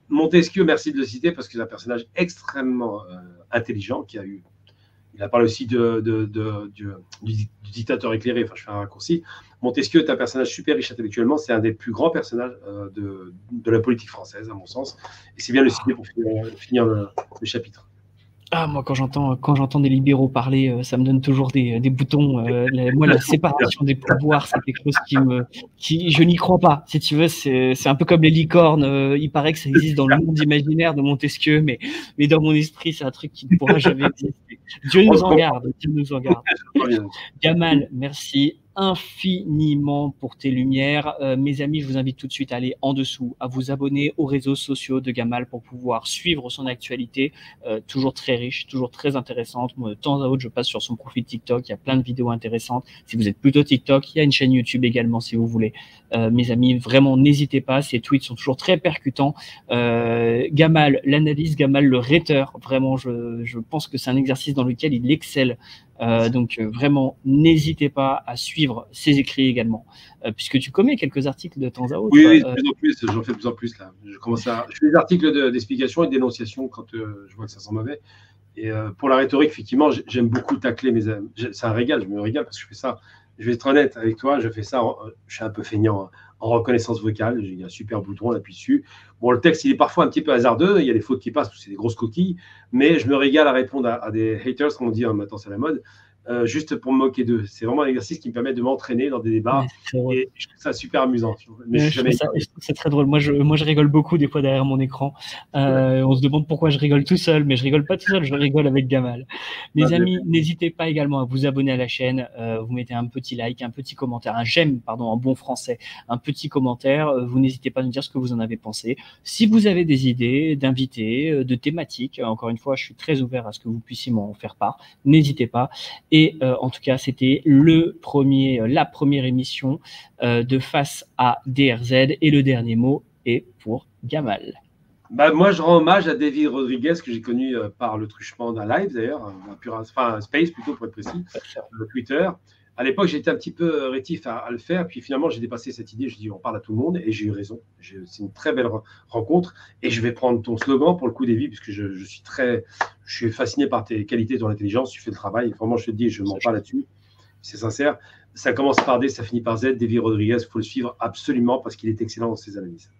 Montesquieu, merci de le citer parce que c'est un personnage extrêmement intelligent qui a eu. Il a parlé aussi du dictateur éclairé, enfin je fais un raccourci. Montesquieu est un personnage super riche intellectuellement, c'est un des plus grands personnages de la politique française, à mon sens. Et c'est bien le citer pour finir le chapitre. Ah, moi, quand j'entends des libéraux parler, ça me donne toujours des boutons. Moi, la séparation des pouvoirs, c'est quelque chose je n'y crois pas. Si tu veux, c'est un peu comme les licornes. Il paraît que ça existe dans le monde imaginaire de Montesquieu, mais dans mon esprit, c'est un truc qui ne pourra jamais exister. Dieu nous en garde. Dieu nous en garde. Gamal, merci infiniment pour tes lumières. Mes amis, je vous invite tout de suite à aller en dessous, à vous abonner aux réseaux sociaux de Gamal pour pouvoir suivre son actualité, toujours très riche, toujours très intéressante. Moi, de temps à autre, je passe sur son profil TikTok, il y a plein de vidéos intéressantes. Si vous êtes plutôt TikTok, il y a une chaîne YouTube également si vous voulez. Mes amis, vraiment, n'hésitez pas, ces tweets sont toujours très percutants. Gamal, l'analyse, Gamal, le rhéteur, vraiment, je pense que c'est un exercice dans lequel il excelle. Donc vraiment, n'hésitez pas à suivre ses écrits également, puisque tu commets quelques articles de temps à autre. Oui, de plus en plus, j'en fais de plus en plus là. Je fais des articles d'explication et de dénonciation quand je vois que ça sent mauvais. Et pour la rhétorique, effectivement, j'aime beaucoup tacler mes amis. C'est un régal, je me régale parce que je fais ça. Je vais être honnête avec toi, je fais ça, je suis un peu feignant en reconnaissance vocale. J'ai un super bouton, on appuie dessus. Bon, le texte, il est parfois un petit peu hasardeux, il y a des fautes qui passent, c'est des grosses coquilles, mais je me régale à répondre à des haters, comme on dit maintenant, c'est la mode, juste pour me moquer d'eux. C'est vraiment un exercice qui me permet de m'entraîner dans des débats, et je trouve ça super amusant. Mais je trouve c'est très drôle. Moi, je rigole beaucoup des fois derrière mon écran. On se demande pourquoi je rigole tout seul, mais je rigole pas tout seul, je rigole avec Gamal. Les amis, n'hésitez pas également à vous abonner à la chaîne. Vous mettez un petit like, un petit commentaire, un j'aime, pardon, en bon français, un petit commentaire. Vous n'hésitez pas à nous dire ce que vous en avez pensé. Si vous avez des idées d'invités, de thématiques, encore une fois, je suis très ouvert à ce que vous puissiez m'en faire part. N'hésitez pas. Et en tout cas, c'était la première émission de Face à DRZ. Et le dernier mot est pour Gamal. Moi, je rends hommage à David Rodriguez, que j'ai connu par le truchement d'un live d'ailleurs, un space plutôt pour être précis, Twitter. À l'époque, j'étais un petit peu rétif à le faire, puis finalement, j'ai dépassé cette idée. Je dis, on parle à tout le monde, et j'ai eu raison. C'est une très belle rencontre, et je vais prendre ton slogan pour le coup, Davy, puisque je suis fasciné par tes qualités, ton intelligence, tu fais le travail. Vraiment, je te le dis, je ne mens pas là-dessus. C'est sincère. Ça commence par D, ça finit par Z. Davy Rodriguez, il faut le suivre absolument parce qu'il est excellent dans ses analyses.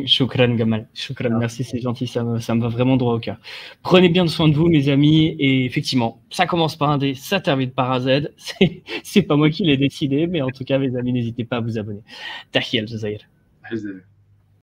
Shukran Gamal, shukran, merci, c'est gentil, ça me va vraiment droit au cœur. Prenez bien soin de vous, mes amis, et effectivement, ça commence par un D, ça termine par un Z. C'est pas moi qui l'ai décidé, mais en tout cas, mes amis, n'hésitez pas à vous abonner. Tahia al Jazair.